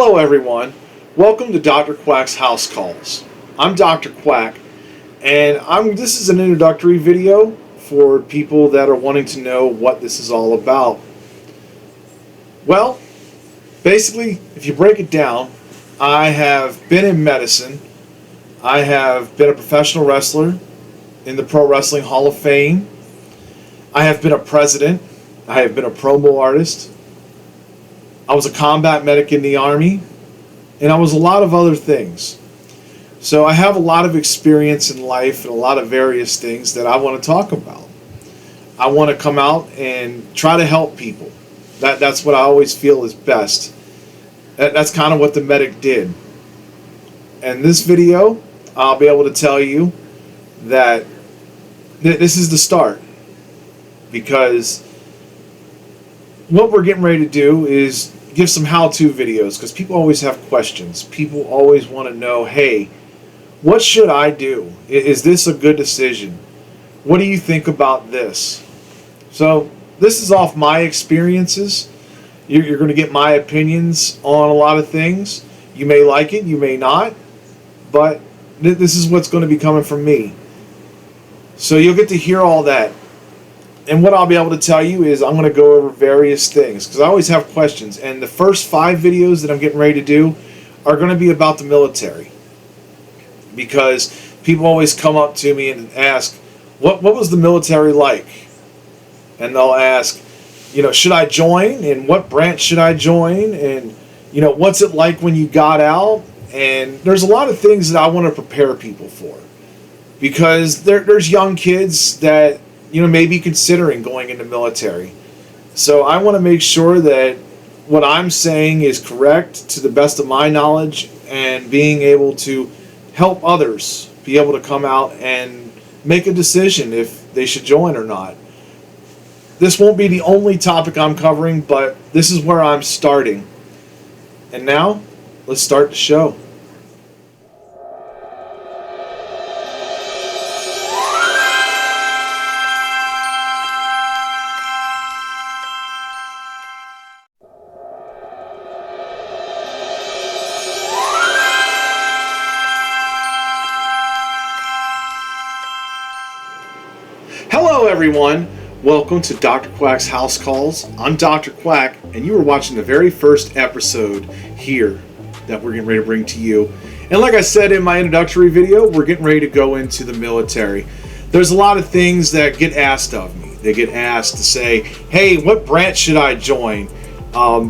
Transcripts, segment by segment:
Hello everyone, welcome to Dr. Quack's House Calls. I'm Dr. Quack, and this is an introductory video for people that are wanting to know what this is all about. Well, basically, if you break it down, I have been in medicine. I have been a professional wrestler in the Pro Wrestling Hall of Fame. I have been a president. I have been a promo artist. I was a combat medic in the Army, and I was a lot of other things. So I have a lot of experience in life and a lot of various things that I want to talk about. I want to come out and try to help people. That's what I always feel is best. That's kind of what the medic did. And this video, I'll be able to tell you that this is the start. Because what we're getting ready to do is give some how-to videos, because people always have questions. People always want to know, hey, what should I do? Is this a good decision? What do you think about this? So this is off my experiences. You're going to get my opinions on a lot of things. You may like it, you may not, but this is what's going to be coming from me. So you'll get to hear all that. And what I'll be able to tell you is I'm going to go over various things, because I always have questions. And the first 5 videos that I'm getting ready to do are going to be about the military. Because people always come up to me and ask, what was the military like? And they'll ask, should I join? And what branch should I join? And, what's it like when you got out? And there's a lot of things that I want to prepare people for. Because there's young kids that may be considering going into military. So I want to make sure that what I'm saying is correct to the best of my knowledge, and being able to help others be able to come out and make a decision if they should join or not. This won't be the only topic I'm covering, but this is where I'm starting. And now, let's start the show. Hello everyone, welcome to Dr. Quack's House Calls. I'm Dr. Quack, and you are watching the very first episode here that we're getting ready to bring to you. And like I said in my introductory video, we're getting ready to go into the military. There's a lot of things that get asked of me. They get asked to say, hey, what branch should I join?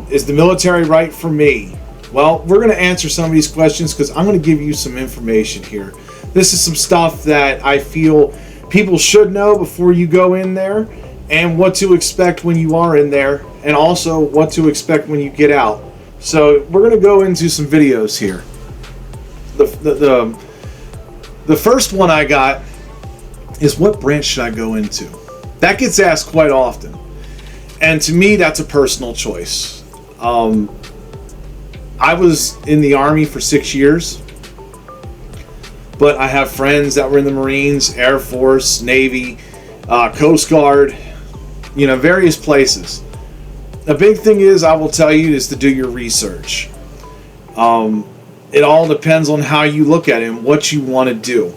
Is the military right for me? Well, we're going to answer some of these questions, because I'm going to give you some information here. This is some stuff that I feel people should know before you go in there, and what to expect when you are in there, and also what to expect when you get out. So we're going to go into some videos here. The first one I got is, what branch should I go into? That gets asked quite often, and to me that's a personal choice. I was in the Army for 6 years. But I have friends that were in the Marines, Air Force, Navy, Coast Guard, various places. The big thing is, I will tell you, is to do your research. It all depends on how you look at it and what you want to do.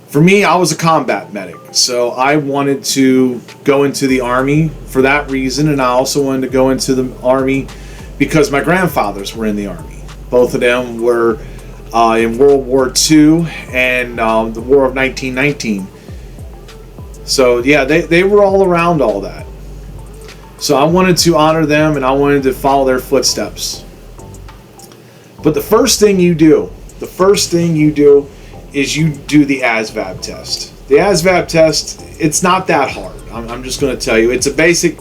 For me, I was a combat medic, so I wanted to go into the Army for that reason, and I also wanted to go into the Army because my grandfathers were in the Army. Both of them were in World War II and the War of 1919. So yeah, they were all around all that. So I wanted to honor them, and I wanted to follow their footsteps. But the first thing you do is you do the ASVAB test. The ASVAB test, it's not that hard. I'm just going to tell you. It's a basic,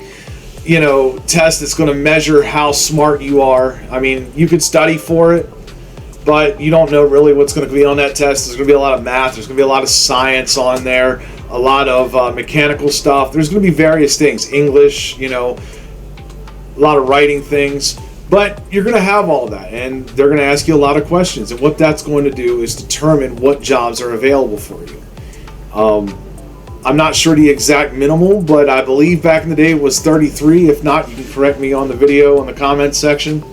test that's going to measure how smart you are. I mean, you could study for it, but you don't know really what's going to be on that test. There's going to be a lot of math. There's going to be a lot of science on there. A lot of mechanical stuff. There's going to be various things. English, a lot of writing things. But you're going to have all that. And they're going to ask you a lot of questions. And what that's going to do is determine what jobs are available for you. I'm not sure the exact minimal, but I believe back in the day it was 33. If not, you can correct me on the video in the comments section.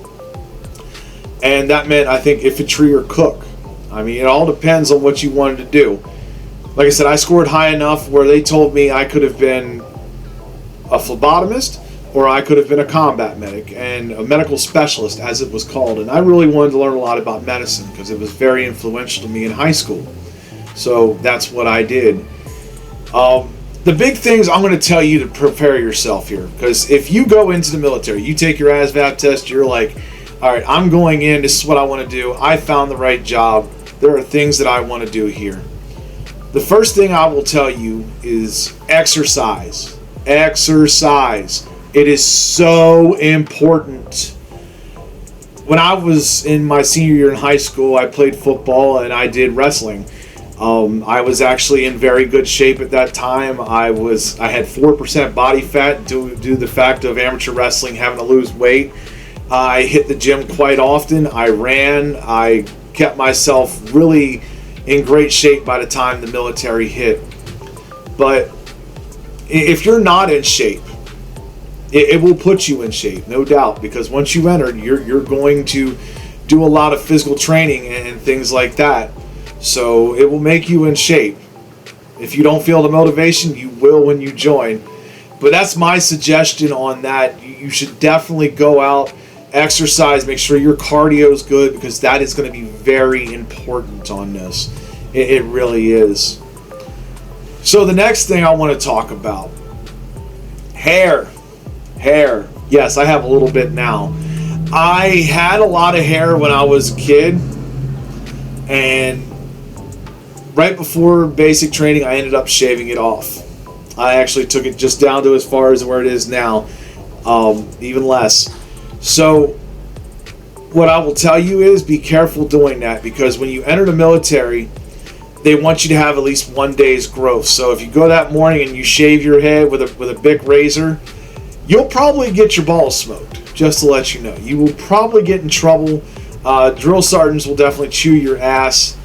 and that meant, I think, infantry or cook. I mean, it all depends on what you wanted to do. Like I said, I scored high enough where they told me I could have been a phlebotomist, or I could have been a combat medic and a medical specialist, as it was called. And I really wanted to learn a lot about medicine because it was very influential to me in high school. So that's what I did. The big things I'm going to tell you to prepare yourself here, because if you go into the military, you take your ASVAB test, you're like, all right, I'm going in, this is what I want to do, I found the right job, there are things that I want to do here. The first thing I will tell you is exercise. Exercise. It is so important. When I was in my senior year in high school, I played football and I did wrestling. I was actually in very good shape at that time. I had 4% body fat due to the fact of amateur wrestling, having to lose weight. I hit the gym quite often. I ran. I kept myself really in great shape by the time the military hit. But if you're not in shape, it will put you in shape, no doubt, because once you enter, you're going to do a lot of physical training and things like that. So it will make you in shape. If you don't feel the motivation, you will when you join. But that's my suggestion on that. You should definitely go out, exercise, make sure your cardio is good, because that is going to be very important on this. It really is. So the next thing I want to talk about, hair. Hair. Yes, I have a little bit now. I had a lot of hair when I was a kid, and right before basic training, I ended up shaving it off. I actually took it just down to as far as where it is now, even less. So what I will tell you is be careful doing that, because when you enter the military, they want you to have at least 1 day's growth. So if you go that morning and you shave your head with a big razor, you'll probably get your balls smoked, just to let you know. You will probably get in trouble. Drill sergeants will definitely chew your ass.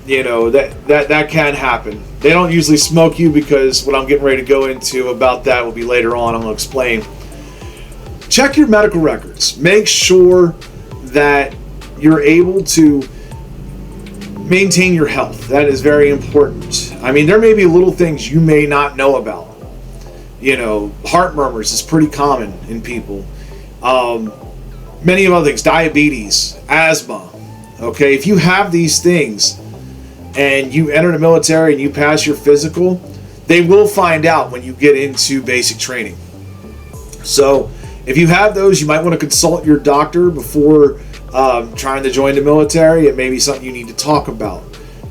You know, that can happen. They don't usually smoke you, because what I'm getting ready to go into about that will be later on. I'm going to explain. Check your medical records. Make sure that you're able to maintain your health. That is very important. I mean, there may be little things you may not know about. You know, heart murmurs is pretty common in people. Many of other things, diabetes, asthma. Okay, if you have these things and you enter the military and you pass your physical, they will find out when you get into basic training. So if you have those, you might want to consult your doctor before trying to join the military. It may be something you need to talk about.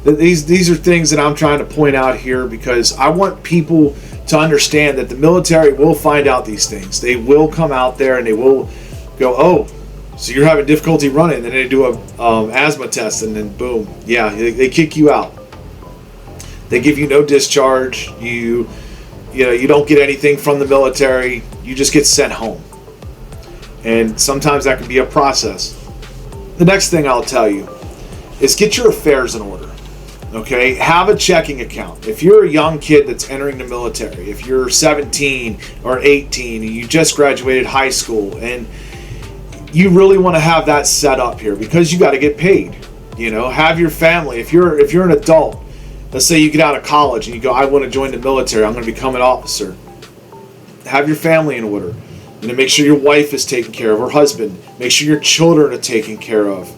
These are things that I'm trying to point out here, because I want people to understand that the military will find out these things. They will come out there and they will go, oh, so you're having difficulty running, and then they do a asthma test, and then boom, yeah, they kick you out. They give you no discharge. You don't get anything from the military. You just get sent home. And sometimes that can be a process. The next thing I'll tell you is get your affairs in order. Okay, have a checking account. If you're a young kid that's entering the military, if you're 17 or 18 and you just graduated high school, and you really want to have that set up here, because you got to get paid. You know, have your family. If you're an adult, let's say you get out of college and you go, I want to join the military, I'm going to become an officer. Have your family in order. And then make sure your wife is taken care of, or husband. Make sure your children are taken care of.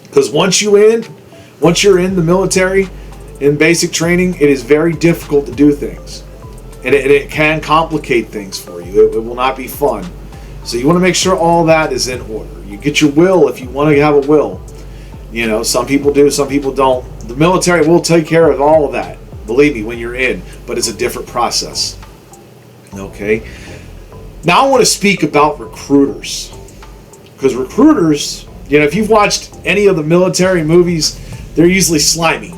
Because once you're in the military, in basic training, it is very difficult to do things. And it can complicate things for you. It will not be fun. So you want to make sure all that is in order. You get your will if you want to have a will. You know, some people do, some people don't. The military will take care of all of that, believe me, when you're in. But it's a different process. Okay? Now I want to speak about recruiters. Because recruiters, you know, if you've watched any of the military movies, they're usually slimy.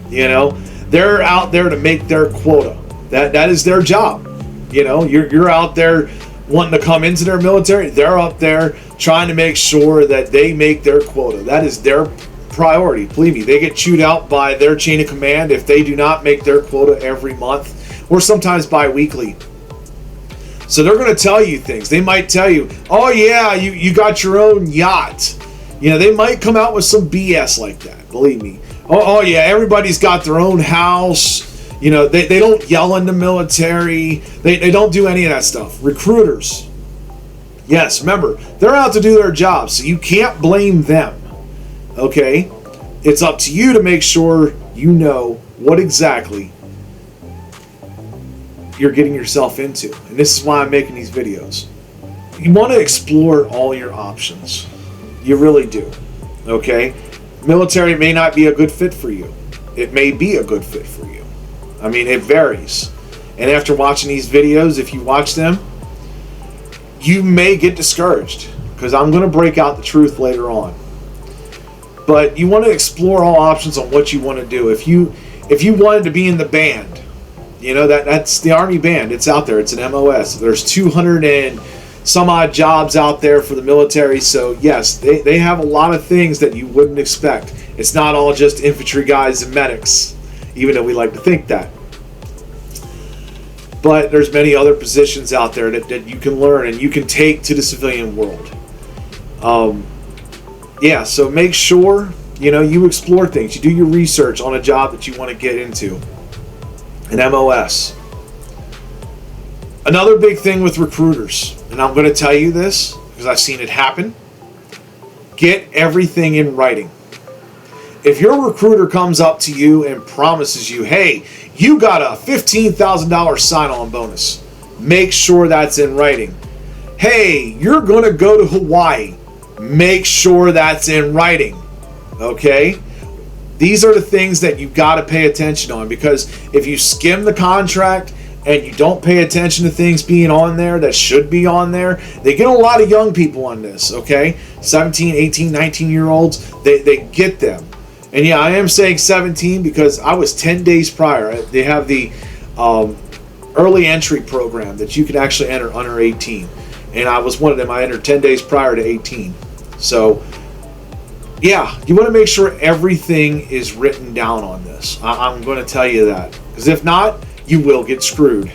You know, they're out there to make their quota. That is their job. You know, you're out there wanting to come into their military. They're up there trying to make sure that they make their quota. That is their priority. Believe me, they get chewed out by their chain of command if they do not make their quota every month, or sometimes bi-weekly. So they're going to tell you things. They might tell you, oh yeah, you got your own yacht. They might come out with some BS like that, believe me. Oh yeah, everybody's got their own house. They don't yell in the military. They don't do any of that stuff. Recruiters, yes, remember, they're out to do their job, so you can't blame them, okay? It's up to you to make sure you know what exactly you're getting yourself into. And this is why I'm making these videos. You want to explore all your options. You really do, okay? Military may not be a good fit for you. It may be a good fit for you. I mean, it varies. And after watching these videos, if you watch them, you may get discouraged, because I'm going to break out the truth later on. But you want to explore all options on what you want to do. If you wanted to be in the band, that's the Army band. It's out there. It's an MOS. There's 200 and some odd jobs out there for the military. So yes, they have a lot of things that you wouldn't expect. It's not all just infantry guys and medics, even though we like to think that. But there's many other positions out there that you can learn and you can take to the civilian world. So make sure, you explore things. You do your research on a job that you want to get into. An MOS. Another big thing with recruiters, and I'm going to tell you this because I've seen it happen, get everything in writing. If your recruiter comes up to you and promises you, hey, you got a $15,000 sign-on bonus, make sure that's in writing. Hey, you're going to go to Hawaii, make sure that's in writing. Okay? These are the things that you've got to pay attention on, because if you skim the contract and you don't pay attention to things being on there that should be on there, they get a lot of young people on this, okay? 17, 18, 19-year-olds, they get them. And yeah, I am saying 17 because I was 10 days prior. They have the early entry program that you can actually enter under 18. And I was one of them. I entered 10 days prior to 18. So, yeah, you want to make sure everything is written down on this. I'm going to tell you that. Because if not, you will get screwed.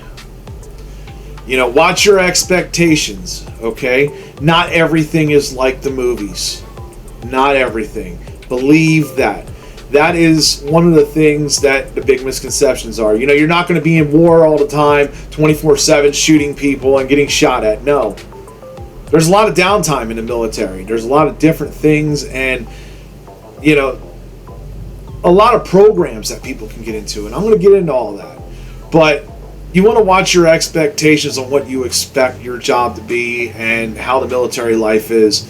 Watch your expectations, okay? Not everything is like the movies. Not everything. Believe that. That is one of the things that the big misconceptions are. You're not going to be in war all the time, 24/7 shooting people and getting shot at. No. There's a lot of downtime in the military. There's a lot of different things and, a lot of programs that people can get into. And I'm going to get into all that. But you want to watch your expectations on what you expect your job to be and how the military life is.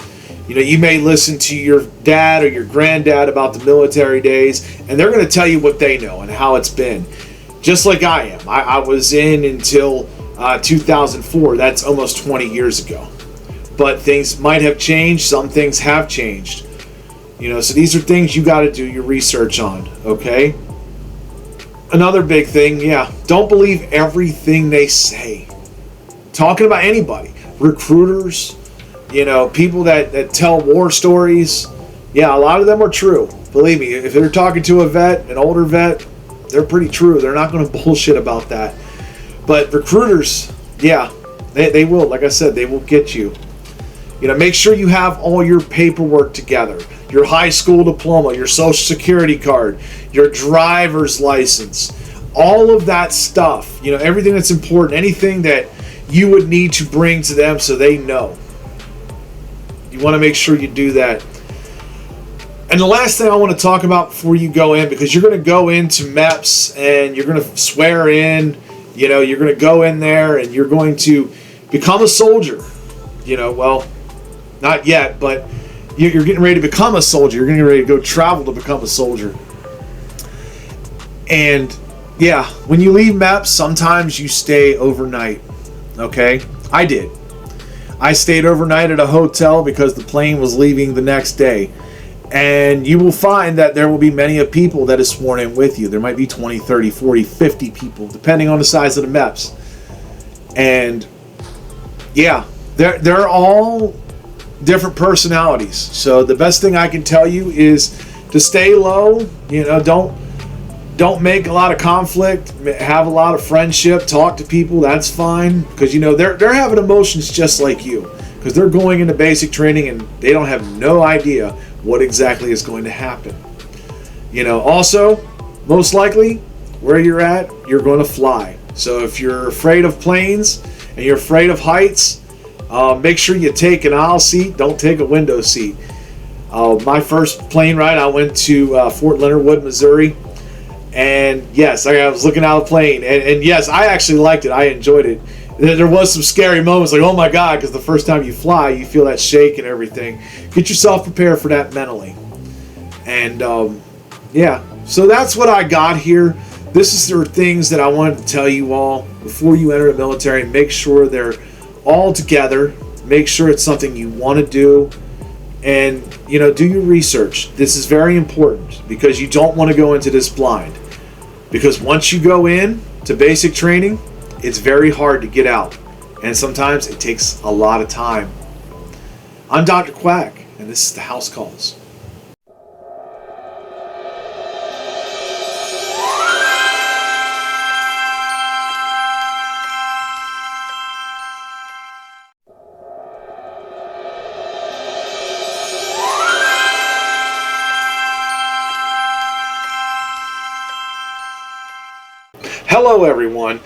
You may listen to your dad or your granddad about the military days, and they're going to tell you what they know and how it's been. Just like I am. I was in until 2004. That's almost 20 years ago. But things might have changed. Some things have changed. So these are things you got to do your research on, okay? Another big thing, don't believe everything they say. Talking about anybody. Recruiters, people that tell war stories, a lot of them are true. Believe me, if they're talking to a vet, an older vet, they're pretty true. They're not going to bullshit about that. But recruiters, they will. Like I said, they will get you. Make sure you have all your paperwork together. Your high school diploma, your social security card, your driver's license, all of that stuff. Everything that's important, anything that you would need to bring to them so they know. You want to make sure you do that. And the last thing I want to talk about before you go in, because you're going to go into MEPS and you're going to swear in, you're going to go in there and you're going to become a soldier. Well, not yet, but you're getting ready to become a soldier. You're getting ready to go travel to become a soldier. And when you leave MEPS, sometimes you stay overnight. Okay? I did. I stayed overnight at a hotel because the plane was leaving the next day. And you will find that there will be many of people that is sworn in with you. There might be 20, 30, 40, 50 people, depending on the size of the MEPS. And they're all different personalities. So the best thing I can tell you is to stay low. Don't make a lot of conflict. Have a lot of friendship. Talk to people. That's fine, because they're having emotions just like you. because they're going into basic training and they don't have no idea what exactly is going to happen. Also, most likely, where you're at, you're going to fly. So if you're afraid of planes and you're afraid of heights, make sure you take an aisle seat. Don't take a window seat. My first plane ride, I went to Fort Leonard Wood, Missouri. And yes, I was looking out of the plane. And yes, I actually liked it. I enjoyed it. There was some scary moments like, oh my God, because the first time you fly, you feel that shake and everything. Get yourself prepared for that mentally. And so that's what I got here. This are things that I wanted to tell you all before you enter the military. Make sure they're all together. Make sure it's something you want to do. And, do your research. This is very important because you don't want to go into this blind. Because once you go in to basic training, it's very hard to get out. And sometimes it takes a lot of time. I'm Dr. Quack, and this is the House Calls. Hello everyone,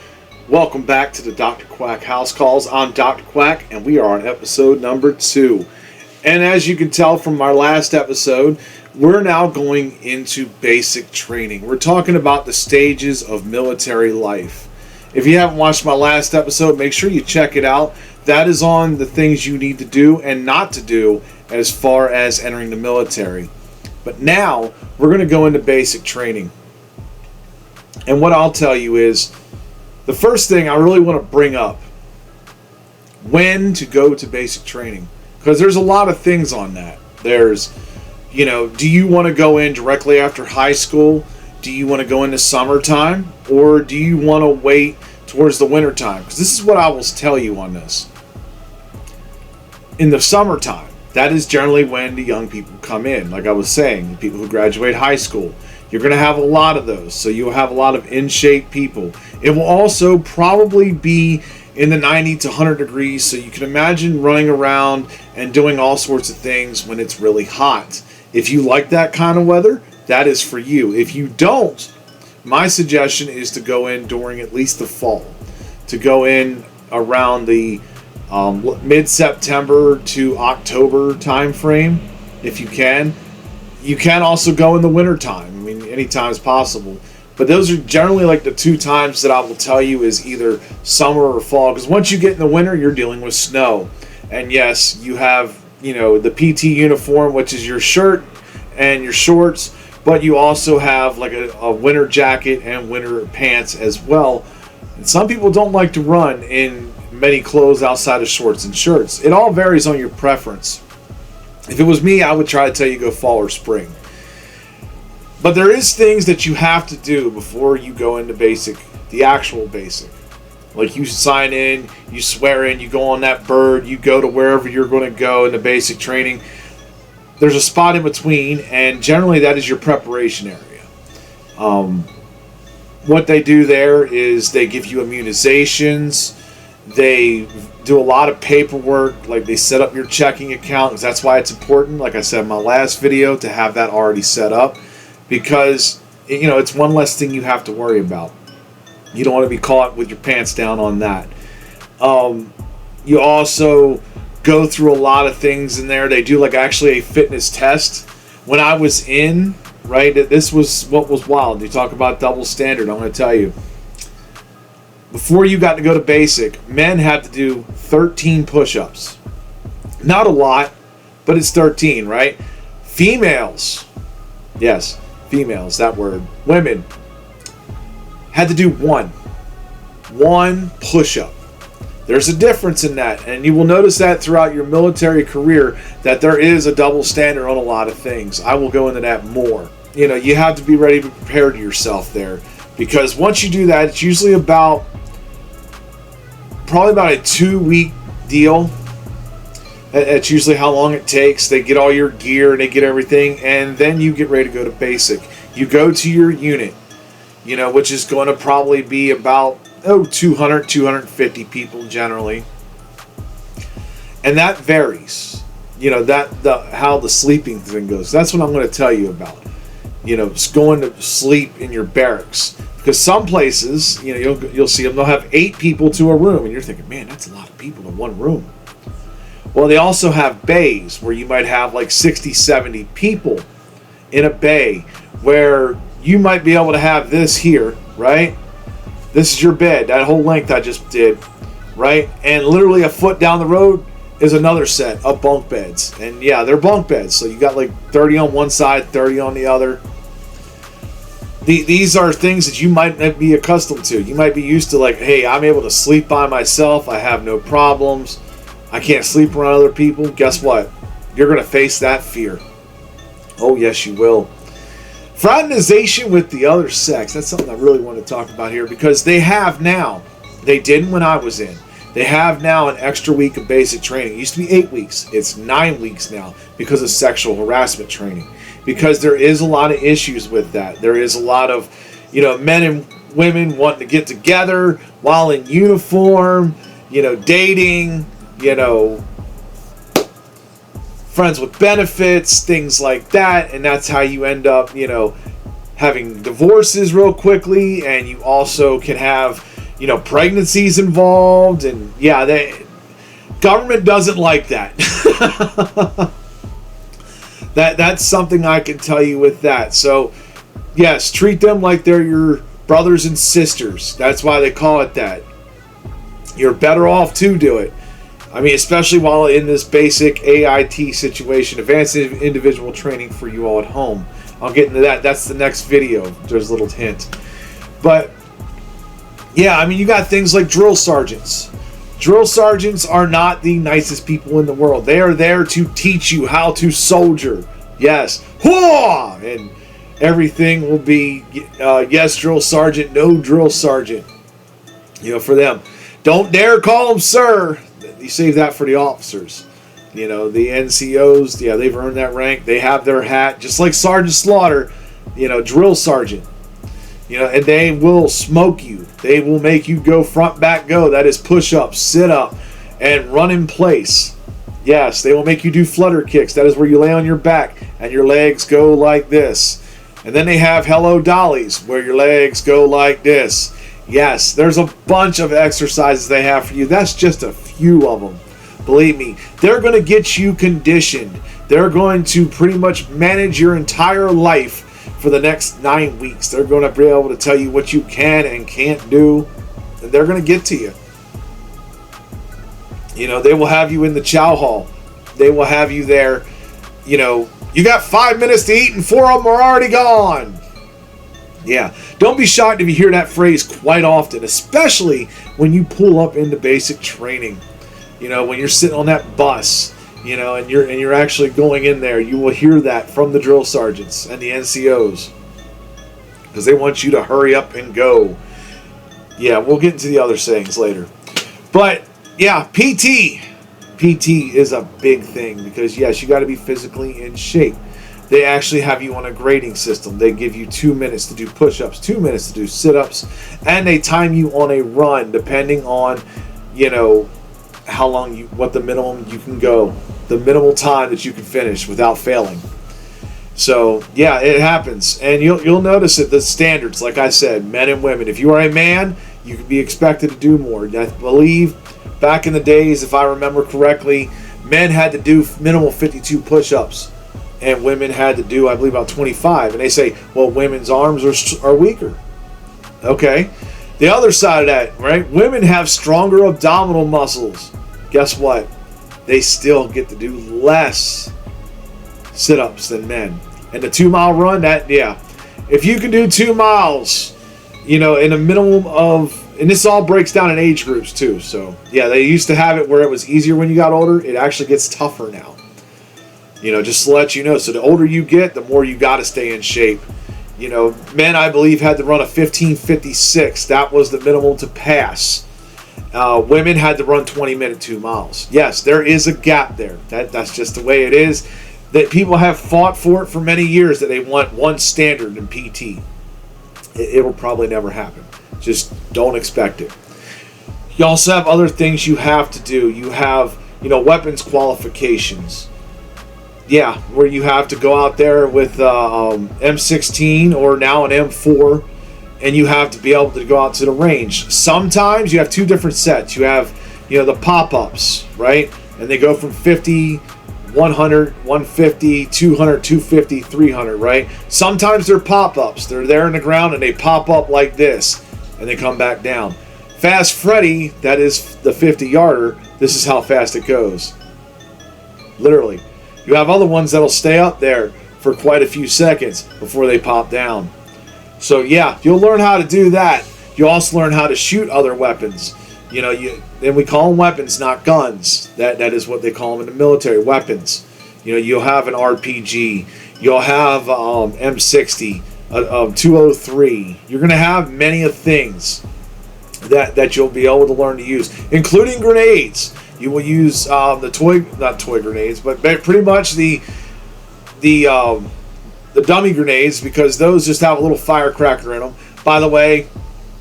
welcome back to the Dr. Quack House Calls. I'm Dr. Quack and we are on episode number 2. And as you can tell from our last episode, we're now going into basic training. We're talking about the stages of military life. If you haven't watched my last episode, make sure you check it out. That is on the things you need to do and not to do as far as entering the military. But now we're going to go into basic training. And what I'll tell you is, the first thing I really want to bring up, when to go to basic training. Because there's a lot of things on that. There's, do you want to go in directly after high school? Do you want to go into summertime? Or do you want to wait towards the wintertime? Because this is what I will tell you on this. In the summertime, that is generally when the young people come in. Like I was saying, the people who graduate high school. You're going to have a lot of those, so you'll have a lot of in-shape people. It will also probably be in the 90 to 100 degrees, so you can imagine running around and doing all sorts of things when it's really hot. If you like that kind of weather, that is for you. If you don't, my suggestion is to go in during at least the fall. To go in around the mid-September to October time frame, if you can. You can also go in the wintertime. I mean, any time is possible. But those are generally like the two times that I will tell you is either summer or fall. Because once you get in the winter, you're dealing with snow. And yes, you have, the PT uniform, which is your shirt and your shorts. But you also have like a winter jacket and winter pants as well. And some people don't like to run in many clothes outside of shorts and shirts. It all varies on your preference. If it was me, I would try to tell you go fall or spring. But there is things that you have to do before you go into basic, the actual basic. Like you sign in, you swear in, you go on that bird, you go to wherever you're going to go in the basic training. There's a spot in between, and generally that is your preparation area. What they do there is they give you immunizations. They do a lot of paperwork, like they set up your checking account, because that's why it's important, like I said in my last video, to have that already set up, because it's one less thing you have to worry about. You don't want to be caught with your pants down on that. You also go through a lot of things in there. They do like actually a fitness test. When I was in, right, this was what was wild. You talk about double standard, I'm going to tell you. Before you got to go to basic, men had to do 13 push-ups. Not a lot, but it's 13, right? Females, yes, females, that word. Women had to do one push-up. There's a difference in that, and you will notice that throughout your military career that there is a double standard on a lot of things. I will go into that more. You have to be ready to prepare yourself there, because once you do that, it's usually probably about a 2-week deal. That's usually how long it takes. They get all your gear and they get everything, and then you get ready to go to basic. You go to your unit, which is going to probably be about 200, 250 people generally. And that varies. How the sleeping thing goes. That's what I'm going to tell you about. Just going to sleep in your barracks. Because some places, you'll see them, they'll have 8 people to a room. And you're thinking, man, that's a lot of people in one room. Well, they also have bays where you might have like 60, 70 people in a bay where you might be able to have this here, right? This is your bed, that whole length I just did, right? And literally a foot down the road is another set of bunk beds. And yeah, they're bunk beds. So you got like 30 on one side, 30 on the other. These are things that you might not be accustomed to. You might be used to like, hey, I'm able to sleep by myself. I have no problems. I can't sleep around other people. Guess what? You're going to face that fear. Oh, yes, you will. Fraternization with the other sex. That's something I really want to talk about here because they have now. They didn't when I was in. They have now an extra week of basic training. It used to be 8 weeks. It's 9 weeks now because of sexual harassment training. Because there is a lot of issues with that. There is a lot of, men and women wanting to get together while in uniform, dating, friends with benefits, things like that. And that's how you end up, having divorces real quickly. And you also can have, pregnancies involved. And yeah, government doesn't like that. That's something I can tell you with that. So, yes, treat them like they're your brothers and sisters. That's why they call it that. You're better off to do it. I mean, especially while in this basic AIT situation, advanced individual training for you all at home. I'll get into that. That's the next video. There's a little hint. But, yeah, I mean, you got things like drill sergeants. Drill sergeants are not the nicest people in the world. They are there to teach you how to soldier. Yes. Hoo-ah! And everything will be, yes, drill sergeant, no drill sergeant. For them. Don't dare call them sir. You save that for the officers. The NCOs, yeah, they've earned that rank. They have their hat, just like Sergeant Slaughter, drill sergeant. And they will smoke you. They will make you go front, back, go. That is push-up, sit-up, and run in place. Yes, they will make you do flutter kicks. That is where you lay on your back and your legs go like this. And then they have hello dollies, where your legs go like this. Yes, there's a bunch of exercises they have for you. That's just a few of them. Believe me, they're going to get you conditioned. They're going to pretty much manage your entire life for the next 9 weeks. They're going to be able to tell you what you can and can't do. And they're going to get to you. They will have you in the chow hall. They will have you there. You got 5 minutes to eat and 4 of them are already gone. Yeah. Don't be shocked if you hear that phrase quite often, especially when you pull up into basic training. When you're sitting on that bus, and you're actually going in there, you will hear that from the drill sergeants and the NCOs because they want you to hurry up and go. Yeah, we'll get into the other sayings later. But yeah, PT is a big thing because yes, you got to be physically in shape. They actually have you on a grading system. They give you 2 minutes to do push-ups, 2 minutes to do sit-ups, and they time you on a run depending on, how long what the minimum you can go, the minimal time that you can finish without failing. So yeah, it happens, and you'll notice that the standards, like I said, men and women. If you are a man, you can be expected to do more. I believe back in the days, if I remember correctly, men had to do minimal 52 push-ups, and women had to do, I believe, about 25. And they say, well, women's arms are weaker. Okay. The other side of that, right? Women have stronger abdominal muscles. Guess what? They still get to do less sit-ups than men. And the 2 mile run, if you can do 2 miles, in a minimum of, and this all breaks down in age groups too. So yeah, they used to have it where it was easier when you got older. It actually gets tougher now. Just to let you know. So the older you get, the more you got to stay in shape. Men, I believe, had to run a 15:56. That was the minimum to pass. Women had to run 20-minute 2 miles. Yes, there is a gap there. That's just the way it is. That people have fought for it for many years, that they want one standard in PT. It'll probably never happen. Just don't expect it. You also have other things you have to do. You have weapons qualifications. Yeah, where you have to go out there with M16 or now an M4, and you have to be able to go out to the range. Sometimes you have two different sets. You have, the pop-ups, right? And they go from 50, 100, 150, 200, 250, 300, right? Sometimes they're pop-ups. They're there in the ground and they pop up like this, and they come back down. Fast Freddy, that is the 50-yarder, this is how fast it goes. Literally. You have other ones that'll stay up there for quite a few seconds before they pop down. So yeah, you'll learn how to do that. You'll also learn how to shoot other weapons. And we call them weapons, not guns. That is what they call them in the military, weapons. You'll have an RPG. You'll have M60, 203. You're going to have many of things that you'll be able to learn to use, including grenades. You will use not toy grenades, but pretty much the dummy grenades, because those just have a little firecracker in them. By the way,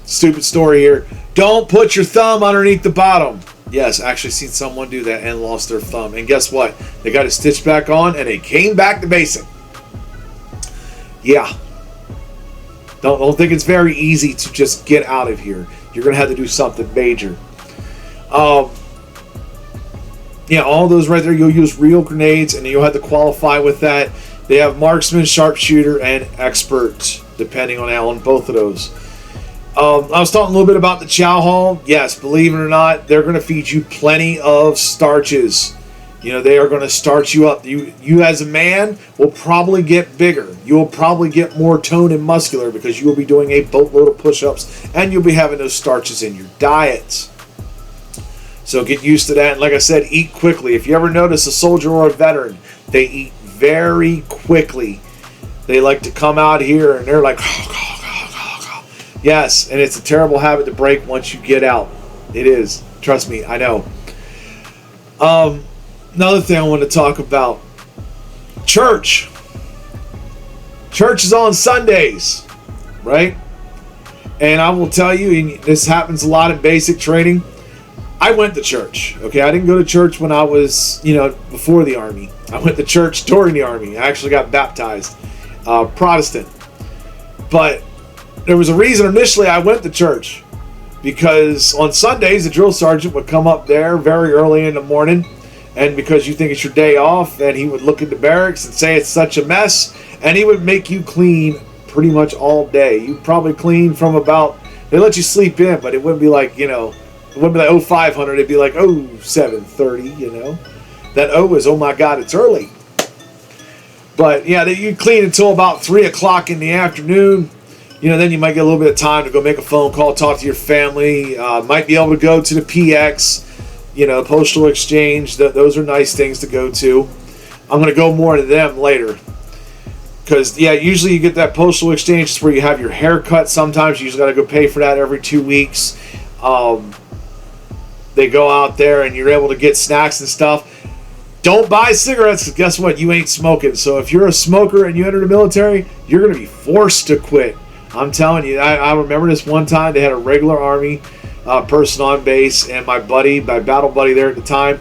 stupid story here. Don't put your thumb underneath the bottom. Yes, I actually seen someone do that and lost their thumb. And guess what? They got it stitched back on and they came back to basic. Yeah. Don't think it's very easy to just get out of here. You're going to have to do something major. Yeah, all those right there, you'll use real grenades, and you'll have to qualify with that. They have marksman, sharpshooter, and expert, depending on both of those. I was talking a little bit about the chow hall. Yes, believe it or not, they're going to feed you plenty of starches. They are going to starch you up. You as a man will probably get bigger. You will probably get more toned and muscular because you will be doing a boatload of push-ups, and you'll be having those starches in your diet. So get used to that. And like I said, eat quickly. If you ever notice a soldier or a veteran, they eat very quickly. They like to come out here and they're like, yes, and it's a terrible habit to break once you get out. It is. Trust me, I know. Another thing I want to talk about. Church. Church is on Sundays, right? And I will tell you, and this happens a lot in basic training, I went to church. Okay, I didn't go to church when I was, before the Army. I went to church during the Army. I actually got baptized, Protestant. But there was a reason initially I went to church, because on Sundays the drill sergeant would come up there very early in the morning, and because you think it's your day off, and he would look at the barracks and say it's such a mess, and he would make you clean pretty much all day. You probably clean from about, they let you sleep in, but it wouldn't be like, it wouldn't be like 0500, it'd be like 0730, That O is, oh my God, it's early. But yeah, you clean until about 3 o'clock in the afternoon. Then you might get a little bit of time to go make a phone call, talk to your family. Might be able to go to the PX, Postal Exchange. Those are nice things to go to. I'm going to go more into them later. Because, yeah, usually you get that Postal Exchange. It's where you have your hair cut. Sometimes you just got to go pay for that every 2 weeks. They go out there and you're able to get snacks and stuff. Don't buy cigarettes, because guess what? You ain't smoking. So if you're a smoker and you enter the military, you're going to be forced to quit. I'm telling you, I remember this one time. They had a regular Army person on base, and my battle buddy there at the time,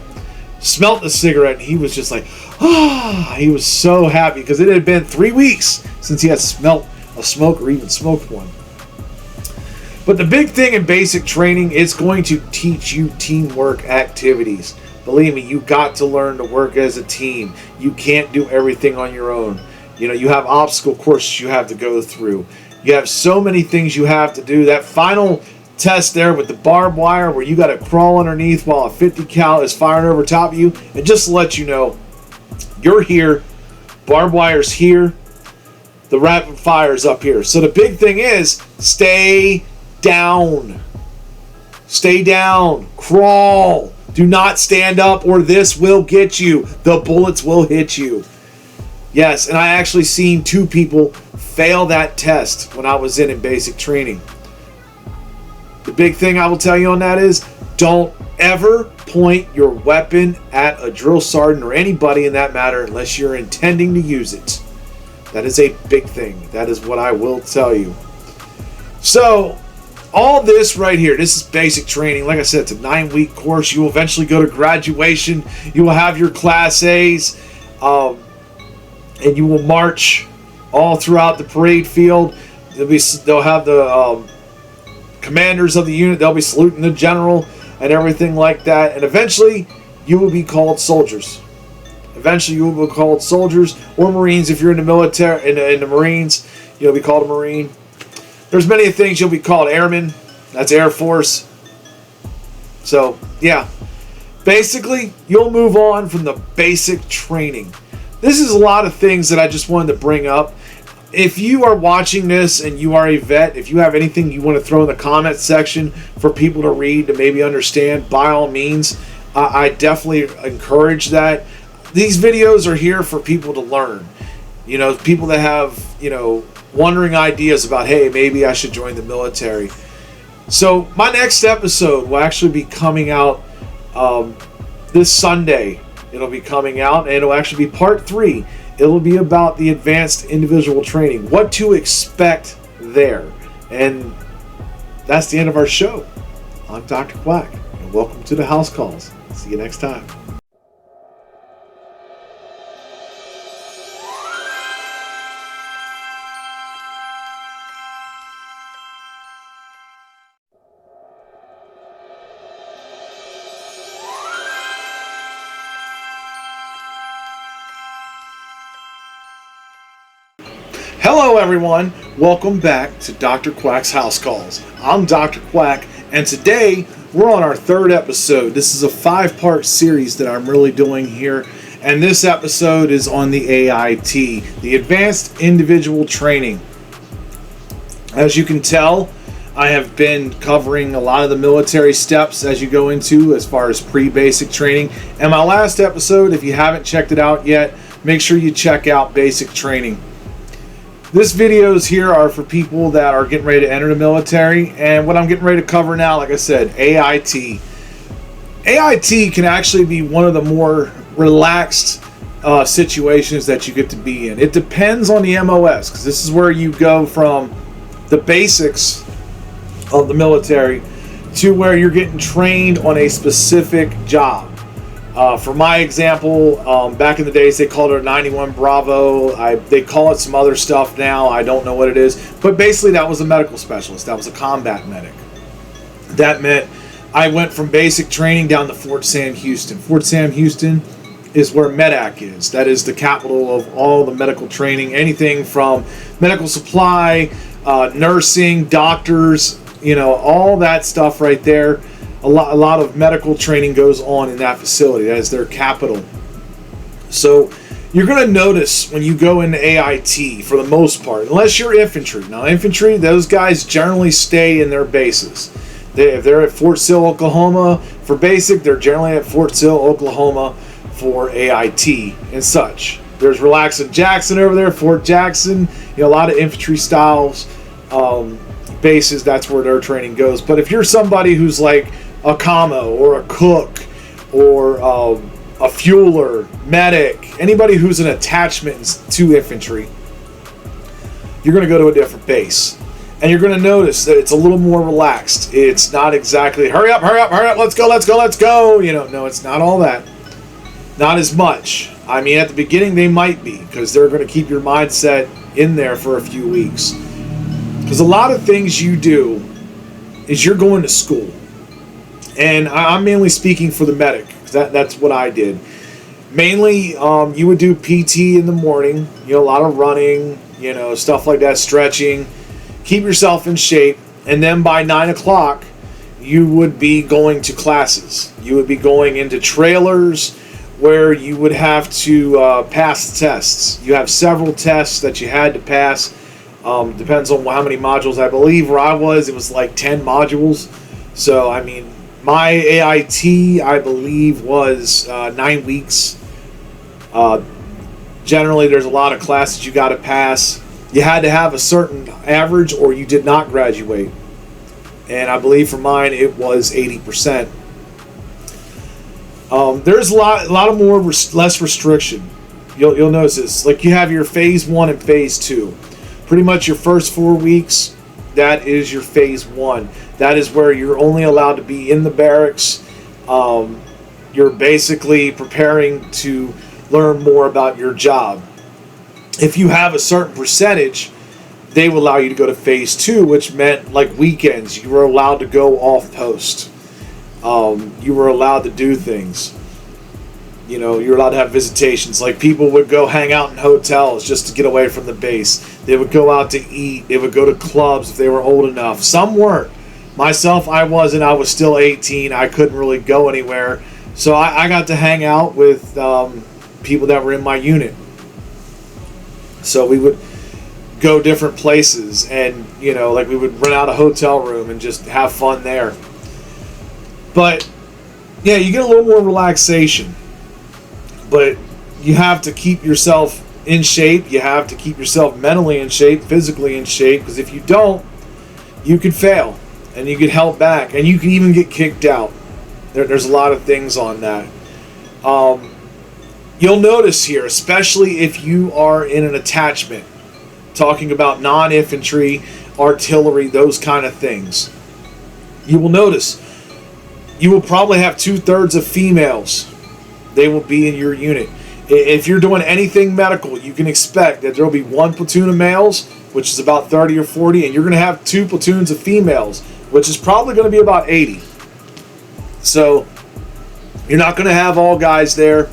smelt the cigarette, and he was just like, he was so happy, because it had been 3 weeks since he had smelt a smoke or even smoked one. But the big thing in basic training is going to teach you teamwork activities. Believe me, you got to learn to work as a team. You can't do everything on your own. You have obstacle courses you have to go through. You have so many things you have to do. That final test there with the barbed wire, where you got to crawl underneath while a 50 cal is firing over top of you. And just to let you know, you're here, barbed wire's here, the rapid fire's up here. So the big thing is, stay down. Stay down. Crawl. Do not stand up, or this will get you. The bullets will hit you. Yes, and I actually seen 2 people fail that test when I was in basic training. The big thing I will tell you on that is, don't ever point your weapon at a drill sergeant or anybody in that matter unless you're intending to use it. That is a big thing. That is what I will tell you. So, All this right here, this is basic training. Like I said, it's a 9-week course. You will eventually go to graduation. You will have your Class A's, and you will march all throughout the parade field. They'll have the commanders of the unit. They'll be saluting the general and everything like that. And eventually, you will be called soldiers. Eventually, you will be called soldiers or Marines. If you're in the military, in the Marines, you'll be called a Marine. There's many things. You'll be called airmen. That's Air Force. So, yeah. Basically, you'll move on from the basic training. This is a lot of things that I just wanted to bring up. If you are watching this and you are a vet, if you have anything you want to throw in the comment section for people to read, to maybe understand, by all means, I definitely encourage that. These videos are here for people to learn. You know, people that have, wondering ideas about, hey, maybe I should join the military. So my next episode will actually be coming out this Sunday. It'll be coming out, and it'll actually be part 3. It'll be about the advanced individual training, what to expect there. And that's the end of our show. I'm Dr. Quack, and welcome to the House Calls. See you next time. Hello everyone, welcome back to Dr. Quack's House Calls. I'm Dr. Quack, and today we're on our 3rd episode. This is a 5-part series that I'm really doing here, and this episode is on the AIT, the Advanced Individual Training. As you can tell, I have been covering a lot of the military steps as you go into as far as pre-basic training. And my last episode, if you haven't checked it out yet, make sure you check out basic training. This videos here are for people that are getting ready to enter the military, and what I'm getting ready to cover now, like I said, AIT. AIT can actually be one of the more relaxed situations that you get to be in. It depends on the MOS, because this is where you go from the basics of the military to where you're getting trained on a specific job. For my example, back in the days they called it a 91 Bravo. They call it some other stuff now. I don't know what it is. But basically that was a medical specialist. That was a combat medic. That meant I went from basic training down to Fort Sam Houston. Fort Sam Houston is where MEDAC is. That is the capital of all the medical training. Anything from medical supply, nursing, doctors, all that stuff right there. A lot of medical training goes on in that facility. That is their capital. So you're going to notice when you go into AIT, for the most part, unless you're infantry. Now, infantry, those guys generally stay in their bases. If they're at Fort Sill, Oklahoma for basic, they're generally at Fort Sill, Oklahoma for AIT and such. There's Relaxin' Jackson over there, Fort Jackson. A lot of infantry styles bases. That's where their training goes. But if you're somebody who's like a commo or a cook or a fueler, medic, anybody who's an attachment to infantry, you're going to go to a different base. And you're going to notice that it's a little more relaxed. It's not exactly, hurry up, let's go. No, it's not all that. Not as much. I mean, at the beginning they might be, because they're going to keep your mindset in there for a few weeks. Because a lot of things you do is you're going to school. And I'm mainly speaking for the medic, because that's what I did. Mainly, you would do PT in the morning, a lot of running, stuff like that, stretching, keep yourself in shape, and then by 9 o'clock, you would be going to classes. You would be going into trailers where you would have to pass tests. You have several tests that you had to pass. Depends on how many modules. I believe where I was, it was like 10 modules. So, I mean, my AIT, I believe, was 9 weeks. Generally, there's a lot of classes you got to pass. You had to have a certain average or you did not graduate. And I believe for mine, it was 80%. There's a lot of more less restriction. You'll notice this. Like you have your phase 1 and phase 2. Pretty much your first 4 weeks, that is your phase 1. That is where you're only allowed to be in the barracks. You're basically preparing to learn more about your job. If you have a certain percentage, they will allow you to go to phase 2, which meant like weekends. You were allowed to go off post. You were allowed to do things. You know, you're allowed to have visitations. Like people would go hang out in hotels just to get away from the base. They would go out to eat. They would go to clubs if they were old enough. Some weren't. Myself, I wasn't. I was still 18. I couldn't really go anywhere. So I got to hang out with people that were in my unit. So we would go different places, and you know, like we would rent out a hotel room and just have fun there. But yeah, you get a little more relaxation, but you have to keep yourself in shape. You have to keep yourself mentally in shape, physically in shape, because if you don't, you could fail and you get held back, and you can even get kicked out. There's a lot of things on that. You'll notice here, especially if you are in an attachment, talking about non-infantry, artillery, those kind of things, you will notice you will probably have 2/3 of females. They will be in your unit. If you're doing anything medical, you can expect that there will be 1 platoon of males, which is about 30 or 40, and you're going to have 2 platoons of females, which is probably going to be about 80. So you're not going to have all guys there.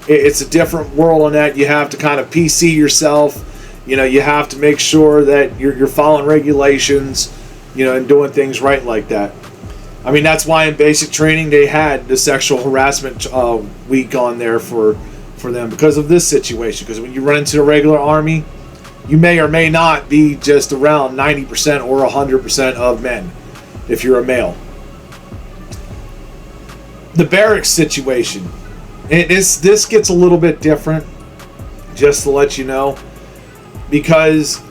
It's a different world on that. You have to kind of PC yourself. You know, you have to make sure that you're following regulations, you know, and doing things right like that. I mean, that's why in basic training they had the sexual harassment week on there for them because of this situation. Because when you run into the regular army, you may or may not be just around 90% or 100% of men if you're a male. The barracks situation, this gets a little bit different, just to let you know, because,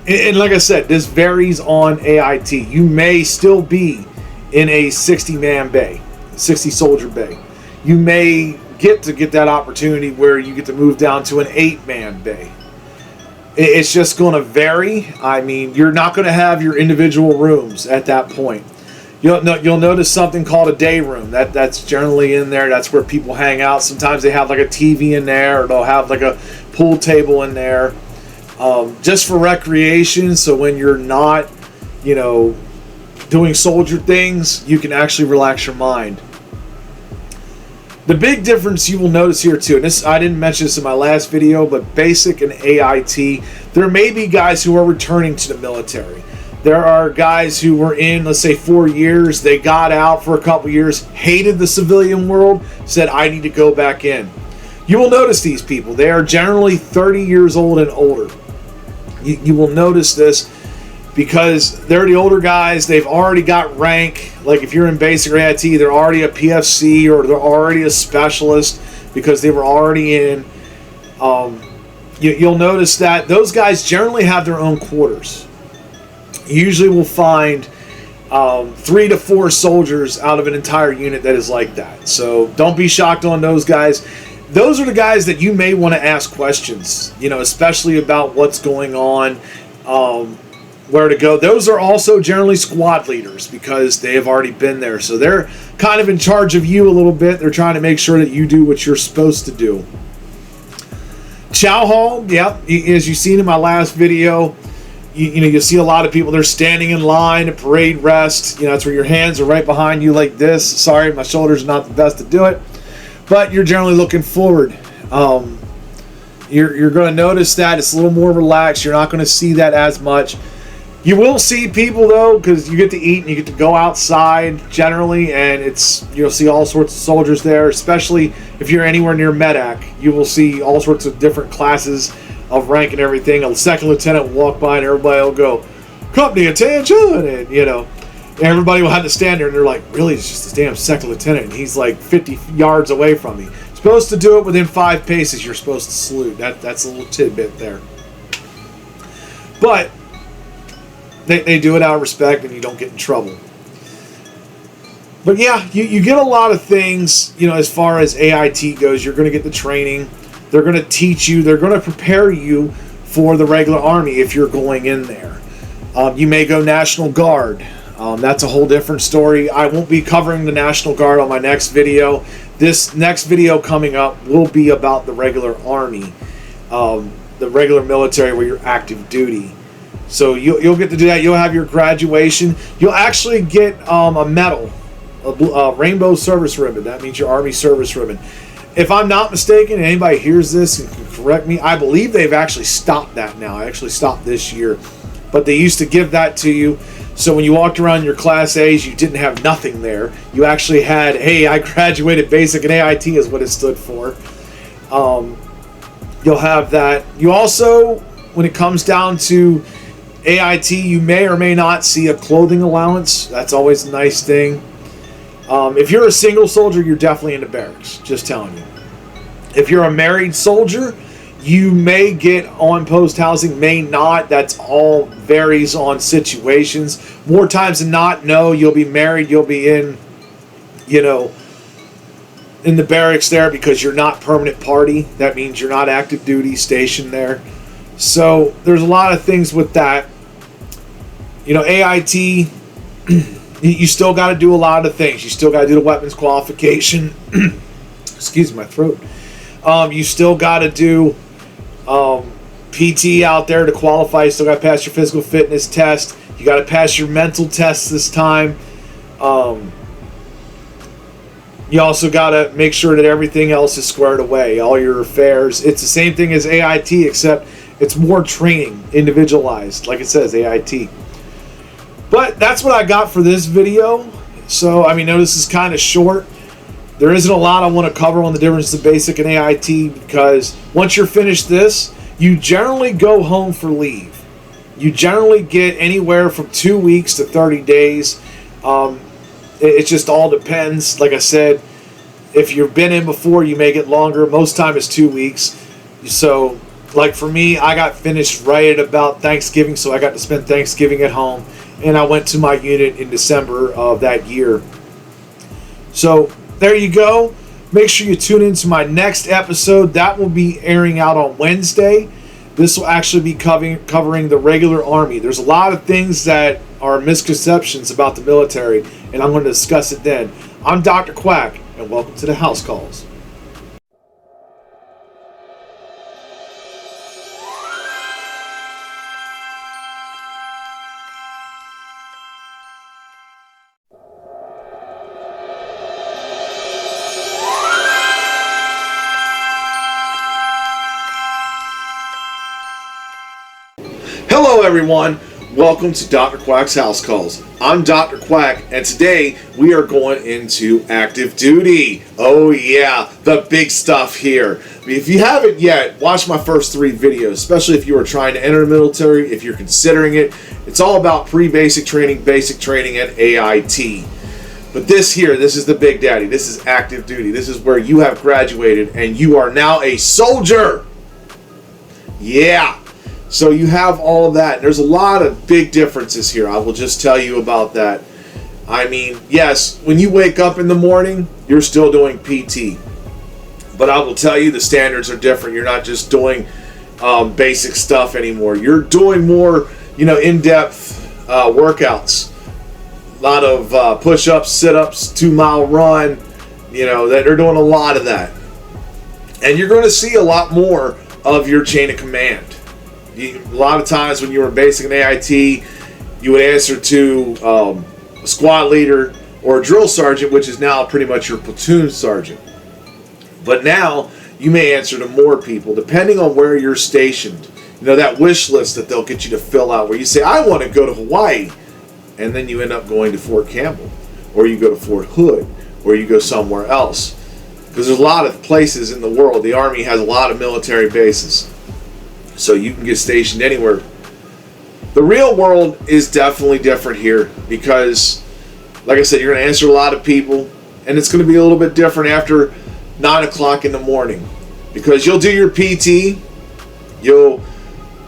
and like I said, this varies on AIT. You may still be in a 60-man bay, 60-soldier bay. You may get that opportunity where you get to move down to an 8-man bay. It's just going to vary. I mean, you're not going to have your individual rooms at that point. You'll notice something called a day room. That's generally in there. That's where people hang out. Sometimes they have like a TV in there, or they'll have like a pool table in there, just for recreation. So when you're not, you know, doing soldier things, you can actually relax your mind. The big difference you will notice here too, and this, I didn't mention this in my last video, but basic and AIT, there may be guys who are returning to the military. There are guys who were in, let's say, 4 years. They got out for a couple years, hated the civilian world, said, I need to go back in. You will notice these people. They are generally 30 years old and older. You will notice this because they're the older guys. They've already got rank. Like if you're in basic or AIT, they're already a PFC or they're already a specialist because they were already in. You'll notice that those guys generally have their own quarters. Usually we'll find 3 to 4 soldiers out of an entire unit that is like that. So don't be shocked on those guys. Those are the guys that you may want to ask questions, you know, especially about what's going on, where to go. Those are also generally squad leaders because they have already been there. So they're kind of in charge of you a little bit. They're trying to make sure that you do what you're supposed to do. Chow hall, yep, as you've seen in my last video, you'll see a lot of people, they're standing in line at parade rest. You know, that's where your hands are right behind you like this. Sorry, my shoulder's not the best to do it. But you're generally looking forward. You're going to notice that it's a little more relaxed. You're not going to see that as much. You will see people, though, because you get to eat and you get to go outside generally, and you'll see all sorts of soldiers there, especially if you're anywhere near Medac. You will see all sorts of different classes of rank and everything. A second lieutenant will walk by and everybody will go, company attention, and you know, everybody will have to stand there and they're like, really, it's just this damn second lieutenant and he's like 50 yards away from me. Supposed to do it within 5 paces. You're supposed to salute. That's a little tidbit there. But they do it out of respect and you don't get in trouble. But yeah, you get a lot of things, you know, as far as AIT goes. You're going to get the training. They're going to teach you. They're going to prepare you for the regular army if you're going in there. You may go National Guard. That's a whole different story. I won't be covering the National Guard on my next video. This next video coming up will be about the regular Army, the regular military where you're active duty. So you'll get to do that. You'll have your graduation. You'll actually get a medal, a rainbow service ribbon. That means your Army service ribbon. If I'm not mistaken, and anybody hears this and can correct me, I believe they've actually stopped that now. I actually stopped this year. But they used to give that to you. So when you walked around your Class A's, you didn't have nothing there. You actually had, hey, I graduated basic, and AIT is what it stood for. You'll have that. You also, when it comes down to AIT, you may or may not see a clothing allowance. That's always a nice thing. If you're a single soldier, you're definitely in the barracks. Just telling you. If you're a married soldier, you may get on-post housing, may not. That's all varies on situations. More times than not, no, you'll be married. You'll be in, in the barracks there because you're not permanent party. That means you're not active duty stationed there. So there's a lot of things with that. AIT, you still got to do a lot of things. You still got to do the weapons qualification. Excuse my throat. You still got to do PT out there to qualify. You still got to pass your physical fitness test. You got to pass your mental test this time. You also got to make sure that everything else is squared away, all your affairs. It's the same thing as AIT, except it's more training, individualized, like it says, AIT. But that's what I got for this video. So, this is kind of short. There isn't a lot I want to cover on the difference of basic and AIT, because once you're finished this, you generally go home for leave. You generally get anywhere from 2 weeks to 30 days. It just all depends. Like I said, if you've been in before, you may get longer. Most time it's 2 weeks. So, like for me, I got finished right at about Thanksgiving, so I got to spend Thanksgiving at home. And I went to my unit in December of that year. So, there you go. Make sure you tune into my next episode. That will be airing out on Wednesday. This will actually be covering the regular Army. There's a lot of things that are misconceptions about the military, and I'm going to discuss it then. I'm Dr. Quack, and welcome to the House Calls. Hello everyone, welcome to Dr. Quack's House Calls. I'm Dr. Quack, and today we are going into active duty. Oh yeah, the big stuff here. If you haven't yet, watch my first 3 videos, especially if you are trying to enter the military, if you're considering it. It's all about pre-basic training, basic training, and AIT. But this is the big daddy. This is active duty. This is where you have graduated and you are now a soldier. Yeah. So you have all of that. There's a lot of big differences here. I will just tell you about that. Yes, when you wake up in the morning, you're still doing PT. But I will tell you the standards are different. You're not just doing basic stuff anymore. You're doing more, in-depth workouts. A lot of push-ups, sit-ups, 2-mile run. That they're doing a lot of that. And you're going to see a lot more of your chain of command. A lot of times when you were in basic and AIT, you would answer to a squad leader or a drill sergeant, which is now pretty much your platoon sergeant. But now you may answer to more people, depending on where you're stationed. That wish list that they'll get you to fill out where you say, I want to go to Hawaii. And then you end up going to Fort Campbell, or you go to Fort Hood, or you go somewhere else. Because there's a lot of places in the world. The Army has a lot of military bases. So you can get stationed anywhere. The real world is definitely different here because, like I said, you're going to answer a lot of people, and it's going to be a little bit different after 9 o'clock in the morning because you'll do your PT, you'll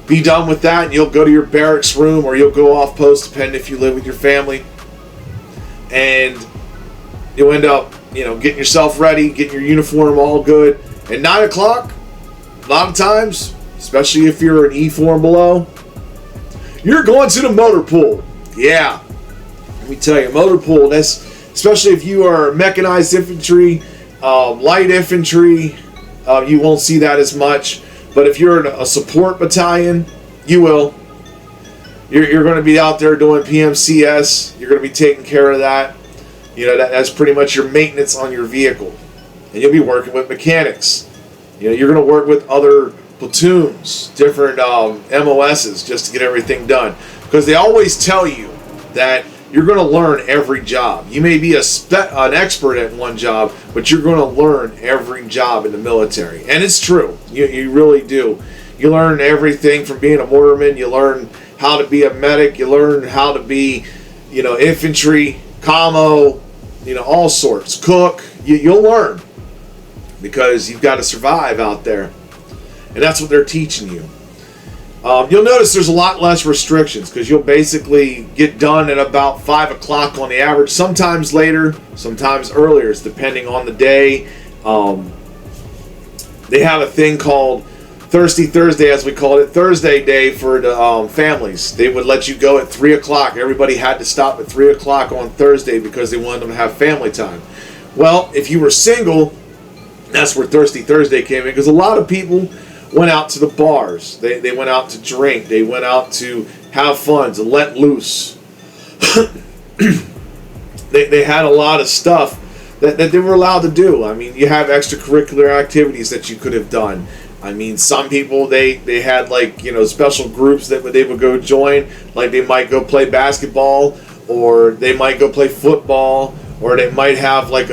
be done with that, and you'll go to your barracks room or you'll go off post, depending if you live with your family, and you'll end up, getting yourself ready, getting your uniform all good. At 9 o'clock, a lot of times, especially if you're an E form below, You're going to the motor pool. Yeah. Let me tell you, motor pool, that's, especially if you are mechanized infantry, light infantry, you won't see that as much. But if you're in a support battalion, you will. You're going to be out there doing PMCS. You're going to be taking care of that. That's pretty much your maintenance on your vehicle. And you'll be working with mechanics. You're going to work with other platoons, different MOSs, just to get everything done. Because they always tell you that you're going to learn every job. You may be an expert at one job, but you're going to learn every job in the military. And it's true. You really do. You learn everything from being a mortarman. You learn how to be a medic. You learn how to be, infantry, commo, all sorts. Cook. You'll learn because you've got to survive out there. And that's what they're teaching you. You'll notice there's a lot less restrictions because you'll basically get done at about 5 o'clock on the average. Sometimes later, sometimes earlier. It's depending on the day. They have a thing called Thirsty Thursday, as we called it, Thursday Day for the families. They would let you go at 3 o'clock. Everybody had to stop at 3 o'clock on Thursday because they wanted them to have family time. Well, if you were single, that's where Thirsty Thursday came in because a lot of people went out to the bars. They went out to drink. They went out to have fun, to let loose. they had a lot of stuff that they were allowed to do. I mean, you have extracurricular activities that you could have done. I mean, some people, they had special groups that they would go join. Like they might go play basketball, or they might go play football, or they might have like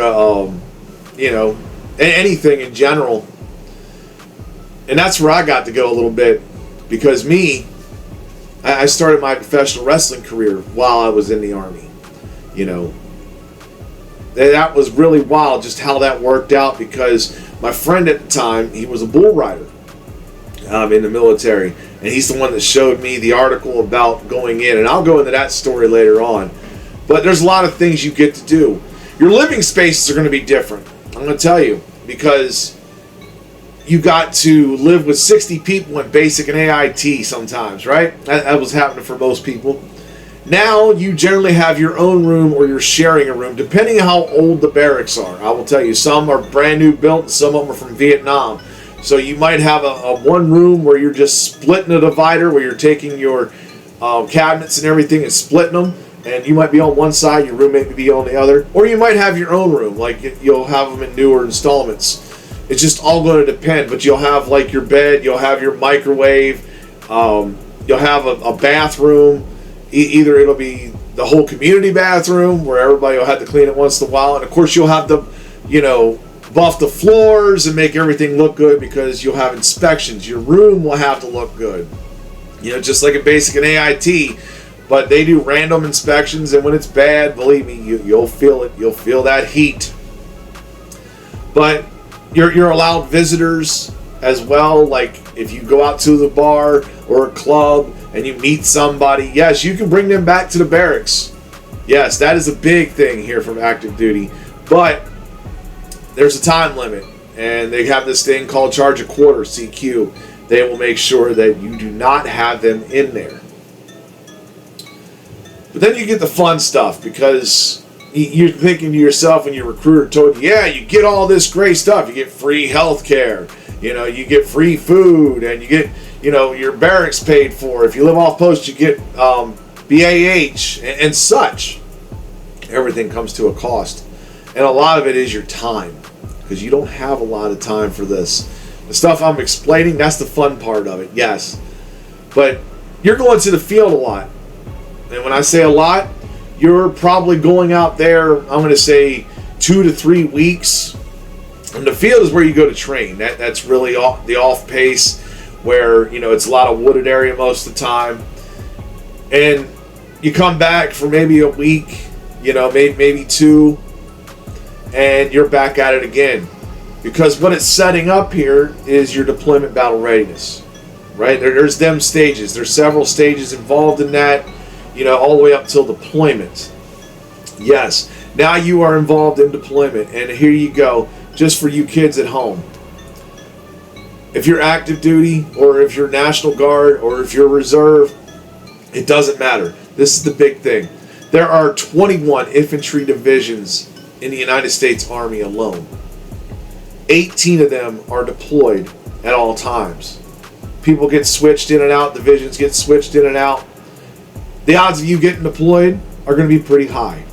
anything in general. And that's where I got to go a little bit, because I started my professional wrestling career while I was in the Army. That was really wild just how that worked out, because my friend at the time, he was a bull rider in the military, and he's the one that showed me the article about going in, and I'll go into that story later on. But there's a lot of things you get to do. Your living spaces are going to be different, I'm going to tell you, because you got to live with 60 people in basic and AIT sometimes, right? That was happening for most people. Now you generally have your own room, or you're sharing a room, depending on how old the barracks are. I will tell you, some are brand new built, and some of them are from Vietnam. So you might have a one room where you're just splitting a divider, where you're taking your cabinets and everything and splitting them, and you might be on one side, your roommate may be on the other. Or you might have your own room, like you'll have them in newer installments. It's just all going to depend, but you'll have like your bed, you'll have your microwave, you'll have a bathroom. Either it'll be the whole community bathroom where everybody will have to clean it once in a while, and of course you'll have to, buff the floors and make everything look good because you'll have inspections. Your room will have to look good, just like a basic and AIT. But they do random inspections, and when it's bad, believe me, you'll feel it. You'll feel that heat. But you're allowed visitors as well. Like if you go out to the bar or a club and you meet somebody, yes, you can bring them back to the barracks. Yes, that is a big thing here from active duty. But there's a time limit, and they have this thing called charge a quarter, CQ. They will make sure that you do not have them in there. But then you get the fun stuff, because you're thinking to yourself when your recruiter told you, yeah, you get all this great stuff. You get free health care, you get free food, and you get, your barracks paid for. If you live off post, you get BAH and such. Everything comes to a cost. And a lot of it is your time, because you don't have a lot of time for this. The stuff I'm explaining, that's the fun part of it, yes. But you're going to the field a lot. And when I say a lot, you're probably going out there, I'm going to say 2 to 3 weeks. And the field is where you go to train. That's really the off pace, where, it's a lot of wooded area most of the time. And you come back for maybe a week, maybe 2, and you're back at it again. Because what it's setting up here is your deployment battle readiness, right? There's them stages. There's several stages involved in that, all the way up till deployment. Yes, now you are involved in deployment, and here you go, just for you kids at home. If you're active duty, or if you're National Guard, or if you're reserve, It doesn't matter. This is the big thing. There are 21 infantry divisions in the United States Army alone. 18 of them are deployed at all times. People get switched in and out. Divisions get switched in and out. The odds of you getting deployed are going to be pretty high.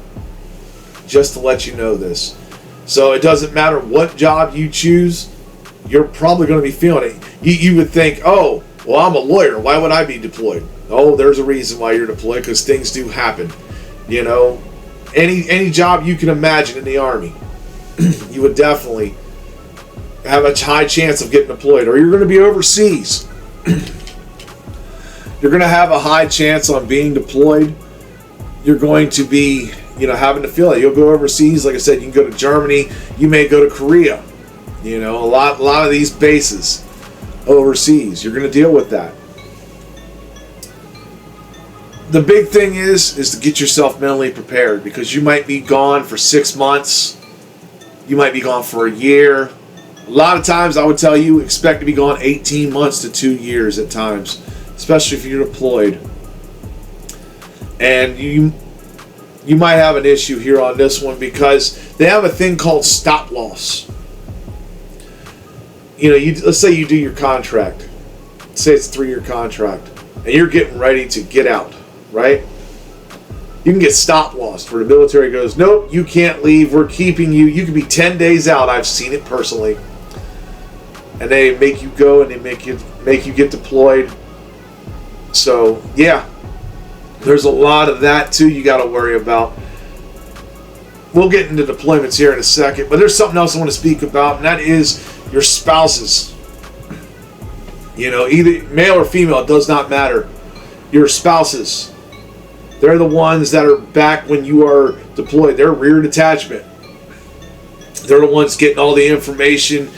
Just to let you know this. So it doesn't matter what job you choose, you're probably going to be feeling it. You would think, oh, well, I'm a lawyer. Why would I be deployed? Oh, there's a reason why you're deployed, because things do happen. You know, any job you can imagine in the Army, you would definitely have a high chance of getting deployed. Or you're going to be overseas. You're going to have a high chance on being deployed. You're going to be, having to feel it. You'll go overseas. Like I said, you can go to Germany. You may go to Korea. A lot of these bases overseas. You're going to deal with that. The big thing is to get yourself mentally prepared, because you might be gone for 6 months. You might be gone for a year. A lot of times I would tell you, expect to be gone 18 months to 2 years at times, especially if you're deployed. And you might have an issue here on this one, because they have a thing called stop loss. Let's say you do your contract. Say it's a 3-year contract, and you're getting ready to get out, right? You can get stop loss where the military goes, nope, you can't leave. We're keeping you. You can be 10 days out. I've seen it personally. And they make you go, and they make you get deployed. So, yeah. There's a lot of that, too, you got to worry about. We'll get into deployments here in a second, but there's something else I want to speak about, and that is your spouses. Either male or female, it does not matter. Your spouses. They're the ones that are back when you are deployed. They're rear detachment. They're the ones getting all the information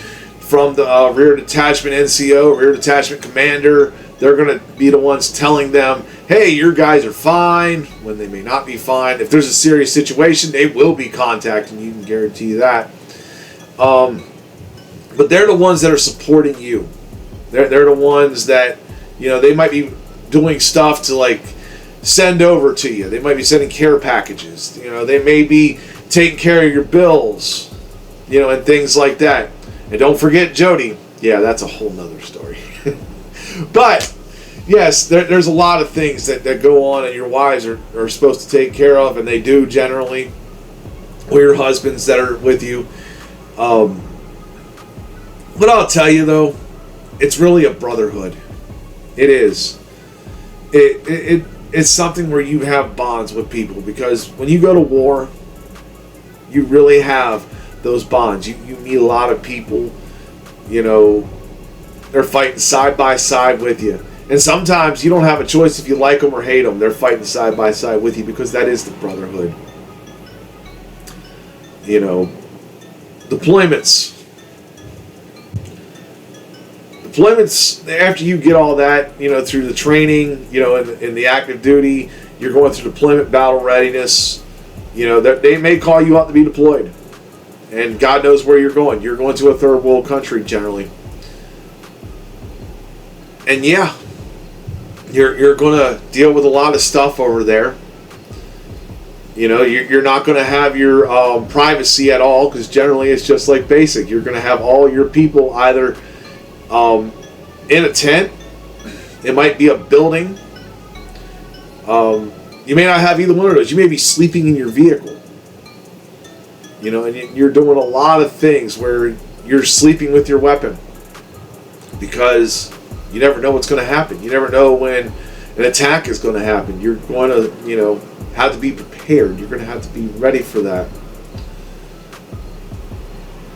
from the rear detachment NCO, rear detachment commander. They're going to be the ones telling them, hey, your guys are fine, when they may not be fine. If there's a serious situation, they will be contacting you, can guarantee you that. But they're the ones that are supporting you. They're the ones that, they might be doing stuff to send over to you. They might be sending care packages. They may be taking care of your bills, and things like that. And don't forget Jody. Yeah, that's a whole nother story. But yes, there's a lot of things that go on, and your wives are supposed to take care of, and they do generally, or your husbands that are with you. But I'll tell you, though, it's really a brotherhood. It is. It's something where you have bonds with people, because when you go to war, you really have those bonds. You meet a lot of people, they're fighting side by side with you. And sometimes you don't have a choice if you like them or hate them. They're fighting side by side with you, because that is the brotherhood. Deployments. Deployments, after you get all that, through the training, in the active duty, you're going through deployment battle readiness. They may call you out to be deployed. And God knows where you're going. You're going to a third world country, generally. And yeah, you're going to deal with a lot of stuff over there. You're not going to have your privacy at all, because generally it's just like basic. You're going to have all your people either in a tent. It might be a building. You may not have either one of those. You may be sleeping in your vehicle. And you're doing a lot of things where you're sleeping with your weapon, because you never know what's going to happen. You never know when an attack is going to happen. You're going to, have to be prepared. You're going to have to be ready for that.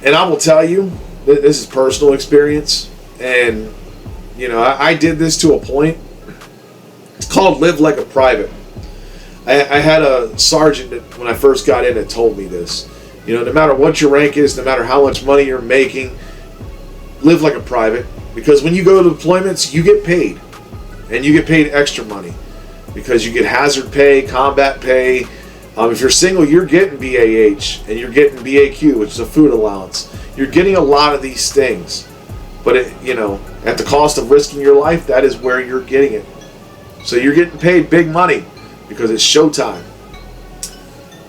And I will tell you, this is personal experience, and I did this to a point. It's called live like a private. I had a sergeant that, when I first got in, that told me this. No matter what your rank is, no matter how much money you're making, live like a private. Because when you go to deployments, you get paid. And you get paid extra money. Because you get hazard pay, combat pay. If you're single, you're getting BAH. And you're getting BAQ, which is a food allowance. You're getting a lot of these things. But, at the cost of risking your life, that is where you're getting it. So you're getting paid big money because it's showtime.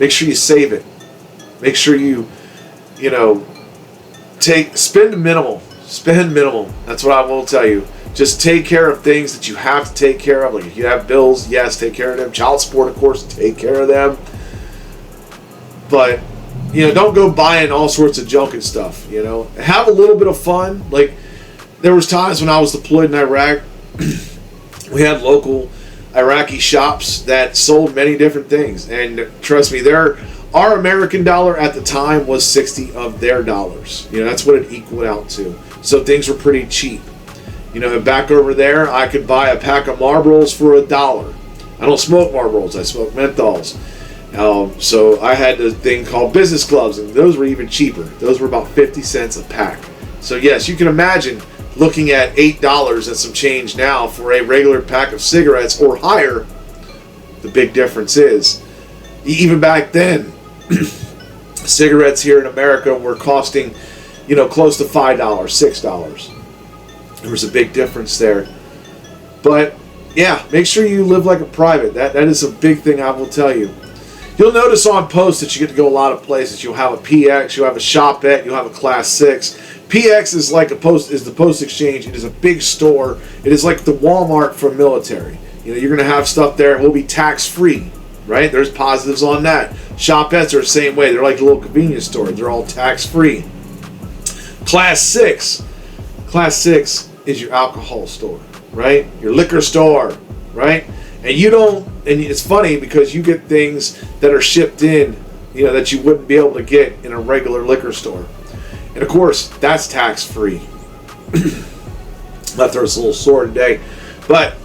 Make sure you save it. Make sure you spend minimal. Spend minimal. That's what I will tell you. Just take care of things that you have to take care of. Like if you have bills, yes, take care of them. Child support, of course, take care of them. But, don't go buying all sorts of junk and stuff, Have a little bit of fun. Like, there was times when I was deployed in Iraq, we had local Iraqi shops that sold many different things. And trust me, our American dollar at the time was 60 of their dollars. That's what it equaled out to. So things were pretty cheap. Back over there, I could buy a pack of Marlboros for $1. I don't smoke Marlboros, I smoke menthols. So I had a thing called business gloves, and those were even cheaper. Those were about 50 cents a pack. So yes, you can imagine looking at $8 and some change now for a regular pack of cigarettes or higher. The big difference is, even back then, cigarettes here in America were costing, close to $5, $6. There was a big difference there. But yeah, make sure you live like a private. That is a big thing, I will tell you. You'll notice on post that you get to go a lot of places. You'll have a PX, you'll have a shopette, you'll have a Class 6. PX is like the post exchange. It is a big store. It is like the Walmart for military. You're going to have stuff there. It will be tax free, right? There's positives on that. Shopettes are the same way. They're like a little convenience store. They're all tax free. Class 6 is your alcohol store, right? Your liquor store, right? And it's funny because you get things that are shipped in, that you wouldn't be able to get in a regular liquor store. And of course, that's tax free. Left there's a little sore today. But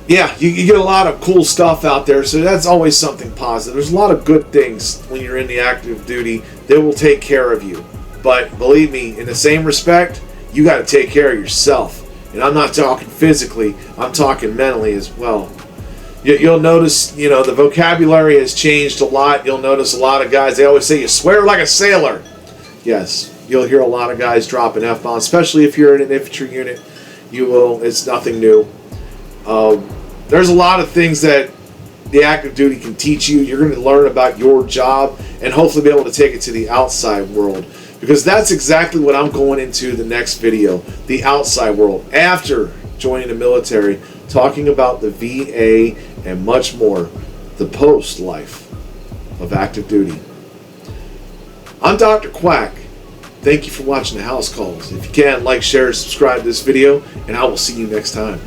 yeah, you get a lot of cool stuff out there, so that's always something positive. There's a lot of good things when you're in the active duty. They will take care of you. But believe me, in the same respect, you got to take care of yourself. And I'm not talking physically, I'm talking mentally as well. You'll notice, the vocabulary has changed a lot. You'll notice a lot of guys, they always say, you swear like a sailor. Yes, you'll hear a lot of guys dropping F-bombs, especially if you're in an infantry unit. You will. It's nothing new. There's a lot of things that the active duty can teach you. You're going to learn about your job and hopefully be able to take it to the outside world. Because that's exactly what I'm going into the next video, the outside world, after joining the military, talking about the VA and much more, the post life of active duty. I'm Dr. Quack. Thank you for watching the House Calls. If you can, like, share, subscribe to this video, and I will see you next time.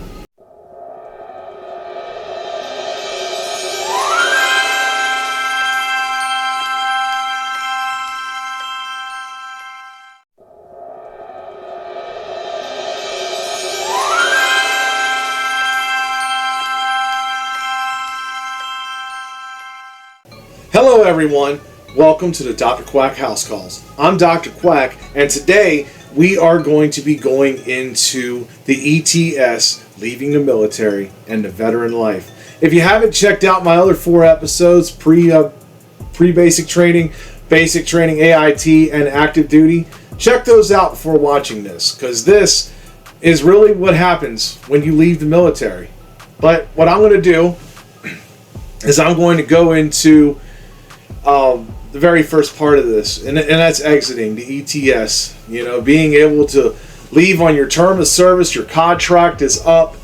Hello everyone, welcome to the Dr. Quack House Calls. I'm Dr. Quack, and today we are going to be going into the ETS, leaving the military, and the veteran life. If you haven't checked out my other 4 episodes, pre-basic training, basic training, AIT, and active duty, check those out before watching this, because this is really what happens when you leave the military. But what I'm going to do is I'm going to go into the very first part of this, and that's exiting the ETS. Being able to leave on your term of service, your contract is up,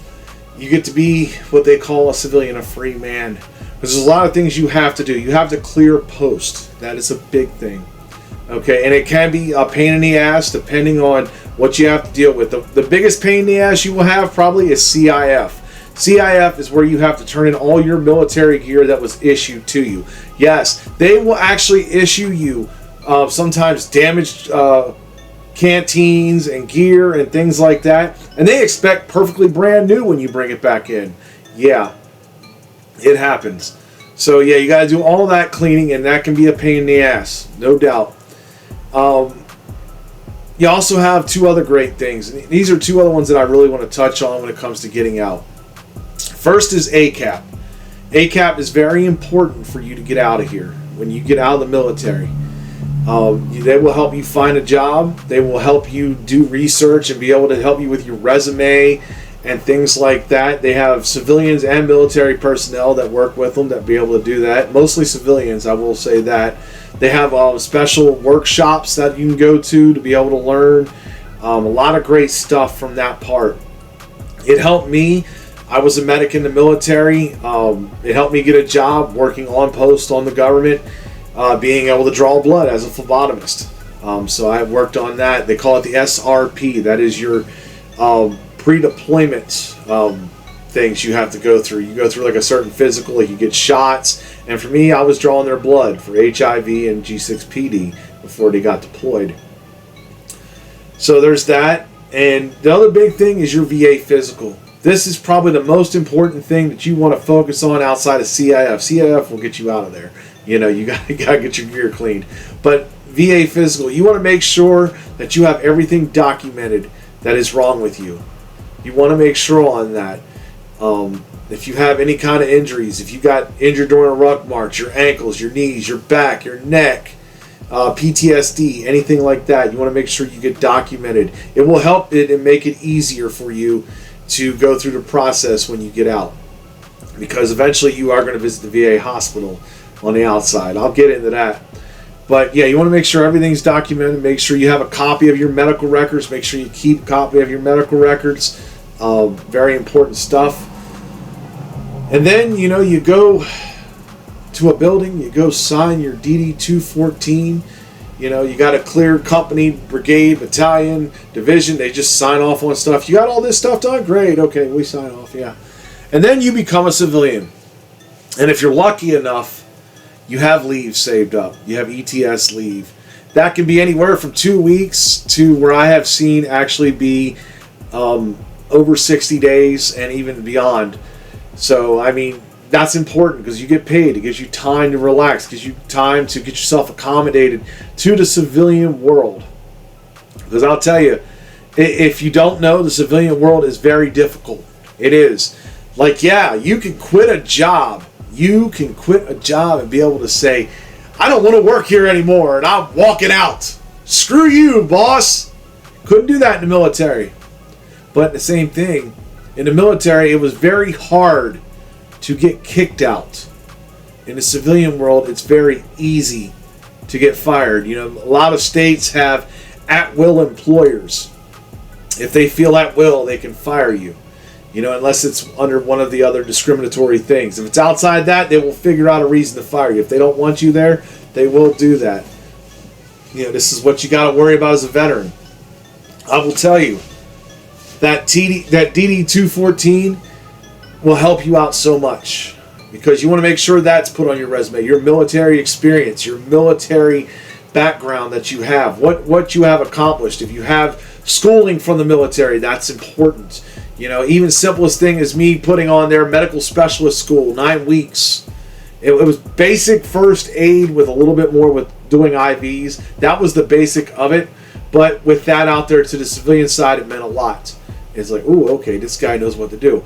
you get to be what they call a civilian, a free man. Because there's a lot of things you have to do. You have to clear post. That is a big thing. Okay, and it can be a pain in the ass depending on what you have to deal with. The biggest pain in the ass you will have probably is CIF. CIF is where you have to turn in all your military gear that was issued to you. Yes, they will actually issue you sometimes damaged canteens and gear and things like that. And they expect perfectly brand new when you bring it back in. Yeah, it happens. So yeah, you got to do all that cleaning, and that can be a pain in the ass, no doubt. You also have 2 other great things. And these are 2 other ones that I really want to touch on when it comes to getting out. First is ACAP. ACAP is very important for you to get out of here when you get out of the military. They will help you find a job. They will help you do research and be able to help you with your resume and things like that. They have civilians and military personnel that work with them that be able to do that. Mostly civilians, I will say that. They have special workshops that you can go to be able to learn. A lot of great stuff from that part. It helped me. I was a medic in the military. It helped me get a job working on post on the government, being able to draw blood as a phlebotomist. So I worked on that. They call it the SRP. That is your pre-deployment things you have to go through. You go through like a certain physical, like you get shots. And for me, I was drawing their blood for HIV and G6PD before they got deployed. So there's that. And the other big thing is your VA physical. This is probably the most important thing that you want to focus on outside of CIF. CIF will get you out of there. You know, you got to get your gear cleaned. But VA physical, you want to make sure that you have everything documented that is wrong with you. You want to make sure on that. If you have any kind of injuries, if you got injured during a ruck march, your ankles, your knees, your back, your neck, PTSD, anything like that, you want to make sure you get documented. It will help it and make it easier for you to go through the process when you get out, because eventually you are going to visit the VA hospital on the outside. I'll get into that. But yeah, you want to make sure everything's documented. Make sure you have a copy of your medical records. Make sure you keep a copy of your medical records. Very important stuff. And then, you know, you go to a building, you go sign your DD-214. You know, you got a clear company, brigade, battalion, division. They just sign off on stuff. You got all this stuff done? Great. Okay, we sign off, yeah. And then you become a civilian. And if you're lucky enough, you have leave saved up. You have ETS leave. That can be anywhere from 2 weeks to where I have seen actually be over 60 days and even beyond. So, I mean, that's important because you get paid. It gives you time to relax. It gives you time to get yourself accommodated to the civilian world. Because I'll tell you, if you don't know, the civilian world is very difficult. It is. Like, yeah, you can quit a job. You can quit a job and be able to say, I don't want to work here anymore and I'm walking out. Screw you, boss. Couldn't do that in the military. But the same thing, in the military, it was very hard to get kicked out. In the civilian world, it's very easy to get fired. You know, a lot of states have at-will employers. If they feel at will, they can fire you. You know, unless it's under one of the other discriminatory things. If it's outside that, they will figure out a reason to fire you. If they don't want you there, they will do that. You know, this is what you got to worry about as a veteran. I will tell you, that DD-214 will help you out so much, because you want to make sure that's put on your resume. Your military experience, your military background that you have, what you have accomplished. If you have schooling from the military, that's important. You know, even simplest thing is me putting on their medical specialist school, 9 weeks. It was basic first aid with a little bit more with doing IVs. That was the basic of it. But with that out there to the civilian side, it meant a lot. It's like, ooh, okay, this guy knows what to do.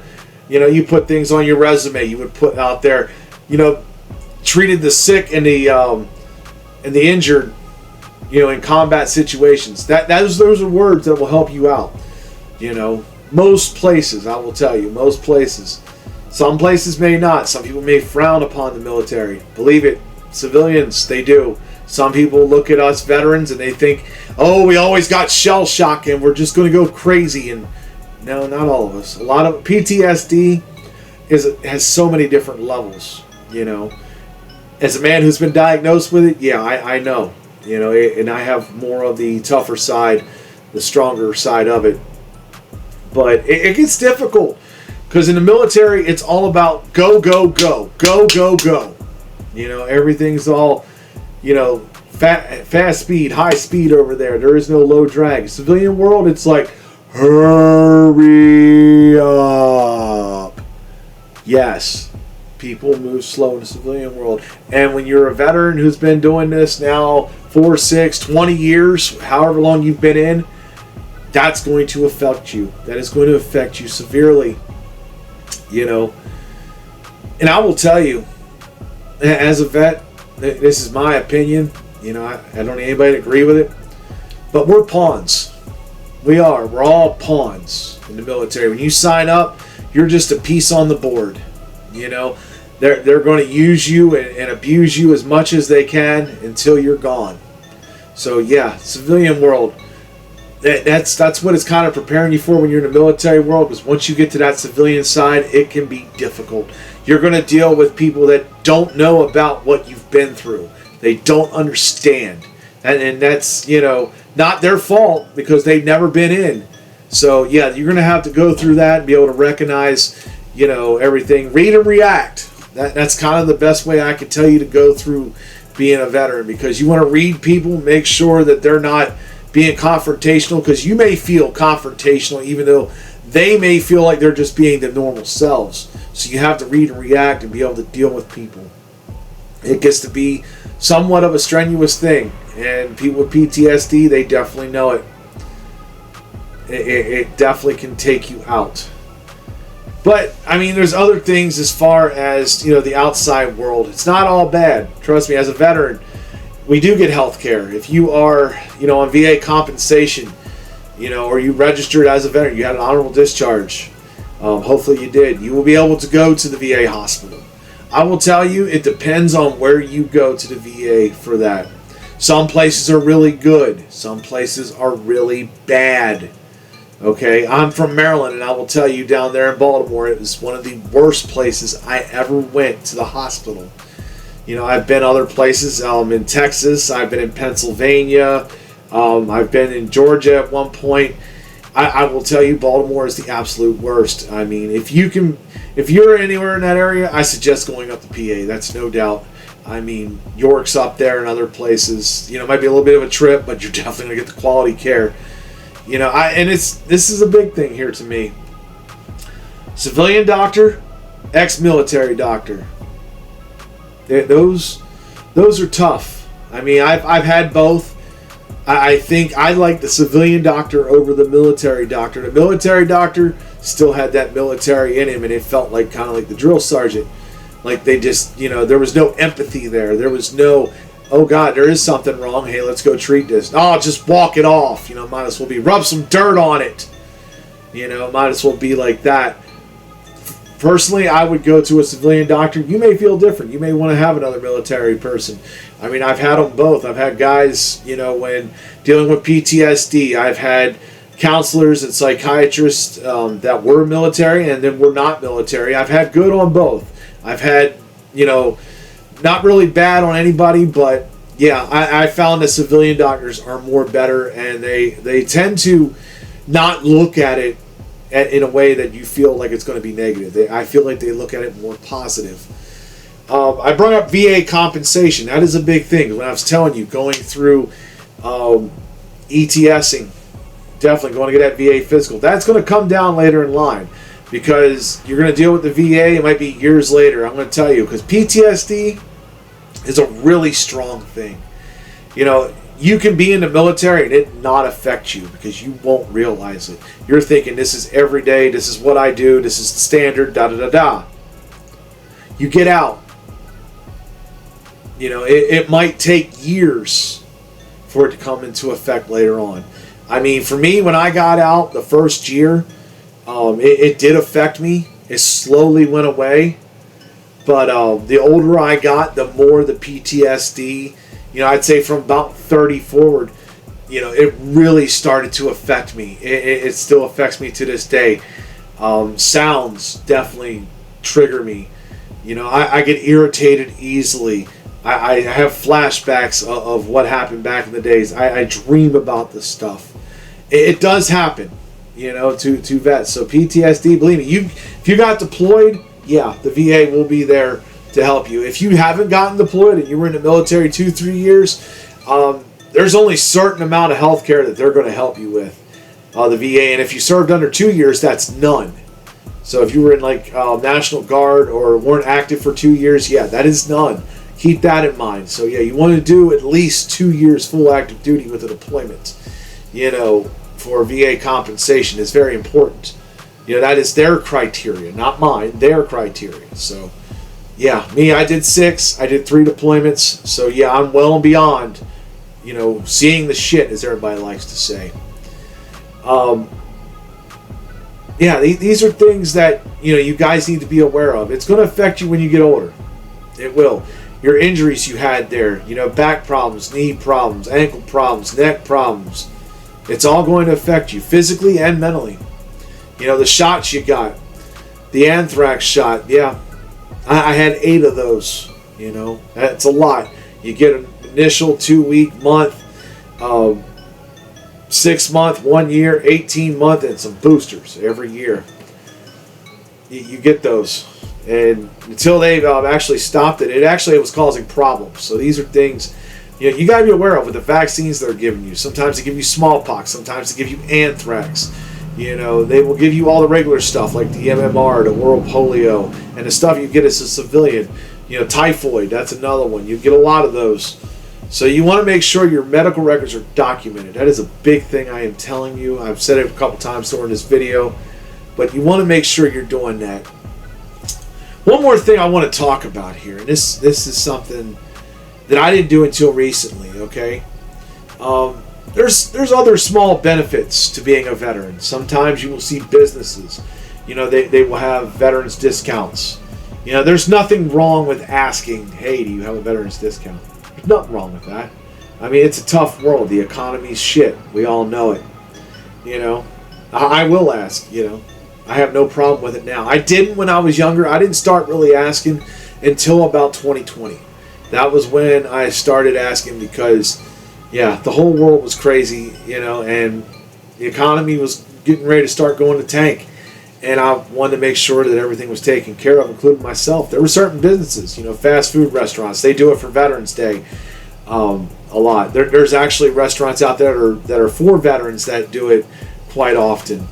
You know, you put things on your resume. You would put out there, you know, treated the sick and the injured, you know, in combat situations. Those are words that will help you out. You know, most places, I will tell you, most places. Some places may not. Some people may frown upon the military. Believe it, civilians, they do. Some people look at us veterans and they think, oh, we always got shell shock and we're just going to go crazy. And no, not all of us. A lot of PTSD has so many different levels, you know. As a man who's been diagnosed with it, yeah, I know. You know, and I have more of the tougher side, the stronger side of it. But it gets difficult because in the military, it's all about go, go, go, go, go, go. You know, everything's all, you know, fast speed, high speed over there. There is no low drag. Civilian world, it's like, hurry up. Yes, people move slow in the civilian world. And when you're a veteran who's been doing this now 4, 6, 20 years, however long you've been in, that's going to affect you. That is going to affect you severely. You know, and I will tell you, as a vet, this is my opinion. You know, I don't need anybody to agree with it, but we're pawns. We are. We're all pawns in the military. When you sign up, you're just a piece on the board. You know, they're going to use you and abuse you as much as they can until you're gone. So yeah, civilian world. That's what it's kind of preparing you for when you're in the military world. Because once you get to that civilian side, it can be difficult. You're going to deal with people that don't know about what you've been through. They don't understand, and that's, you know, not their fault because they've never been in. So yeah, you're going to have to go through that and be able to recognize, you know, everything. Read and react. That's kind of the best way I could tell you to go through being a veteran, because you want to read people, make sure that they're not being confrontational, because you may feel confrontational even though they may feel like they're just being their normal selves. So you have to read and react and be able to deal with people. It gets to be somewhat of a strenuous thing, and people with PTSD, they definitely know it. It definitely can take you out. But I mean, there's other things as far as, you know, the outside world. It's not all bad. Trust me, as a veteran, we do get health care. If you are, you know, on VA compensation, you know, or you registered as a veteran, you had an honorable discharge. Hopefully you did. You will be able to go to the VA hospital. I will tell you, it depends on where you go to the VA for that. Some places are really good. Some places are really bad. Okay, I'm from Maryland, and I will tell you, down there in Baltimore, it was one of the worst places I ever went to the hospital. You know, I've been other places. In Texas, I've been in Pennsylvania. I've been in Georgia at one point. I will tell you, Baltimore is the absolute worst. I mean, if you're anywhere in that area, I suggest going up to PA. That's no doubt. I mean, York's up there and other places. You know, it might be a little bit of a trip, but you're definitely going to get the quality care. You know, this is a big thing here to me. Civilian doctor, ex-military doctor. Those are tough. I mean, I've had both. I think I like the civilian doctor over the military doctor. The military doctor still had that military in him, and it felt like kind of like the drill sergeant. Like they just, you know, there was no empathy there. There was no, oh God, there is something wrong. Hey, let's go treat this. Oh, just walk it off. You know, might as well be, rub some dirt on it. You know, might as well be like that. Personally, I would go to a civilian doctor. You may feel different. You may want to have another military person. I mean, I've had them both. I've had guys, you know, when dealing with PTSD, I've had counselors and psychiatrists that were military and then were not military. I've had good on both. I've had, you know, not really bad on anybody, but yeah, I found that civilian doctors are more better, and they tend to not look at it in a way that you feel like it's going to be negative. I feel like they look at it more positive. I brought up VA compensation. That is a big thing. When I was telling you, going through ETSing, definitely going to get that VA physical. That's going to come down later in line, because you're going to deal with the VA. It might be years later. I'm going to tell you, because PTSD is a really strong thing. You know, you can be in the military and it not affect you because you won't realize it. You're thinking, this is every day, this is what I do, this is the standard, da-da-da-da. You get out. You know, it might take years for it to come into effect later on. I mean, for me, when I got out the first year, it did affect me. It slowly went away. But the older I got, the more the PTSD, you know, I'd say from about 30 forward, you know, it really started to affect me. It still affects me to this day. Sounds definitely trigger me. You know, I get irritated easily. I have flashbacks of what happened back in the days. I dream about this stuff. It does happen, you know, to vets. So PTSD, believe me, if you got deployed, yeah, the VA will be there to help you. If you haven't gotten deployed and you were in the military 2-3 years, there's only a certain amount of health care that they're going to help you with, the VA. And if you served under 2 years, that's none. So if you were in like National Guard or weren't active for 2 years, yeah, that is none. Keep that in mind. So yeah, you want to do at least 2 years full active duty with a deployment, you know, for VA compensation is very important. You know, that is their criteria, not mine, their criteria. So, yeah, me, I did 6. I did 3 deployments. So, yeah, I'm well and beyond, you know, seeing the shit, as everybody likes to say. Yeah, these are things that you guys need to be aware of. It's going to affect you when you get older. It will. Your injuries you had there, back problems, knee problems, ankle problems, neck problems. It's all going to affect you physically and mentally. The shots you got, the anthrax shot. Yeah, I had 8 of those. That's a lot. You get an initial 2-week, month, 6-month, 1 year, 18-month, and some boosters every year. You get those. And until they've actually stopped it, it was causing problems. So these are things you got to be aware of with the vaccines they're giving you. Sometimes they give you smallpox. Sometimes they give you anthrax. They will give you all the regular stuff like the MMR, the oral polio, and the stuff you get as a civilian. Typhoid, that's another one. You get a lot of those. So you want to make sure your medical records are documented. That is a big thing I am telling you. I've said it a couple times during this video. But you want to make sure you're doing that. One more thing I want to talk about here. And this is something that I didn't do until recently, okay? There's other small benefits to being a veteran. Sometimes you will see businesses, they will have veterans discounts. There's nothing wrong with asking, hey, do you have a veterans discount? There's nothing wrong with that. I mean, it's a tough world. The economy's shit. We all know it. I will ask, I have no problem with it now. I didn't when I was younger. I didn't start really asking until about 2020. That was when I started asking because, the whole world was crazy, and the economy was getting ready to start going to tank. And I wanted to make sure that everything was taken care of, including myself. There were certain businesses, fast food restaurants. They do it for Veterans Day a lot. There's actually restaurants out there that are for veterans that do it quite often.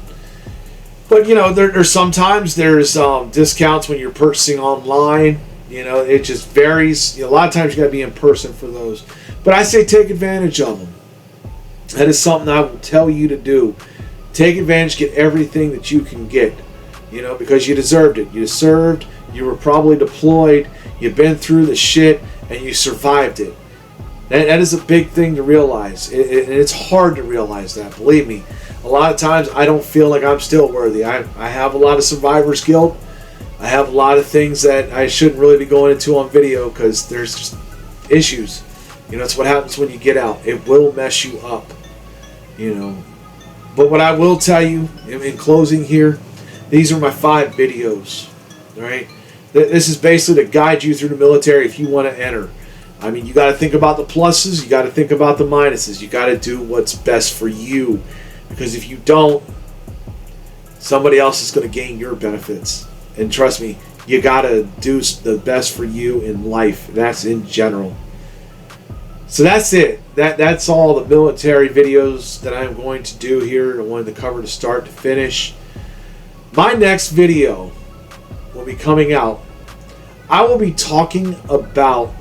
But, there's sometimes there's discounts when you're purchasing online. It just varies. A lot of times you got to be in person for those. But I say take advantage of them. That is something I will tell you to do. Take advantage, get everything that you can get, because you deserved it. You served, you were probably deployed, you've been through the shit, and you survived it. That is a big thing to realize. And it's hard to realize that, believe me. A lot of times I don't feel like I'm still worthy. I have a lot of survivor's guilt. I have a lot of things that I shouldn't really be going into on video because there's just issues. It's what happens when you get out. It will mess you up, But what I will tell you in closing here, these are my 5 videos, all right? This is basically to guide you through the military if you want to enter. I mean, you got to think about the pluses, you got to think about the minuses. You got to do what's best for you, because if you don't, somebody else is going to gain your benefits. And trust me, you got to do the best for you in life. That's in general. So that's it. That's all the military videos that I'm going to do here. I wanted to cover to start to finish. My next video will be coming out. I will be talking about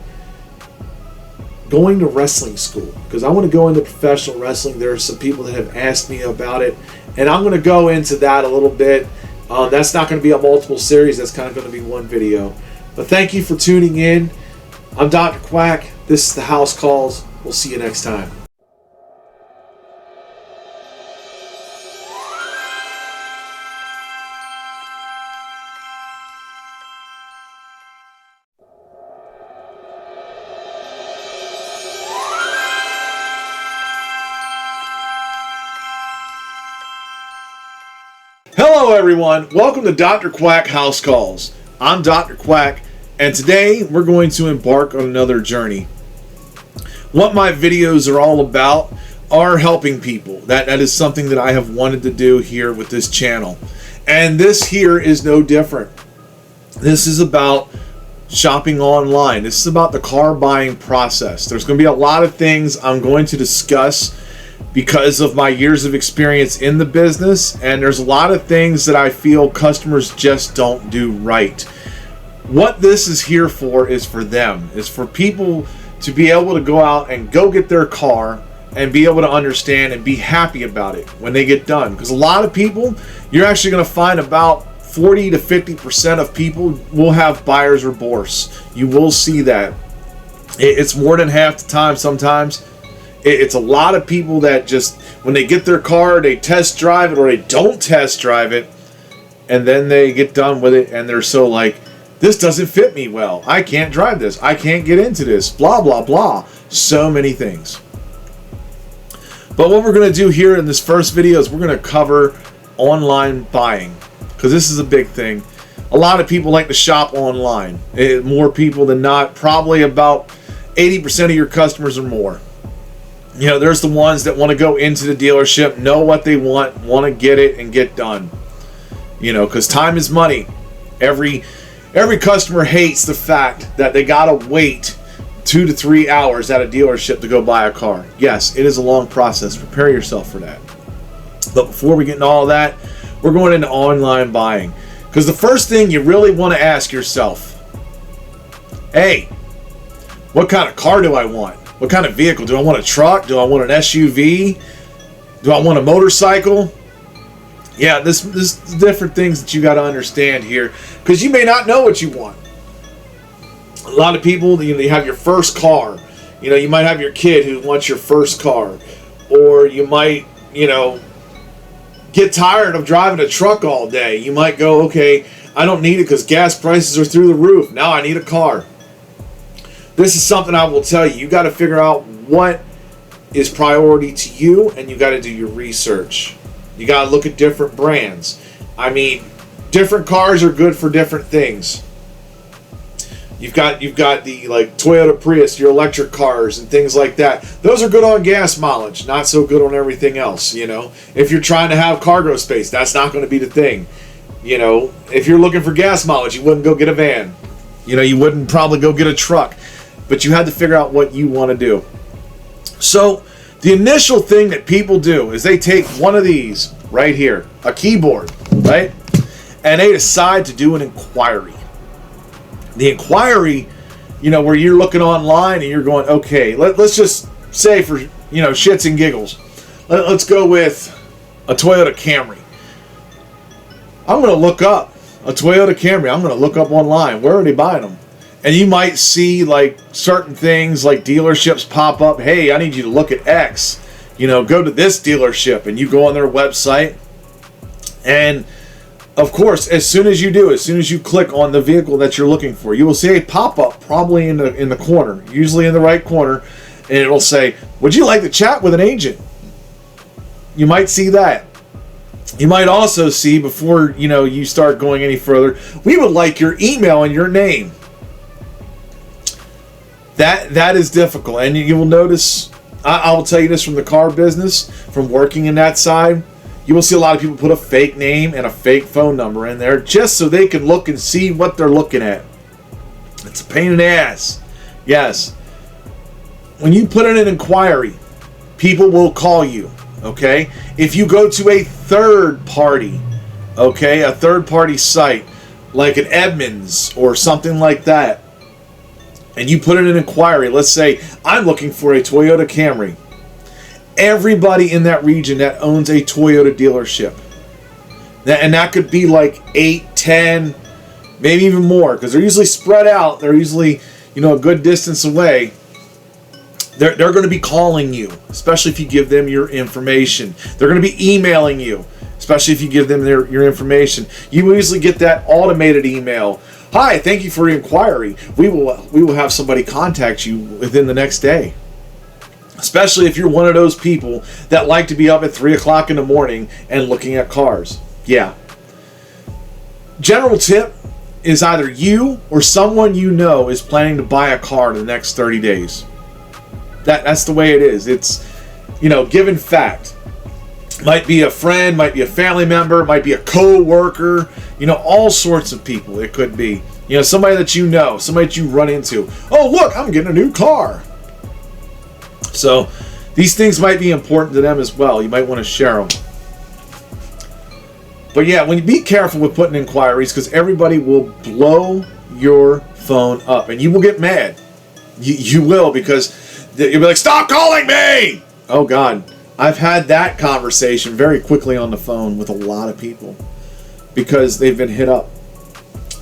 going to wrestling school because I want to go into professional wrestling. There are some people that have asked me about it, and I'm going to go into that a little bit. That's not going to be a multiple series. That's kind of going to be one video. But thank you for tuning in. I'm Dr. Quack. This is the House Calls. We'll see you next time. Hello everyone, welcome to Dr. Quack House Calls. I'm Dr. Quack, and today we're going to embark on another journey. What my videos are all about are helping people. That is something that I have wanted to do here with this channel. And this here is no different. This is about shopping online. This is about the car buying process. There's going to be a lot of things I'm going to discuss because of my years of experience in the business, and there's a lot of things that I feel customers just don't do right. What this is here for is for them. It's for people to be able to go out and go get their car and be able to understand and be happy about it when they get done. Because a lot of people, you're actually going to find about 40 to 50% of people will have buyer's remorse. You will see that. It's more than half the time sometimes. It's a lot of people that just, when they get their car, they test drive it or they don't test drive it, and then they get done with it and they're so like, this doesn't fit me well. I can't drive this. I can't get into this. Blah, blah, blah. So many things. But what we're going to do here in this first video is we're going to cover online buying, because this is a big thing. A lot of people like to shop online. More people than not. Probably about 80% of your customers or more. You know, there's the ones that want to go into the dealership, know what they want to get it and get done. You know, because time is money. Every customer hates the fact that they gotta wait 2 to 3 hours at a dealership to go buy a car. Yes, it is a long process. Prepare yourself for that. But before we get into all that, we're going into online buying. Because the first thing you really want to ask yourself, hey, what kind of car do I want? What kind of vehicle? Do I want a truck? Do I want an SUV? Do I want a motorcycle? Yeah, this different things that you got to understand here, because you may not know what you want. A lot of people, you know, you have your first car. You know, you might have your kid who wants your first car, or you might, you know, get tired of driving a truck all day. You might go, okay, I don't need it because gas prices are through the roof. Now I need a car. This is something I will tell you. You got to figure out what is priority to you, and you got to do your research. You got to look at different brands. I mean, different cars are good for different things. You've got the like Toyota Prius, your electric cars and things like that. Those are good on gas mileage, not so good on everything else, you know. If you're trying to have cargo space, that's not going to be the thing. You know, if you're looking for gas mileage, you wouldn't go get a van. You know, you wouldn't probably go get a truck. But you had to figure out what you want to do. So, the initial thing that people do is they take one of these right here, a keyboard, right? And they decide to do an inquiry. The inquiry, you know, where you're looking online and you're going, okay, let's just say for, you know, shits and giggles, let's go with a Toyota Camry. I'm going to look up a Toyota Camry. I'm going to look up online. Where are they buying them? And you might see like certain things like dealerships pop up. Hey, I need you to look at X. You know, go to this dealership, and you go on their website. And of course, as soon as you click on the vehicle that you're looking for, you will see a pop-up probably in the corner, usually in the right corner, and it'll say, would you like to chat with an agent? You might see that. You might also see, before you know you start going any further, we would like your email and your name. That is difficult, and you will notice, I will tell you this from the car business, from working in that side, you will see a lot of people put a fake name and a fake phone number in there just so they can look and see what they're looking at. It's a pain in the ass. Yes. When you put in an inquiry, people will call you, okay? If you go to a third party, okay, a third party site, like an Edmunds or something like that, and you put in an inquiry, let's say, I'm looking for a Toyota Camry. Everybody in that region that owns a Toyota dealership, and that could be like 8, 10, maybe even more, because they're usually spread out. They're usually, you know, a good distance away. They're going to be calling you, especially if you give them your information. They're going to be emailing you, especially if you give them your information. You usually get that automated email. Hi, thank you for your inquiry. We will have somebody contact you within the next day. Especially if you're one of those people that like to be up at 3 o'clock in the morning and looking at cars. Yeah. General tip is either you or someone you know is planning to buy a car in the next 30 days. That's the way it is. It's, you know, given fact. Might be a friend, might be a family member, might be a co-worker, you know, all sorts of people it could be. You know, somebody that you know, somebody that you run into. Oh, look, I'm getting a new car. So, these things might be important to them as well. You might want to share them. But yeah, when you be careful with putting inquiries, because everybody will blow your phone up. And you will get mad. You will, because you'll be like, stop calling me! Oh, God. I've had that conversation very quickly on the phone with a lot of people because they've been hit up.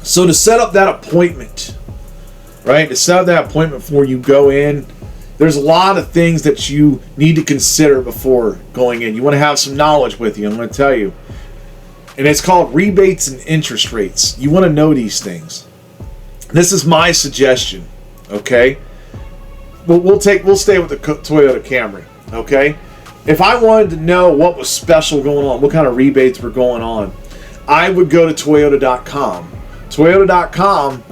So to set up that appointment, right? To set up that appointment before you go in, there's a lot of things that you need to consider before going in. You want to have some knowledge with you, I'm going to tell you. And it's called rebates and interest rates. You want to know these things. This is my suggestion, okay? We'll stay with the Toyota Camry, okay? If I wanted to know what was special going on, what kind of rebates were going on, I would go to Toyota.com. Toyota.com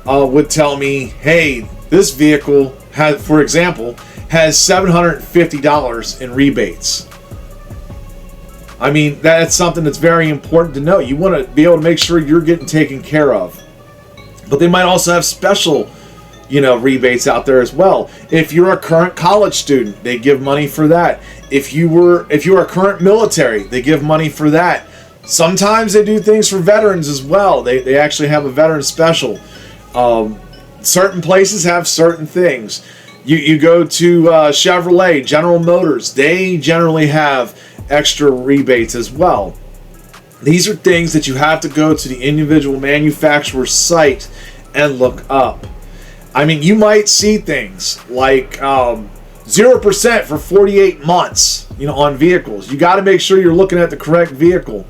would tell me, hey, this vehicle has, for example, has $750 in rebates. I mean, that's something that's very important to know. You want to be able to make sure you're getting taken care of. But they might also have special, rebates out there as well. If you're a current college student, they give money for that. If you're a current military, they give money for that. Sometimes they do things for veterans as well. They actually have a veteran special. Certain places have certain things. You go to Chevrolet, General Motors, they generally have extra rebates as well. These are things that you have to go to the individual manufacturer's site and look up. I mean, you might see things like 0% for 48 months, on vehicles. You got to make sure you're looking at the correct vehicle,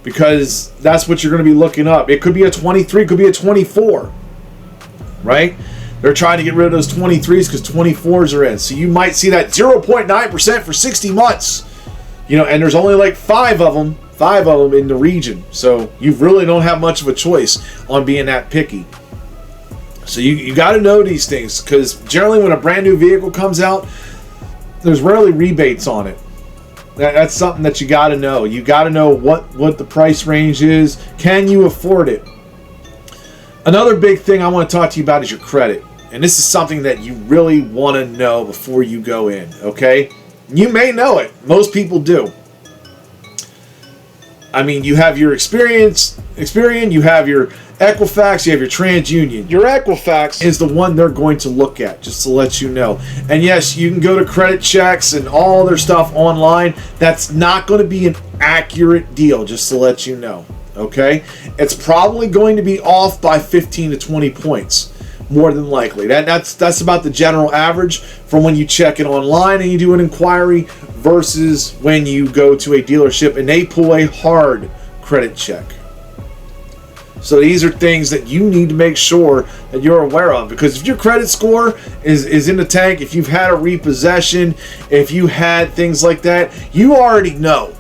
because that's what you're going to be looking up. It could be a 23, could be a 24, right? They're trying to get rid of those 23s because 24s are in. So you might see that 0.9% for 60 months, and there's only like five of them in the region. So you really don't have much of a choice on being that picky. So you got to know these things, because generally when a brand new vehicle comes out, there's rarely rebates on it. That's something that you got to know. You got to know what the price range is. Can you afford it? Another big thing I want to talk to you about is your credit. And this is something that you really want to know before you go in, okay? You may know it. Most people do. I mean, you have your Experian, you have your Equifax, you have your TransUnion. Your Equifax is the one they're going to look at, just to let you know. And yes, you can go to credit checks and all their stuff online. That's not going to be an accurate deal, just to let you know. Okay? It's probably going to be off by 15 to 20 points, more than likely. That's about the general average from when you check it online and you do an inquiry versus when you go to a dealership and they pull a hard credit check. So these are things that you need to make sure that you're aware of, because if your credit score is in the tank, if you've had a repossession, if you had things like that, you already know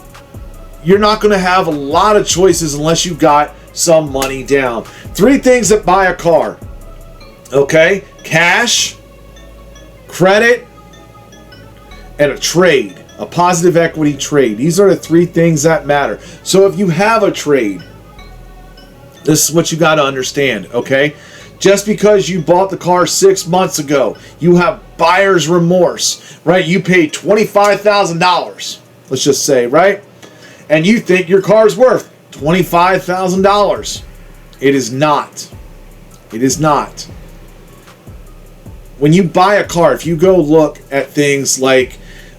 you're not going to have a lot of choices unless you've got some money down. 3 things that buy a car. Okay? Cash, credit, and a trade. A positive equity trade. These are the 3 things that matter. So if you have a trade, this is what you got to understand, okay? Just because you bought the car 6 months ago, you have buyer's remorse, right? You paid $25,000, let's just say, right? And you think your car's worth $25,000. It is not. It is not. When you buy a car, if you go look at things like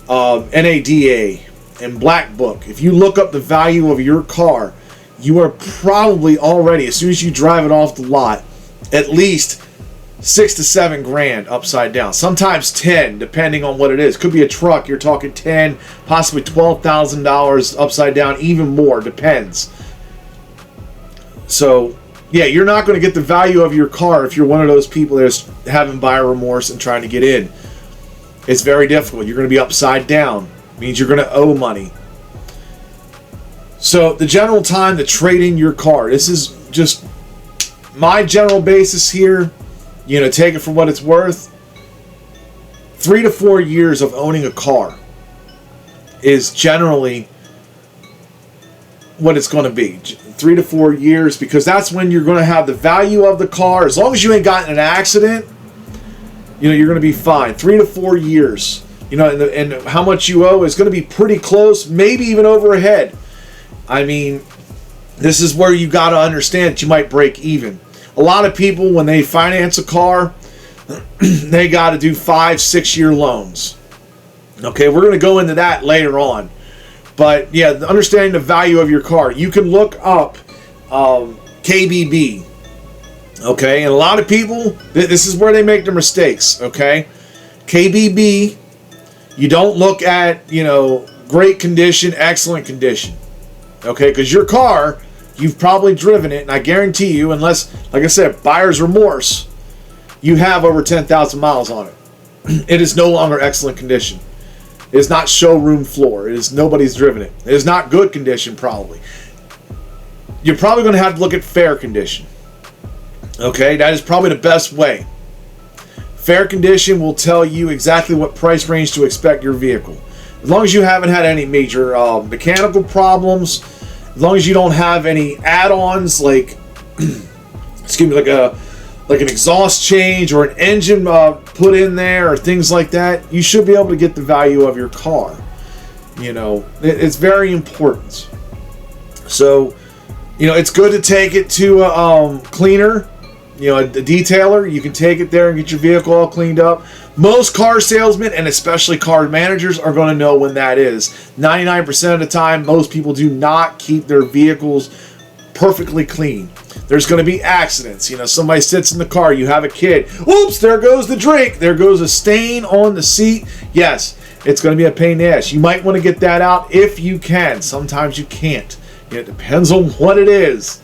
NADA and Black Book, if you look up the value of your car, you are probably already, as soon as you drive it off the lot, at least $6 to $7 grand upside down. Sometimes 10, depending on what it is. Could be a truck. You're talking 10, possibly $12,000 upside down, even more. Depends. So, yeah, you're not going to get the value of your car if you're one of those people that's having buyer remorse and trying to get in. It's very difficult. You're going to be upside down. It means you're going to owe money. So the general time to trade in your car, this is just my general basis here. Take it for what it's worth. 3 to 4 years of owning a car is generally what it's going to be. 3 to 4 years, because that's when you're going to have the value of the car. As long as you ain't gotten in an accident, you're going to be fine. 3 to 4 years. And how much you owe is going to be pretty close, maybe even overhead. I mean, this is where you got to understand that you might break even. A lot of people, when they finance a car, they got to do 5-6 year loans. Okay, we're going to go into that later on. But yeah, understanding the value of your car. You can look up KBB. Okay, and a lot of people, this is where they make their mistakes. Okay, KBB. You don't look at, great condition, excellent condition. Okay, because your car, you've probably driven it, and I guarantee you, unless, like I said, buyer's remorse, you have over 10,000 miles on it. It is no longer excellent condition. It is not showroom floor. It is nobody's driven it. It is not good condition, probably. You're probably going to have to look at fair condition. Okay, that is probably the best way. Fair condition will tell you exactly what price range to expect your vehicle. As long as you haven't had any major mechanical problems, as long as you don't have any add-ons like, like an exhaust change or an engine put in there or things like that, you should be able to get the value of your car. It's very important. So, it's good to take it to a cleaner. A detailer. You can take it there and get your vehicle all cleaned up. Most car salesmen, and especially car managers, are going to know when that is. 99% of the time, most people do not keep their vehicles perfectly clean. There's going to be accidents. Somebody sits in the car, you have a kid. Oops, there goes the drink. There goes a stain on the seat. Yes, it's going to be a pain in the ass. You might want to get that out if you can. Sometimes you can't. It depends on what it is.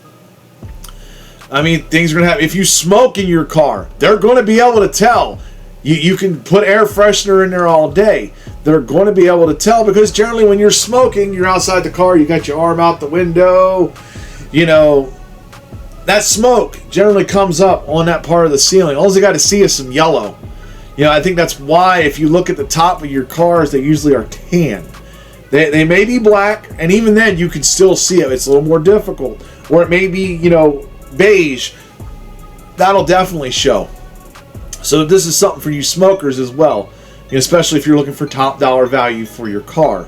Things are going to happen. If you smoke in your car, they're going to be able to tell. You can put air freshener in there all day. They're going to be able to tell because generally when you're smoking, you're outside the car, you got your arm out the window. That smoke generally comes up on that part of the ceiling. All they got to see is some yellow. I think that's why if you look at the top of your cars, they usually are tan. They may be black, and even then you can still see it. It's a little more difficult. Or it may be, beige. That'll definitely show. So this is something for you smokers as well, especially if you're looking for top dollar value for your car.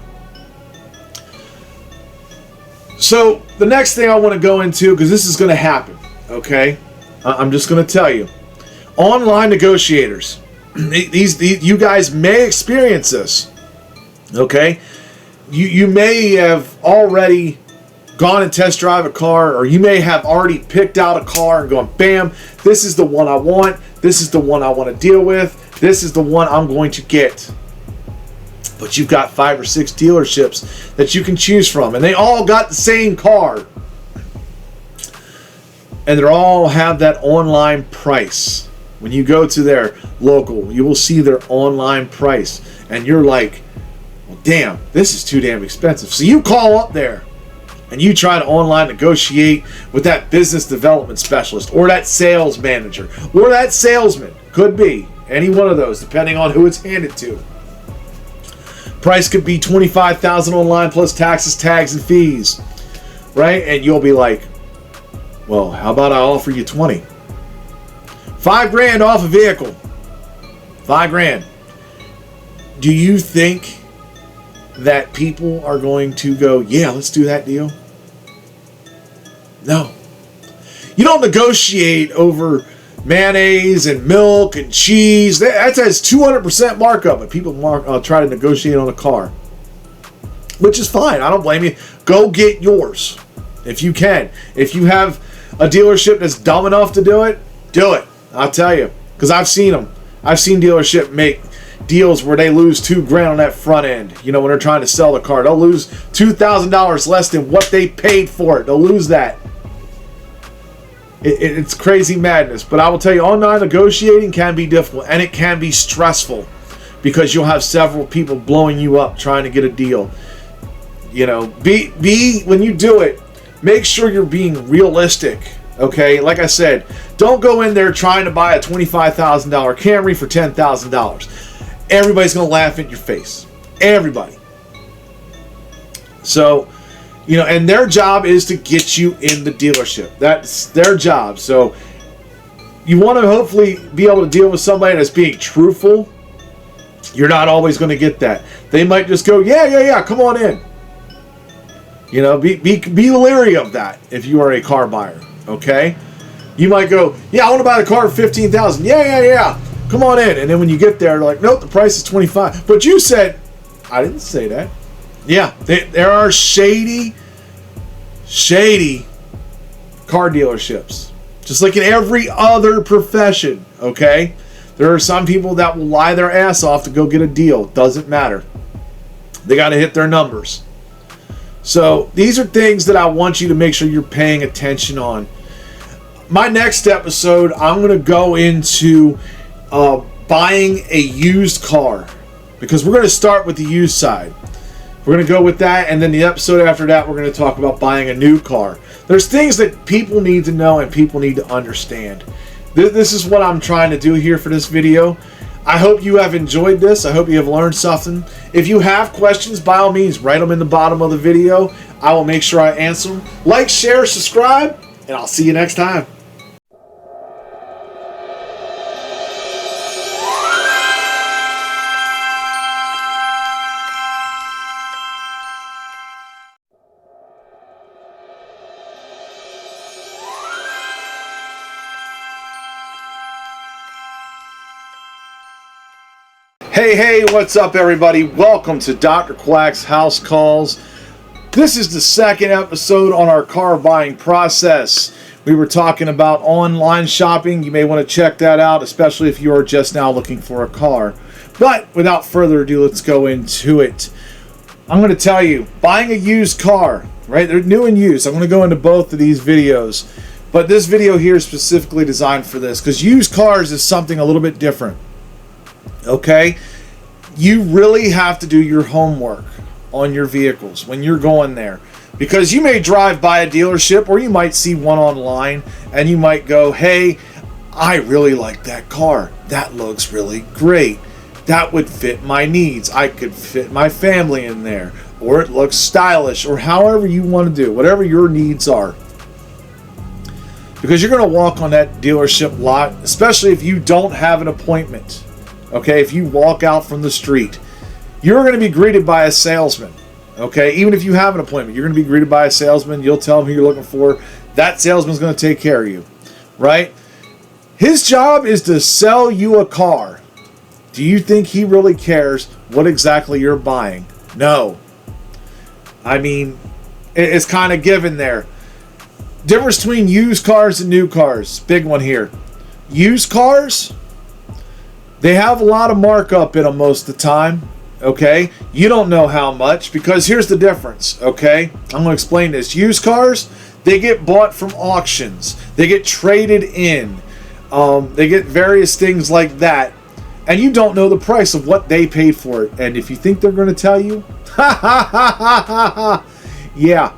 So the next thing I want to go into, because this is going to happen, okay? I'm just going to tell you. Online negotiators. These you guys may experience this, okay? You may have already gone and test drive a car, or you may have already picked out a car and gone, bam, this is the one I want, this is the one I want to deal with, this is the one I'm going to get. But you've got 5 or 6 dealerships that you can choose from, and they all got the same car. And they all have that online price. When you go to their local, you will see their online price, and you're like, well, damn, this is too damn expensive. So you call up there and you try to online negotiate with that business development specialist or that sales manager or that salesman. Could be any one of those, depending on who it's handed to. Price could be $25,000 online plus taxes, tags, and fees, right? And you'll be like, well, how about I offer you 20? $5,000 off a vehicle. $5,000. Do you think that people are going to go, yeah, let's do that deal? No. You don't negotiate over mayonnaise and milk and cheese. That says 200% markup, but people try to negotiate on a car, which is fine. I don't blame you. Go get yours if you can. If you have a dealership that's dumb enough to do it, do it. I'll tell you, because I've seen them. I've seen dealership make deals where they lose $2,000 on that front end. When they're trying to sell the car, they'll lose $2,000 less than what they paid for it. They'll lose that. It's crazy madness. But I will tell you, online negotiating can be difficult, and it can be stressful because you'll have several people blowing you up trying to get a deal. Be when you do it, make sure you're being realistic. Okay, like I said, don't go in there trying to buy a $25,000 Camry for $10,000. Everybody's going to laugh at your face. Everybody. So, and their job is to get you in the dealership. That's their job. So, you want to hopefully be able to deal with somebody that's being truthful. You're not always going to get that. They might just go, yeah, come on in. Be leery of that if you are a car buyer. Okay, you might go, yeah, I want to buy the car for $15,000. Yeah. Come on in. And then when you get there, they're like, nope, the price is $25,000. But you said, I didn't say that. Yeah, there are shady car dealerships, just like in every other profession. Okay, There are some people that will lie their ass off to go get a deal. Doesn't matter. They got to hit their numbers. So these are things that I want you to make sure you're paying attention on. My next episode, I'm going to go into buying a used car, because we're going to start with the used side. We're going to go with that, and then the episode after that, we're going to talk about buying a new car. There's things that people need to know and people need to understand. This is what I'm trying to do here for this video. I hope you have enjoyed this. I hope you have learned something. If you have questions, by all means, write them in the bottom of the video. I will make sure I answer them. Like, share, subscribe, and I'll see you next time. Hey, what's up, everybody? Welcome to Dr. Quack's House Calls. This is the second episode on our car buying process. We were talking about online shopping. You may want to check that out, especially if you are just now looking for a car. But without further ado, let's go into it. I'm going to tell you, buying a used car, right? They're new and used. I'm going to go into both of these videos. But this video here is specifically designed for this, because used cars is something a little bit different. Okay? You really have to do your homework on your vehicles when you're going there, because you may drive by a dealership or you might see one online and you might go, hey, I really like that car. That looks really great. That would fit my needs. I could fit my family in there, or it looks stylish, or however you want to do, whatever your needs are. Because you're going to walk on that dealership lot, especially if you don't have an appointment. Okay, if you walk out from the street, you're going to be greeted by a salesman. Okay, even if you have an appointment, you're going to be greeted by a salesman. You'll tell him who you're looking for. That salesman's going to take care of you, right? His job is to sell you a car. Do you think he really cares what exactly you're buying? No. I mean, it's kind of given there. Difference between used cars and new cars. Big one here. Used cars, they have a lot of markup in them most of the time, okay? You don't know how much, because here's the difference, okay? I'm going to explain this. Used cars, they get bought from auctions. They get traded in. They get various things like that. And you don't know the price of what they paid for it. And if you think they're going to tell you, yeah.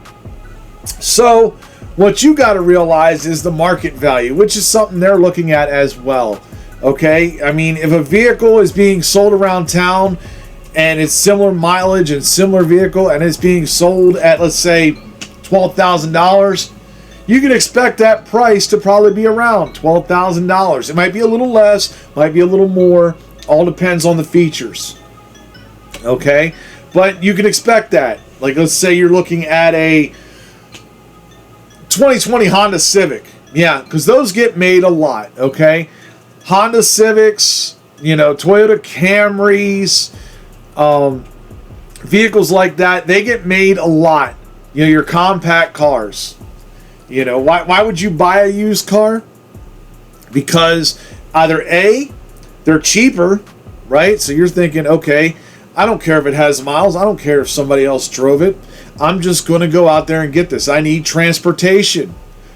So what you got to realize is the market value, which is something they're looking at as well. Okay, I mean, if a vehicle is being sold around town and it's similar mileage and similar vehicle and it's being sold at, let's say, $12,000, you can expect that price to probably be around $12,000. It might be a little less, might be a little more, all depends on the features. Okay, but you can expect that. Like, let's say you're looking at a 2020 Honda Civic. Yeah, because those get made a lot, okay? Honda Civics, you know, Toyota Camrys, vehicles like that, they get made a lot. You know, your compact cars. You know, why would you buy a used car? Because either A, they're cheaper, right? So you're thinking, okay, I don't care if it has miles. I don't care if somebody else drove it. I'm just going to go out there and get this. I need transportation.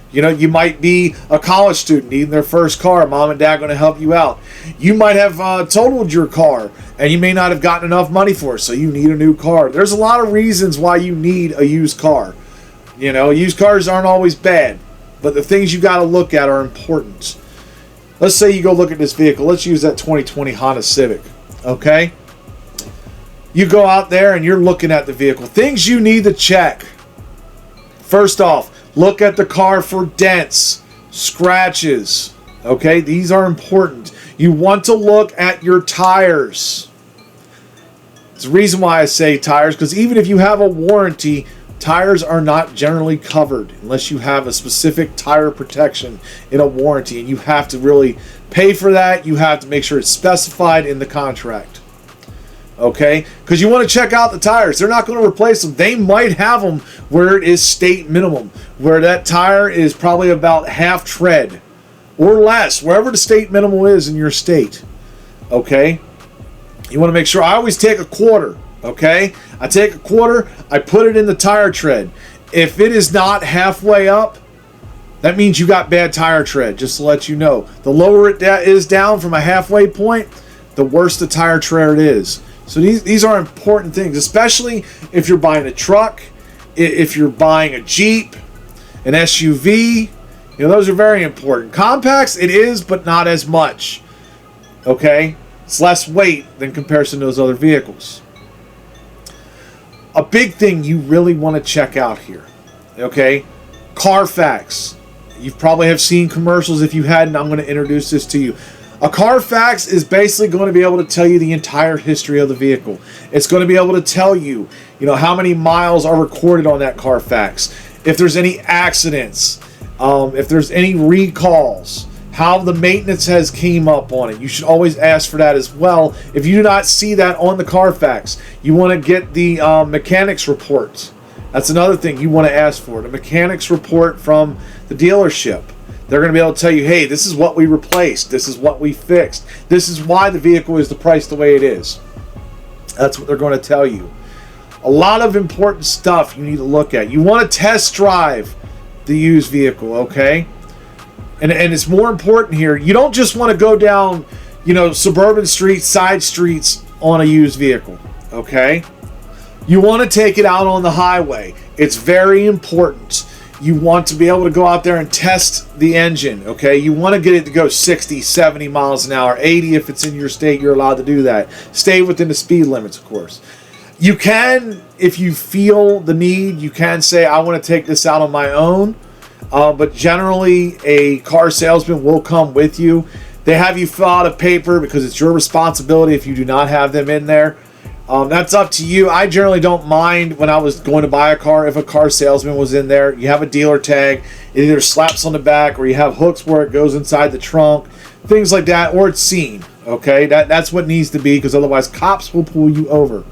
You know, you might be a college student needing their first car. Mom and dad going to help you out. You might have totaled your car and you may not have gotten enough money for it, so you need a new car. There's a lot of reasons why you need a used car. You know, used cars aren't always bad, but the things you got to look at are important. Let's say you go look at this vehicle. Let's use that 2020 Honda Civic, okay? You go out there and you're looking at the vehicle. Things you need to check. First off, look at the car for dents, scratches, okay? These are important. You want to look at your tires. It's the reason why I say tires, because even if you have a warranty, tires are not generally covered unless you have a specific tire protection in a warranty, and you have to really pay for that. You have to make sure it's specified in the contract. Okay, because you want to check out the tires. They're not going to replace them. They might have them where it is state minimum, where that tire is probably about half tread or less, wherever the state minimum is in your state. okay? You want to make sure. I always take a quarter, okay? I take a quarter, I put it in the tire tread. If it is not halfway up, that means you got bad tire tread, just to let you know. The lower it is down from a halfway point, the worse the tire tread is. So these are important things, especially if you're buying a truck, if you're buying a Jeep, an SUV. Those are very important. Compacts, it is, but not as much, okay? It's less weight than comparison to those other vehicles. A big thing you really want to check out here, okay? Carfax. You probably have seen commercials. If you hadn't, I'm going to introduce this to you. A Carfax is basically going to be able to tell you the entire history of the vehicle. It's going to be able to tell you, how many miles are recorded on that Carfax, if there's any accidents, if there's any recalls, how the maintenance has came up on it. You should always ask for that as well. If you do not see that on the Carfax, you want to get the mechanics report. That's another thing you want to ask for. The mechanics report from the dealership. They're going to be able to tell you, hey, this is what we replaced. This is what we fixed. This is why the vehicle is the price the way it is. That's what they're going to tell you. A lot of important stuff you need to look at. You want to test drive the used vehicle, okay? And it's more important here. You don't just want to go down, suburban streets, side streets on a used vehicle, okay? You want to take it out on the highway. It's very important. You want to be able to go out there and test the engine, okay? You want to get it to go 60, 70 miles an hour, 80 if it's in your state, you're allowed to do that. Stay within the speed limits, of course. You can, if you feel the need, you can say, I want to take this out on my own. But generally, a car salesman will come with you. They have you fill out a paper because it's your responsibility if you do not have them in there. That's up to you. I generally don't mind when I was going to buy a car if a car salesman was in there. You have a dealer tag. It either slaps on the back or you have hooks where it goes inside the trunk. Things like that, or it's seen. Okay, that's what needs to be, because otherwise cops will pull you over.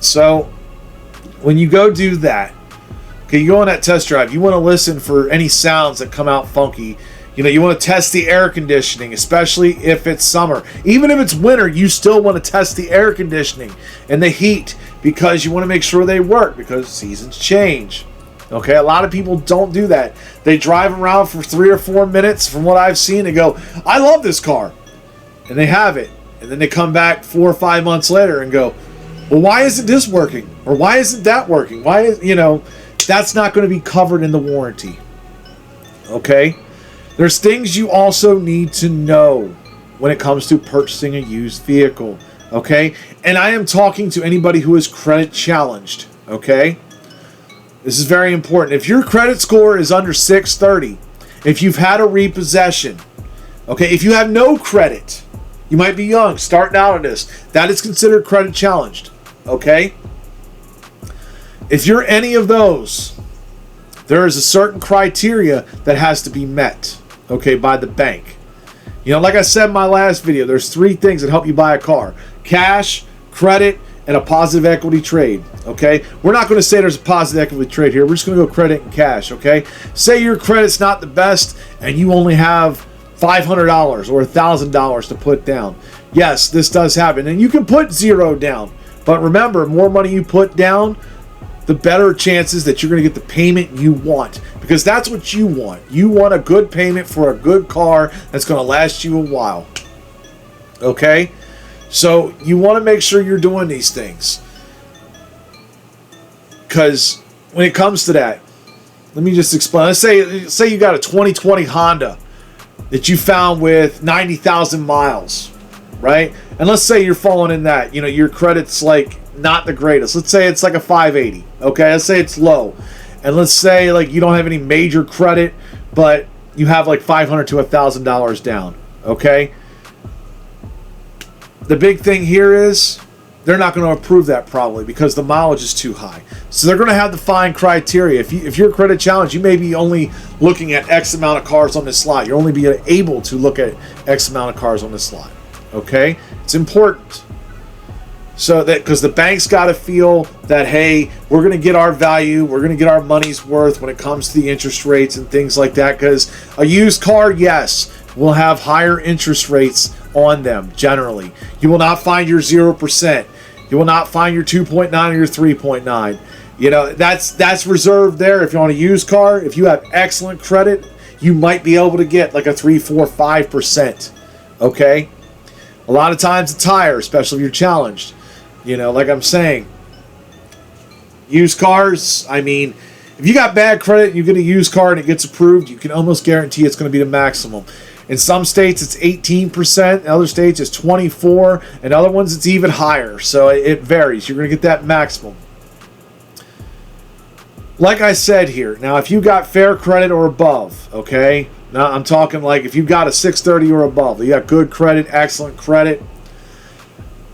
So when you go do that, okay, you go on that test drive, you want to listen for any sounds that come out funky. You want to test the air conditioning, especially if it's summer. Even if it's winter, you still want to test the air conditioning and the heat, because you want to make sure they work, because seasons change. Okay, a lot of people don't do that. They drive around for 3 or 4 minutes, from what I've seen, and go, I love this car. And they have it. And then they come back 4 or 5 months later and go, well, why isn't this working? Or why isn't that working? Why is, that's not going to be covered in the warranty. Okay? There's things you also need to know when it comes to purchasing a used vehicle. Okay? And I am talking to anybody who is credit challenged. Okay? This is very important. If your credit score is under 630, if you've had a repossession, okay, if you have no credit, you might be young, starting out on this, that is considered credit challenged. Okay? If you're any of those, there is a certain criteria that has to be met, okay, by the bank. Like I said in my last video, there's 3 things that help you buy a car: cash, credit, and a positive equity trade. Okay, we're not going to say there's a positive equity trade here. We're just going to go credit and cash. Okay, say your credit's not the best and you only have $500 or $1,000 to put down. Yes, this does happen, and you can put 0 down. But remember, more money you put down, the better chances that you're going to get the payment you want, because that's what you want. You want a good payment for a good car that's going to last you a while. Okay? So you want to make sure you're doing these things, because when it comes to that, let me just explain. Let's say you got a 2020 Honda that you found with 90,000 miles, right? And let's say you're falling in that. Your credit's like not the greatest. Let's say it's like a 580. Okay, let's say it's low, and let's say like you don't have any major credit, but you have like $500 to $1,000 down. Okay. The big thing here is they're not going to approve that probably because the mileage is too high. So they're going to have to find criteria. If you're credit challenged, you may be only looking at X amount of cars on this lot. You'll only be able to look at X amount of cars on this lot. Okay? It's important. So that, because the bank's got to feel that, hey, we're going to get our value, we're going to get our money's worth when it comes to the interest rates and things like that. Because a used car, yes, will have higher interest rates on them generally. You will not find your 0%. You will not find your 2.9 or your 3.9. You know, that's reserved there. If you're on a used car, if you have excellent credit, you might be able to get like a 3, 4, 5%. Okay? A lot of times a tire, especially if you're challenged. You know, like I'm saying, used cars, I mean, if you got bad credit and you get a used car and it gets approved, you can almost guarantee it's going to be the maximum. In some states, it's 18%. In other states, it's 24%. In other ones, it's even higher. So it varies. You're going to get that maximum. Like I said here, now if you got fair credit or above, okay? Now I'm talking like if you got a 630 or above, you got good credit, excellent credit.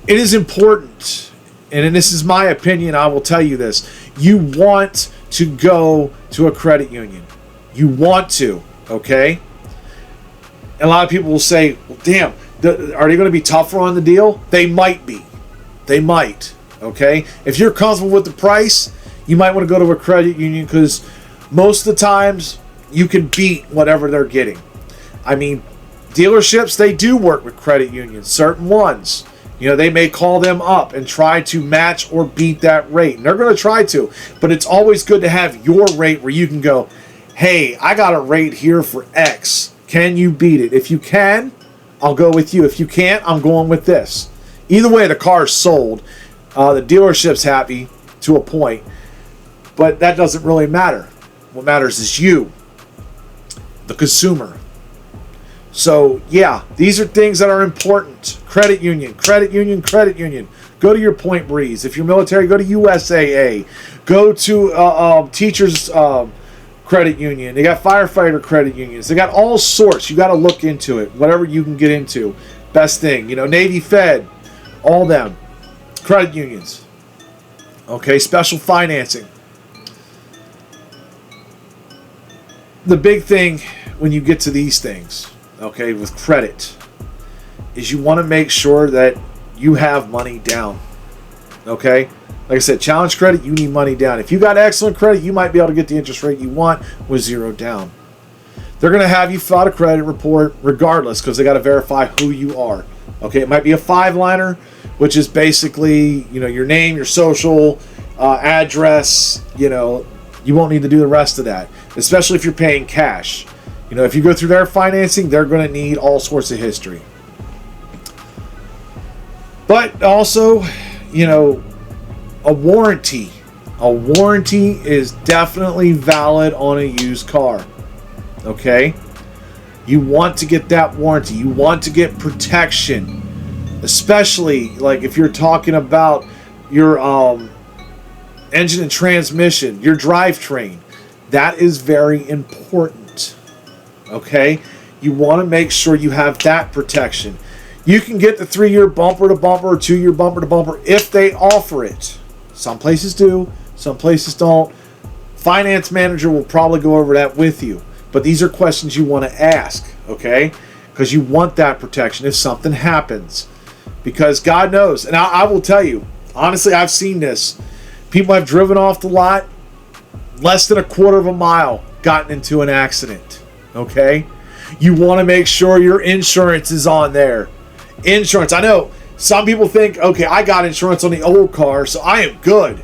It is important, and this is my opinion, I will tell you this. You want to go to a credit union. You want to, okay? And a lot of people will say, well, damn, are they going to be tougher on the deal? They might be. They might, okay? If you're comfortable with the price, you might want to go to a credit union because most of the times you can beat whatever they're getting. I mean, dealerships, they do work with credit unions, certain ones. You know, they may call them up and try to match or beat that rate. And they're going to try to, but it's always good to have your rate where you can go, hey, I got a rate here for X. Can you beat it? If you can, I'll go with you. If you can't, I'm going with this. Either way, the car's sold. The dealership's happy to a point. But that doesn't really matter. What matters is you, the consumer. So, yeah, these are things that are important. Credit union, credit union, credit union. Go to your Point Breeze. If you're military, go to USAA. Go to teachers' credit union. They got firefighter credit unions. They got all sorts. You got to look into it. Whatever you can get into. Best thing. You know, Navy Fed. All them. Credit unions. Okay, special financing. The big thing when you get to these things, okay, with credit, is you want to make sure that you have money down. Okay? Like I said, challenge credit, you need money down. If you got excellent credit, you might be able to get the interest rate you want with zero down. They're going to have you fill out a credit report regardless because they got to verify who you are. Okay, it might be a 5-liner, which is basically, you know, your name, your social, address, you know, you won't need to do the rest of that, especially if you're paying cash. You know, if you go through their financing, they're going to need all sorts of history. But also, you know, a warranty. A warranty is definitely valid on a used car. Okay? You want to get that warranty. You want to get protection. Especially, like, if you're talking about your engine and transmission, your drivetrain. That is very important. Okay? You want to make sure you have that protection. You can get the 3-year bumper to bumper or 2-year bumper to bumper if they offer it. Some places do, some places don't. Finance manager will probably go over that with you. But these are questions you want to ask, okay? Because you want that protection if something happens. Because God knows, and I will tell you, honestly, I've seen this. People have driven off the lot, less than a quarter of a mile, gotten into an accident, okay? You want to make sure your insurance is on there. Insurance, I know some people think, okay, I got insurance on the old car, so I am good.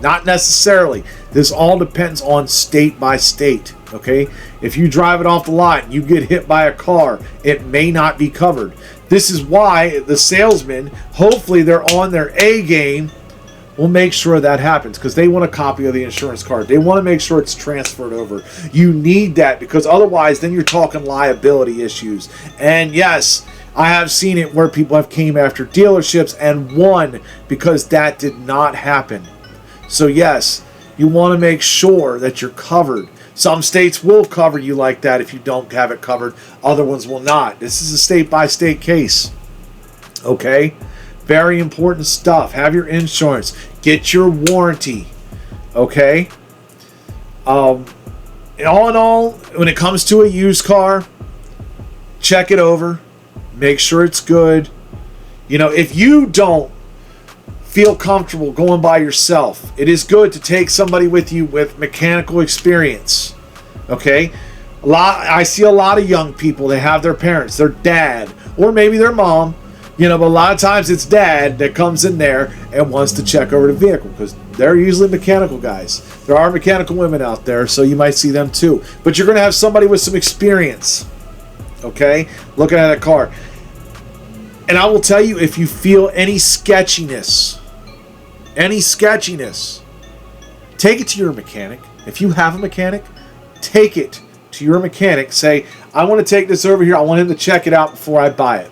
Not necessarily. This all depends on state by state, okay? If you drive it off the lot and you get hit by a car, it may not be covered. This is why the salesman, hopefully they're on their A game, will make sure that happens because they want a copy of the insurance card. They want to make sure it's transferred over. You need that because otherwise then you're talking liability issues. And yes, I have seen it where people have came after dealerships and won because that did not happen. So yes, you want to make sure that you're covered. Some states will cover you like that if you don't have it covered. Other ones will not. This is a state-by-state case. Okay? Very important stuff. Have your insurance. Get your warranty. Okay? All in all, when it comes to a used car, check it over. Make sure it's good. You know, if you don't feel comfortable going by yourself, it is good to take somebody with you with mechanical experience. Okay? I see a lot of young people, they have their parents, their dad or maybe their mom, but a lot of times it's dad that comes in there and wants to check over the vehicle because they're usually mechanical guys. There are mechanical women out there, so you might see them too. But you're going to have somebody with some experience, okay, looking at a car. And I will tell you, if you feel any sketchiness, take it to your mechanic. If you have a mechanic, take it to your mechanic. Say, I want to take this over here. I want him to check it out before I buy it.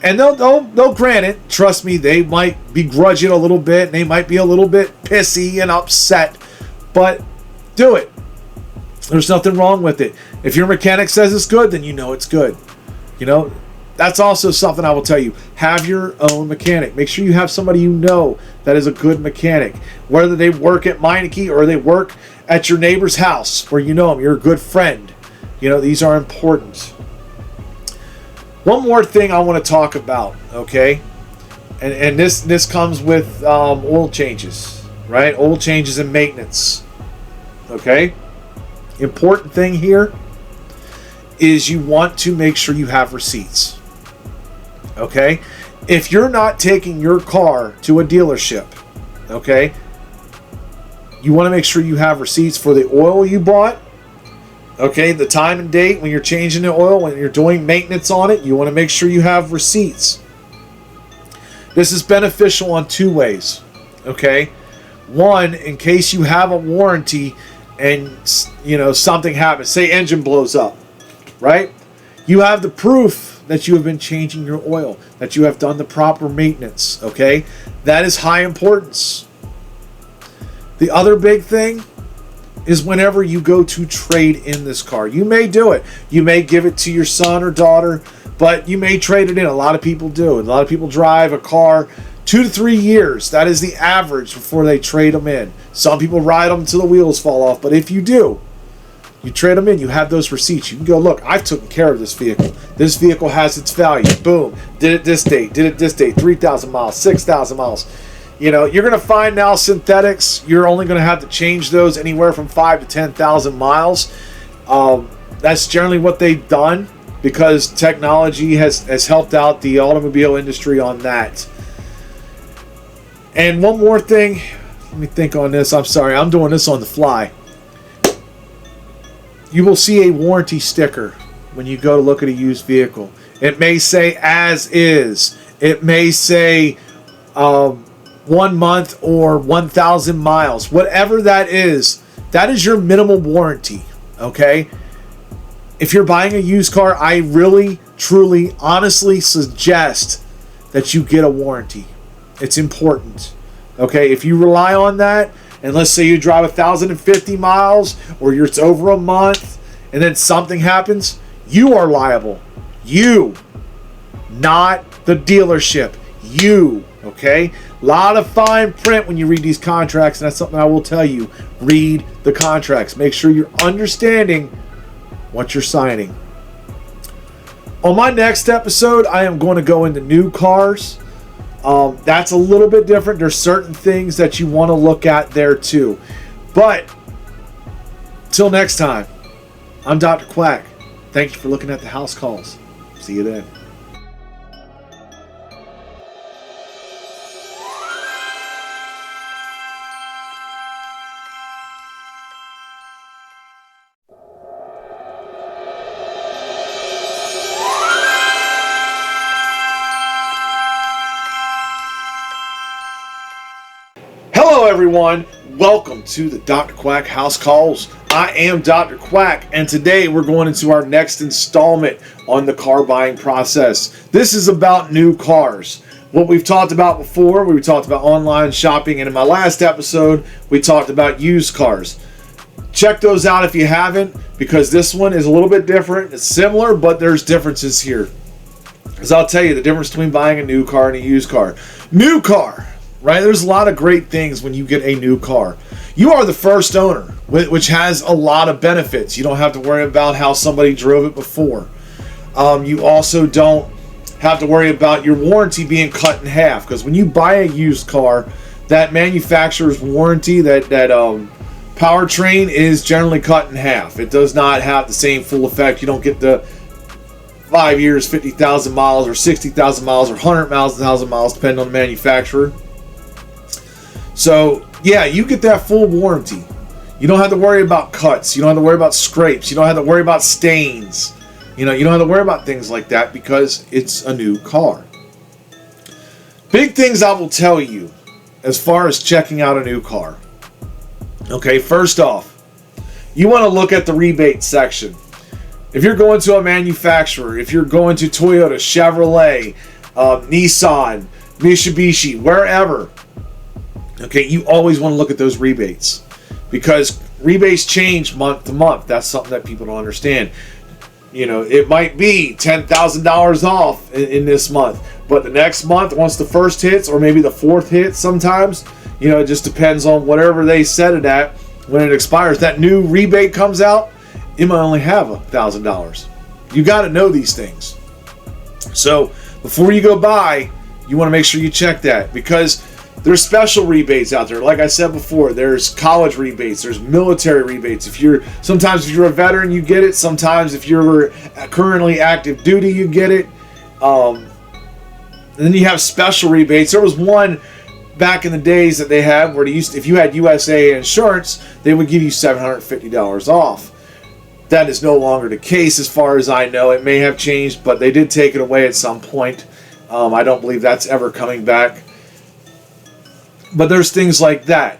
And they'll grant it. Trust me, they might begrudge it a little bit. And they might be a little bit pissy and upset. But do it. There's nothing wrong with it. If your mechanic says it's good, then you know it's good. That's also something I will tell you. Have your own mechanic. Make sure you have somebody you know that is a good mechanic. Whether they work at Meineke or they work at your neighbor's house where you know them, you're a good friend. These are important. One more thing I want to talk about, okay? And this comes with oil changes, right? Oil changes and maintenance, okay? Important thing here is you want to make sure you have receipts. Okay? If you're not taking your car to a dealership, okay, you want to make sure you have receipts for the oil you bought, okay, the time and date when you're changing the oil, when you're doing maintenance on it, you want to make sure you have receipts. This is beneficial on two ways, okay? One, in case you have a warranty and, something happens, say engine blows up, right? You have the proof that you have been changing your oil, that you have done the proper maintenance, okay? That is high importance. The other big thing is whenever you go to trade in this car. You may do it. You may give it to your son or daughter, but you may trade it in. A lot of people do. A lot of people drive a car 2 to 3 years. That is the average before they trade them in. Some people ride them until the wheels fall off, but if you do, you trade them in, you have those receipts. You can go, look, I've taken care of this vehicle. This vehicle has its value. Boom. Did it this date. 3,000 miles, 6,000 miles. You're going to find now synthetics, you're only going to have to change those anywhere from 5,000 to 10,000 miles. That's generally what they've done because technology has helped out the automobile industry on that. And one more thing, let me think on this. I'm sorry, I'm doing this on the fly. You will see a warranty sticker when you go to look at a used vehicle. It may say as is. It may say 1 month or 1,000 miles. Whatever that is your minimal warranty, okay? If you're buying a used car, I really, truly, honestly suggest that you get a warranty. It's important, okay? If you rely on that, and let's say you drive 1,050 miles or it's over a month and then something happens, you are liable. You, not the dealership. You, okay? A lot of fine print when you read these contracts, and that's something I will tell you. Read the contracts. Make sure you're understanding what you're signing. On my next episode, I am going to go into new cars. That's a little bit different. There's certain things that you want to look at there too. But till next time, I'm Dr. Quack. Thank you for looking at the house calls. See you then. Hello everyone, welcome to the Dr. Quack House Calls. I am Dr. Quack, and today we're going into our next installment on the car buying process. This is about new cars. What we've talked about before, we talked about online shopping, and in my last episode, we talked about used cars. Check those out if you haven't, because this one is a little bit different. It's similar, but there's differences here. As I'll tell you, the difference between buying a new car and a used car. New car! Right? There's a lot of great things when you get a new car. You are the first owner, which has a lot of benefits. You don't have to worry about how somebody drove it before. You also don't have to worry about your warranty being cut in half, because when you buy a used car, that manufacturer's warranty, that powertrain is generally cut in half. It does not have the same full effect. You don't get the 5 years, 50,000 miles, or 60,000 miles, or 100 miles, 1,000 miles, depending on the manufacturer. So, yeah, you get that full warranty. You don't have to worry about cuts. You don't have to worry about scrapes. You don't have to worry about stains. You don't have to worry about things like that because it's a new car. Big things I will tell you as far as checking out a new car. Okay, first off, you want to look at the rebate section. If you're going to a manufacturer, if you're going to Toyota, Chevrolet, Nissan, Mitsubishi, wherever, okay, you always want to look at those rebates because rebates change month to month. That's something that people don't understand. It might be $10,000 off in this month, but the next month, once the first hits, or maybe the fourth hits sometimes, it just depends on whatever they set it at when it expires. That new rebate comes out, it might only have $1,000. You got to know these things. So before you go buy, you want to make sure you check that because there's special rebates out there. Like I said before, there's college rebates, there's military rebates. Sometimes if you're a veteran, you get it. Sometimes if you're currently active duty, you get it. And then you have special rebates. There was one back in the days that they had where if you had USA insurance, they would give you $750 off. That is no longer the case as far as I know. It may have changed, but they did take it away at some point. I don't believe that's ever coming back. But there's things like that.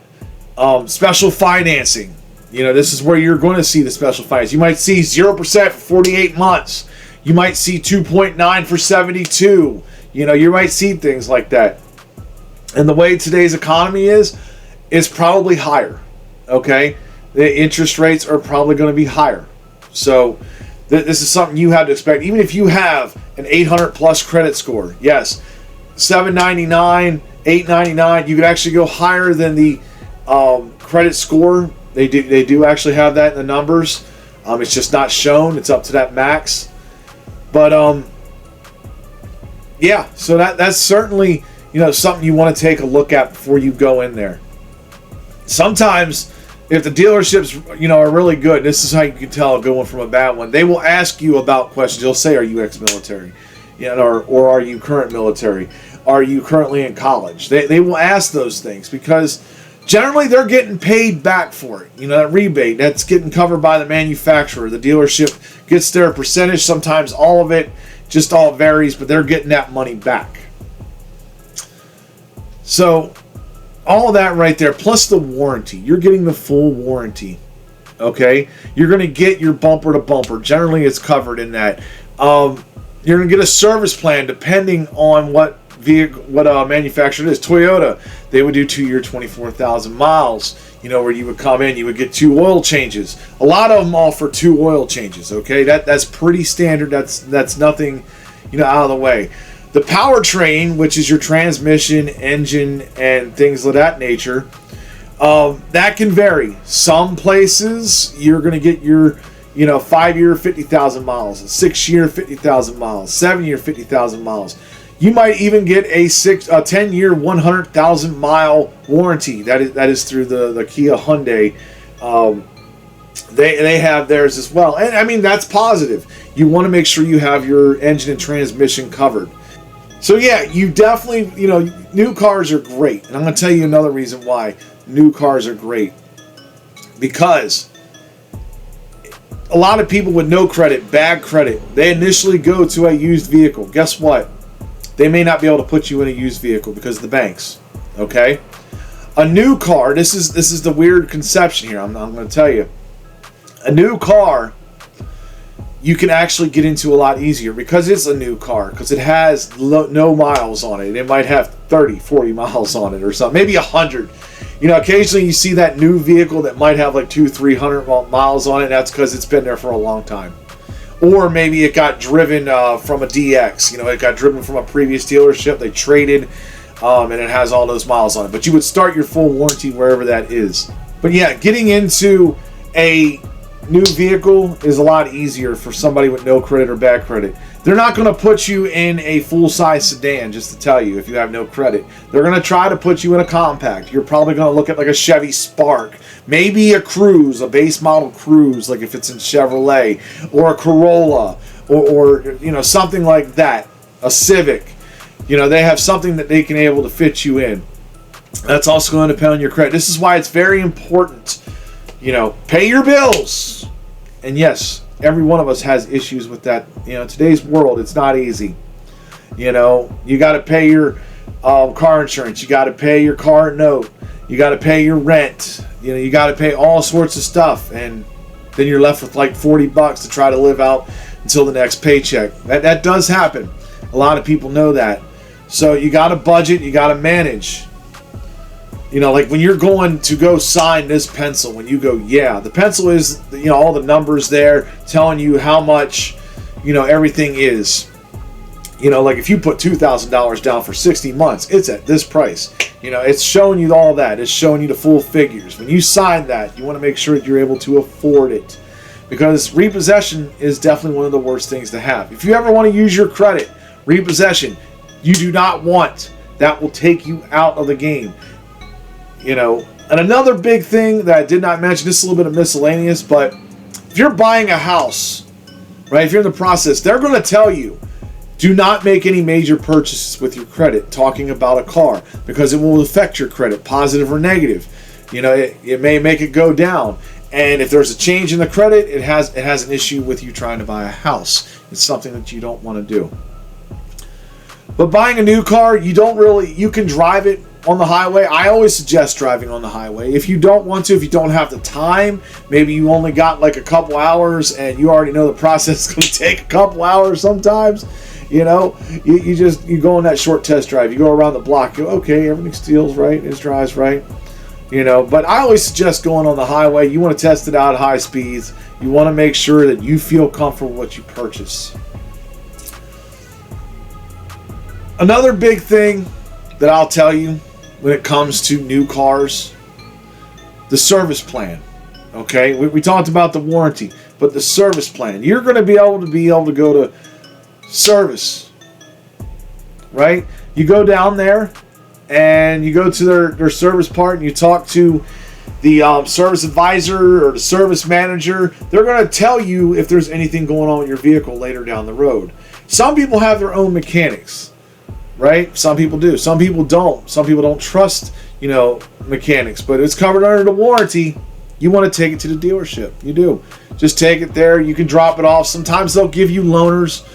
Special financing. This is where you're going to see the special finance. You might see 0% for 48 months. You might see 2.9 for 72. You might see things like that. And the way today's economy is probably higher. Okay? The interest rates are probably going to be higher. So this is something you have to expect. Even if you have an 800 plus credit score, yes, 799, 899, you could actually go higher than the credit score. They do actually have that in the numbers. It's just not shown. It's up to that max. But yeah, so that's certainly something you want to take a look at before you go in there. Sometimes if the dealerships are really good, this is how you can tell a good one from a bad one. They will ask you about questions. They'll say, "Are you ex-military?" Or "Are you current military? Are you currently in college?" They will ask those things because generally they're getting paid back for it. That rebate, that's getting covered by the manufacturer. The dealership gets their percentage, sometimes all of it, just all varies, but they're getting that money back. So all of that right there, plus the warranty. You're getting the full warranty. Okay? You're going to get your bumper to bumper. Generally it's covered in that. You're going to get a service plan depending on what manufacturer it is. Toyota, they would do 2-year 24,000 miles, where you would come in, you would get 2 oil changes. A lot of them offer 2 oil changes, okay? That's pretty standard. That's nothing, out of the way. The powertrain, which is your transmission, engine, and things of that nature, that can vary. Some places you're going to get your 5-year 50,000 miles, 6-year 50,000 miles, 7-year 50,000 miles. You might even get a 10-year 100,000 mile warranty. That is through the Kia Hyundai. They have theirs as well, and I mean that's positive. You want to make sure you have your engine and transmission covered. So yeah, you definitely new cars are great, and I'm going to tell you another reason why new cars are great. Because a lot of people with no credit, bad credit, they initially go to a used vehicle. Guess what? They may not be able to put you in a used vehicle because of the banks. Okay? A new car, this is the weird conception here. I'm going to tell you. A new car, you can actually get into a lot easier because it's a new car, because it has no miles on it. It might have 30, 40 miles on it or something, maybe 100. Occasionally you see that new vehicle that might have like 200-300 miles on it. That's because it's been there for a long time. Or maybe it got driven from a DX. It got driven from a previous dealership. They traded, and it has all those miles on it. But you would start your full warranty wherever that is. But yeah, getting into a new vehicle is a lot easier for somebody with no credit or bad credit. They're not going to put you in a full-size sedan, just to tell you, if you have no credit. They're going to try to put you in a compact. You're probably going to look at like a Chevy Spark, maybe a Cruze, a base model Cruze, like if it's in Chevrolet, or a Corolla, or something like that, a Civic. They have something that they can able to fit you in. That's also going to depend on your credit. This is why it's very important. Pay your bills. And yes, every one of us has issues with that. Today's world, it's not easy. You got to pay your car insurance. You got to pay your car note. You got to pay your rent. You got to pay all sorts of stuff. And then you're left with like $40 to try to live out until the next paycheck. That does happen. A lot of people know that. So you got to budget. You got to manage. Like when you're going to go sign this pencil, when you go, the pencil is, all the numbers there telling you how much, everything is. Like if you put $2,000 down for 60 months, it's at this price. It's showing you all that. It's showing you the full figures. When you sign that, you want to make sure that you're able to afford it. Because repossession is definitely one of the worst things to have. If you ever want to use your credit, repossession, you do not want. That will take you out of the game. And another big thing that I did not mention, this is a little bit of miscellaneous, but if you're buying a house, right, if you're in the process, they're going to tell you, do not make any major purchases with your credit, talking about a car, because it will affect your credit, positive or negative. It may make it go down. And if there's a change in the credit, it has an issue with you trying to buy a house. It's something that you don't want to do. But buying a new car, you can drive it on the highway. I always suggest driving on the highway. If you don't want to, if you don't have the time, maybe you only got like a couple hours and you already know the process is going to take a couple hours sometimes. You go on that short test drive. You go around the block. You go, okay, everything feels right. It drives right. But I always suggest going on the highway. You want to test it out at high speeds. You want to make sure that you feel comfortable with what you purchase. Another big thing that I'll tell you when it comes to new cars, the service plan. Okay, we talked about the warranty, but the service plan. You're going to be able to go to service, right? You go down there and you go to their service part and you talk to the service advisor or the service manager. They're going to tell you if there's anything going on with your vehicle later down the road. Some people have their own mechanics, right? Some people do. Some people don't. Some people don't trust, mechanics, but it's covered under the warranty. You want to take it to the dealership. You do. Just take it there. You can drop it off. Sometimes they'll give you loaners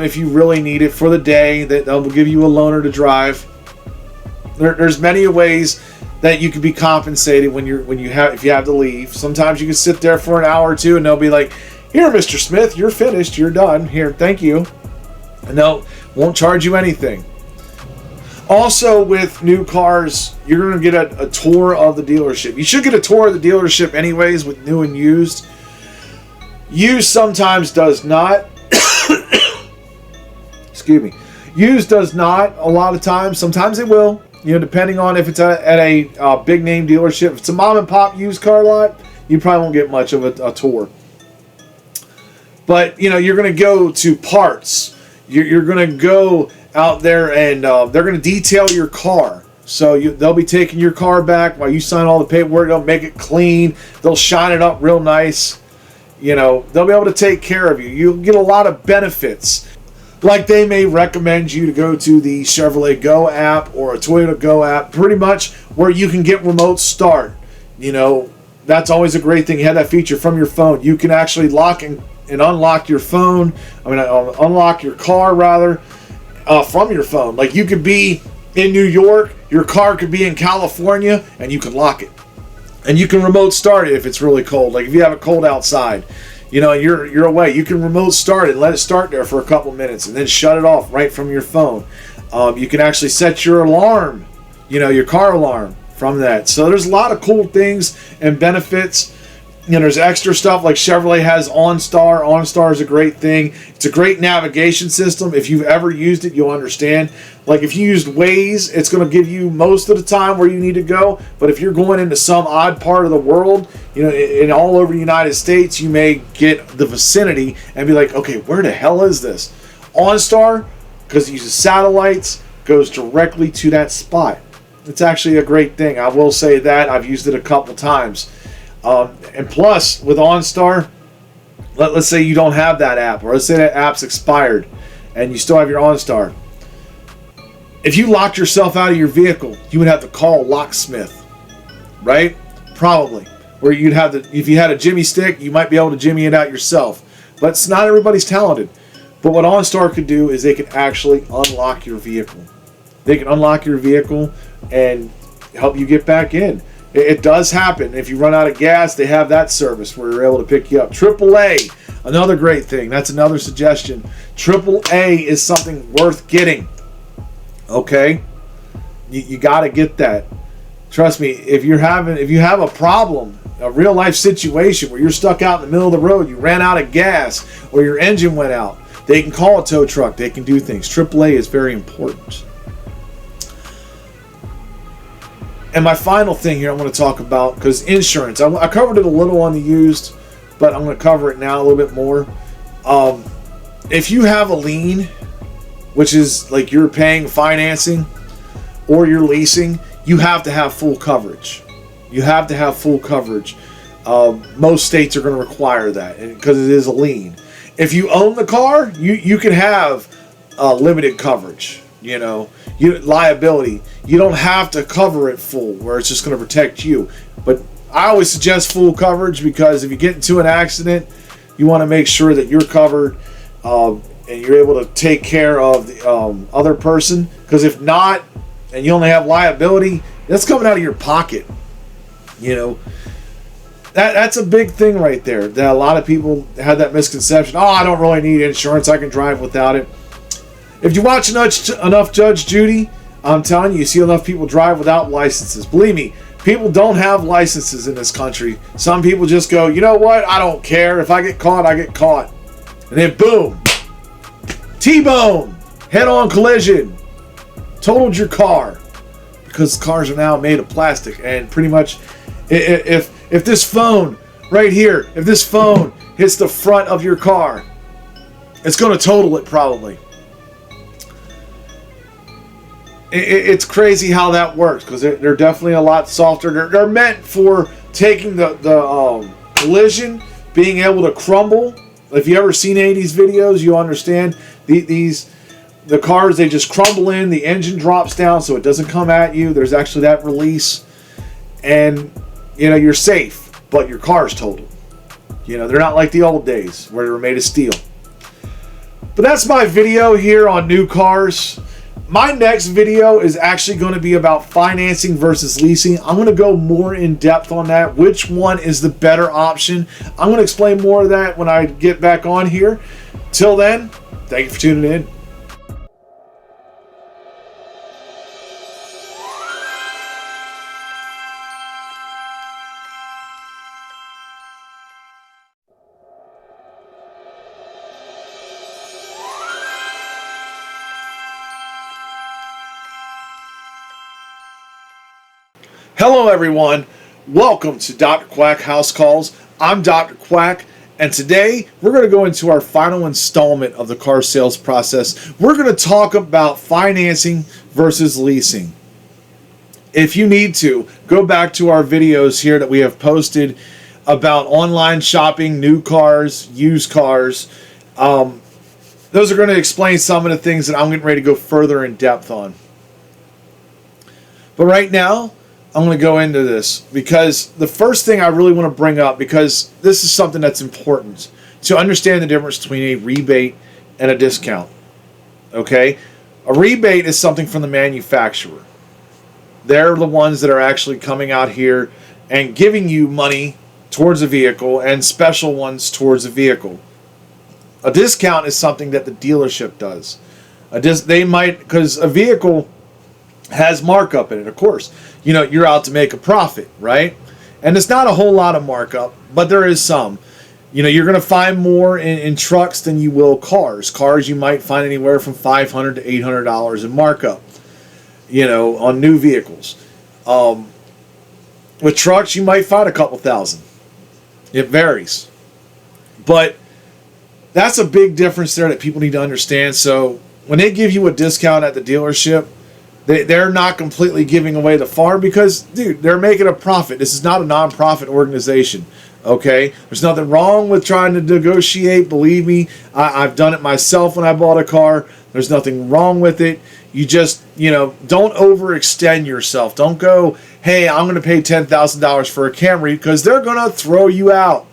if you really need it for the day. They'll give you a loaner to drive. There's many ways that you can be compensated if you have to leave. Sometimes you can sit there for an hour or two and they'll be like, "Here, Mr. Smith, you're finished. You're done. Here, thank you." And they'll won't charge you anything. Also, with new cars, you're going to get a tour of the dealership. You should get a tour of the dealership anyways with new and used. Used sometimes does not. Excuse me. Used does not a lot of times. Sometimes it will. Depending on if it's at a big name dealership. If it's a mom and pop used car lot, you probably won't get much of a tour. But, you're going to go to parts. You're going to go out there and they're going to detail your car. So they'll be taking your car back while you sign all the paperwork. They'll make it clean. They'll shine it up real nice. They'll be able to take care of you. You'll get a lot of benefits. Like they may recommend you to go to the Chevrolet Go app or a Toyota Go app, pretty much where you can get remote start. That's always a great thing. You have that feature from your phone. You can actually lock and unlock your phone. Unlock your car rather from your phone. Like you could be in New York, your car could be in California, and you can lock it. And you can remote start it if it's really cold. Like if you have it cold outside, you're away. You can remote start it and let it start there for a couple minutes and then shut it off right from your phone. You can actually set your alarm, your car alarm from that. So there's a lot of cool things and benefits. There's extra stuff like Chevrolet has OnStar. OnStar is a great thing. It's a great navigation system. If you've ever used it, you'll understand. Like if you used Waze, it's going to give you most of the time where you need to go. But if you're going into some odd part of the world, in all over the United States, you may get the vicinity and be like, okay, where the hell is this? OnStar, because it uses satellites, goes directly to that spot. It's actually a great thing. I will say that. I've used it a couple times. And plus, with OnStar, let's say you don't have that app, or let's say that app's expired and you still have your OnStar. If you locked yourself out of your vehicle, you would have to call a locksmith, right? Probably. Or you'd have to, if you had a jimmy stick, you might be able to jimmy it out yourself. But it's not everybody's talented. But what OnStar could do is they can actually unlock your vehicle. They can unlock your vehicle and help you get back in. It does happen. If you run out of gas, they have that service where you're able to pick you up. AAA, another great thing. That's another suggestion. AAA is something worth getting. Okay? You got to get that. Trust me, if you have a problem, a real life situation where you're stuck out in the middle of the road, you ran out of gas, or your engine went out, they can call a tow truck. They can do things. AAA is very important. And my final thing here I want to talk about, because insurance, I covered it a little on the used, but I'm going to cover it now a little bit more. If you have a lien, which is like you're paying financing or you're leasing, you have to have full coverage. You have to have full coverage. Most states are going to require that because it is a lien. If you own the car, you can have limited coverage. Liability. You don't have to cover it full where it's just going to protect you. But I always suggest full coverage, because if you get into an accident, you want to make sure that you're covered and you're able to take care of the other person. Because if not, and you only have liability, that's coming out of your pocket. That's a big thing right there. That a lot of people have that misconception. Oh, I don't really need insurance. I can drive without it. If you watch enough Judge Judy, I'm telling you, you see enough people drive without licenses. Believe me, people don't have licenses in this country. Some people just go, you know what? I don't care. If I get caught, I get caught. And then boom, T-bone, head-on collision, totaled your car. Because cars are now made of plastic, and pretty much, if this phone right here, if this phone hits the front of your car, it's going to total it probably. It's crazy how that works, because they're definitely a lot softer. They're meant for taking the collision, being able to crumble. If you ever seen any of these videos, you understand the cars, they just crumble in, the engine drops down so it doesn't come at you. There's actually that release, and you're safe, but your car's totaled. They're not like the old days where they were made of steel. But that's my video here on new cars. My next video is actually going to be about financing versus leasing. I'm going to go more in depth on that. Which one is the better option? I'm going to explain more of that when I get back on here. Till then, thank you for tuning in. Hello everyone, welcome to Dr. Quack House Calls. I'm Dr. Quack, and today we're going to go into our final installment of the car sales process. We're going to talk about financing versus leasing. If you need to, go back to our videos here that we have posted about online shopping, new cars, used cars. Those are going to explain some of the things that I'm getting ready to go further in depth on. But right now, I'm going to go into this because the first thing I really want to bring up, because this is something that's important to understand the difference between a rebate and a discount. Okay? A rebate is something from the manufacturer. They're the ones that are actually coming out here and giving you money towards a vehicle and special ones towards a vehicle. A discount is something that the dealership does. They might, because a vehicle has markup in it, of course. You're out to make a profit, right? And it's not a whole lot of markup, but there is some. You're going to find more in trucks than you will cars. Cars you might find anywhere from $500 to $800 in markup, on new vehicles. With trucks, you might find a couple thousand. It varies. But that's a big difference there that people need to understand. So when they give you a discount at the dealership, They're not completely giving away the farm because, dude, they're making a profit. This is not a non-profit organization, okay? There's nothing wrong with trying to negotiate. Believe me, I've done it myself when I bought a car. There's nothing wrong with it. You just, don't overextend yourself. Don't go, hey, I'm going to pay $10,000 for a Camry, because they're going to throw you out.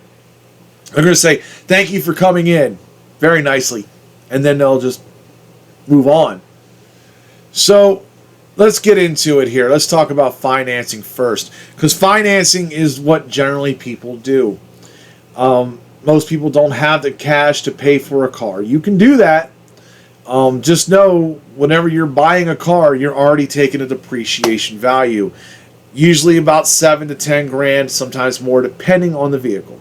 They're going to say, thank you for coming in, very nicely, and then they'll just move on. So let's get into it here. Let's talk about financing first, because financing is what generally people do. Most people don't have the cash to pay for a car. You can do that. Just know, whenever you're buying a car, you're already taking a depreciation value. Usually about 7 to 10 grand, sometimes more, depending on the vehicle.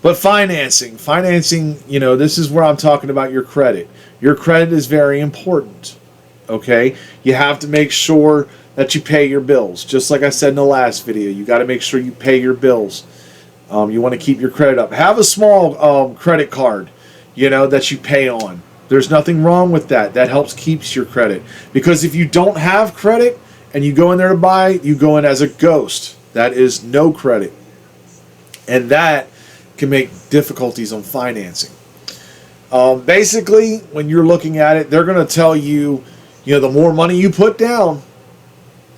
But financing, this is where I'm talking about your credit. Your credit is very important. Okay, you have to make sure that you pay your bills. Just like I said in the last video, you got to make sure you pay your bills. You want to keep your credit up. Have a small credit card, that you pay on. There's nothing wrong with that. That helps keeps your credit. Because if you don't have credit and you go in there to buy, you go in as a ghost. That is no credit. And that can make difficulties on financing. Basically, when you're looking at it, they're going to tell you, the more money you put down,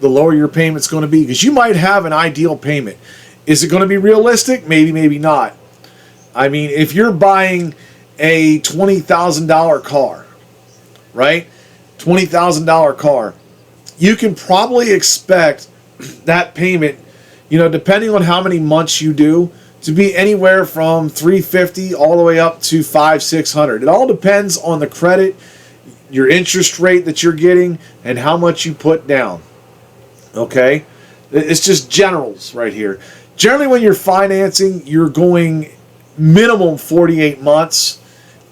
the lower your payment's going to be. Because you might have an ideal payment. Is it going to be realistic? Maybe, maybe not. I mean, if you're buying a $20,000 car, right? $20,000 car, you can probably expect that payment, depending on how many months you do, to be anywhere from $350 all the way up to $500-600. It all depends on the credit, your interest rate that you're getting, and how much you put down. Okay? It's just generals right here. Generally, when you're financing, you're going minimum 48 months.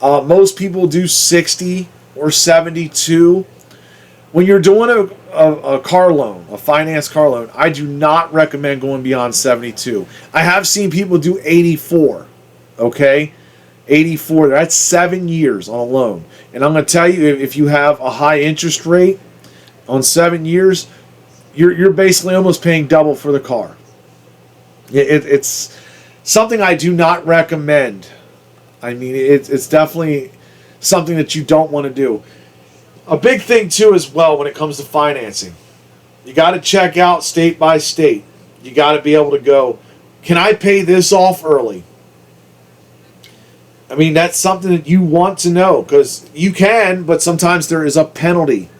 Most people do 60 or 72. When you're doing a car loan, a finance car loan, I do not recommend going beyond 72. I have seen people do 84. Okay? 84. That's 7 years on a loan. And I'm going to tell you, if you have a high interest rate on 7 years, you're basically almost paying double for the car. It's something I do not recommend. I mean, it's definitely something that you don't want to do. A big thing, too, as well, when it comes to financing, you got to check out state by state. You got to be able to go, can I pay this off early? I mean, that's something that you want to know, because you can, but sometimes there is a penalty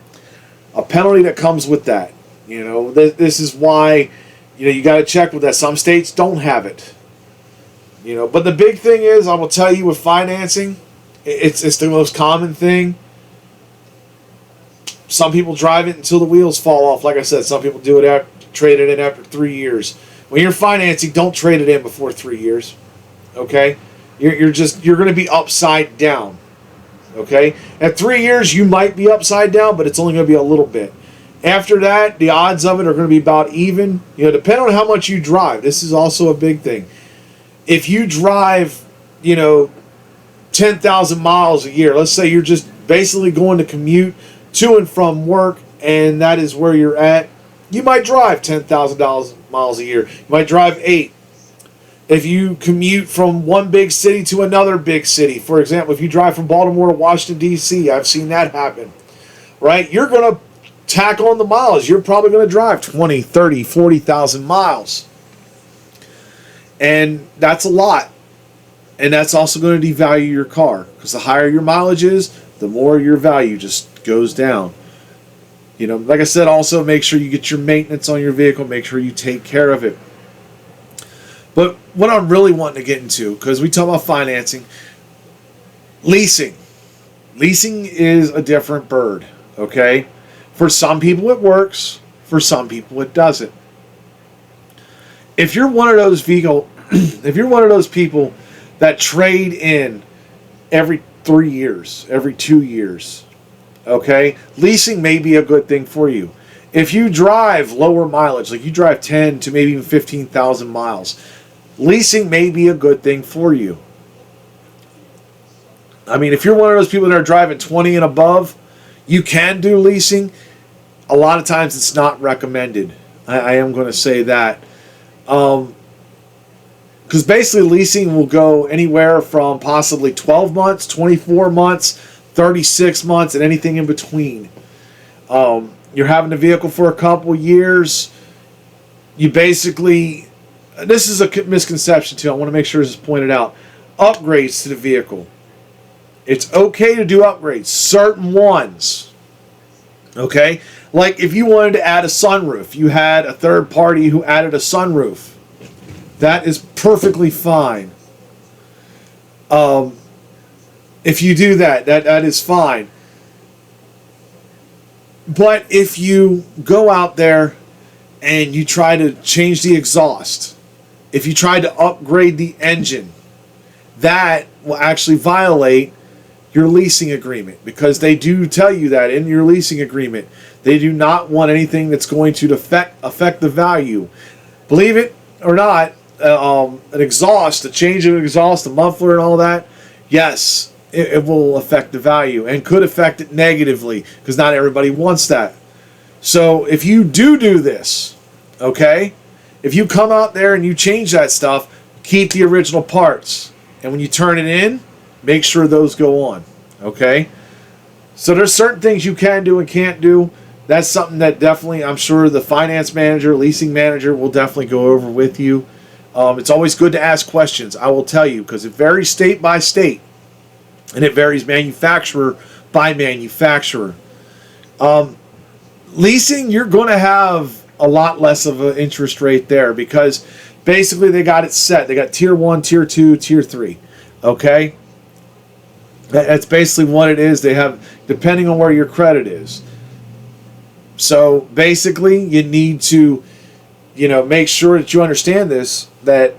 that comes with that. This is why, you got to check with that. Some states don't have it. But the big thing is, I will tell you, with financing, it's the most common thing. Some people drive it until the wheels fall off. Like I said, some people do it trade it in after 3 years. When you're financing, don't trade it in before 3 years. Okay? You're going to be upside down. Okay? At 3 years, you might be upside down, but it's only going to be a little bit. After that, the odds of it are going to be about even. Depending on how much you drive. This is also a big thing. If you drive, 10,000 miles a year, let's say you're just basically going to commute to and from work, and that is where you're at, you might drive 10,000 miles a year. You might drive 8. If you commute from one big city to another big city, for example, if you drive from Baltimore to Washington, D.C., I've seen that happen, right? You're going to tack on the miles. You're probably going to drive 20, 30, 40,000 miles. And that's a lot. And that's also going to devalue your car, because the higher your mileage is, the more your value just goes down. Like I said, also make sure you get your maintenance on your vehicle. Make sure you take care of it. But what I'm really wanting to get into, because we talk about financing, leasing. Leasing is a different bird, okay? For some people it works. For some people it doesn't. If you're one of those people that trade in every 3 years, every 2 years, okay, leasing may be a good thing for you. If you drive lower mileage, like you drive 10 to maybe even 15,000 miles, leasing may be a good thing for you. I mean, if you're one of those people that are driving 20 and above, You can do leasing. A lot of times it's not recommended. I am going to say that. Because basically leasing will go anywhere from possibly 12 months, 24 months, 36 months, and anything in between. You're having the vehicle for a couple years. You basically, this is a misconception too. I want to make sure this is pointed out. Upgrades to the vehicle. It's okay to do upgrades. Certain ones. Okay? Like if you wanted to add a sunroof. You had a third party who added a sunroof. That is perfectly fine. If you do that, that is fine. But if you go out there and you try to change the exhaust, if you try to upgrade the engine, that will actually violate your leasing agreement, because they do tell you that in your leasing agreement. They do not want anything that's going to affect the value. Believe it or not, an exhaust, a change of exhaust, a muffler and all that, yes, it will affect the value and could affect it negatively, because not everybody wants that. So if you do this, okay, if you come out there and you change that stuff, keep the original parts. And when you turn it in, make sure those go on, okay? So there's certain things you can do and can't do. That's something that definitely, I'm sure the finance manager, leasing manager will definitely go over with you. It's always good to ask questions, I will tell you, because it varies state by state. And it varies manufacturer by manufacturer. Leasing, you're going to have a lot less of an interest rate there, because basically they got it set. They got tier 1, tier 2, tier 3. Okay? That's basically what it is. They have, depending on where your credit is. So basically you need to, make sure that you understand this, that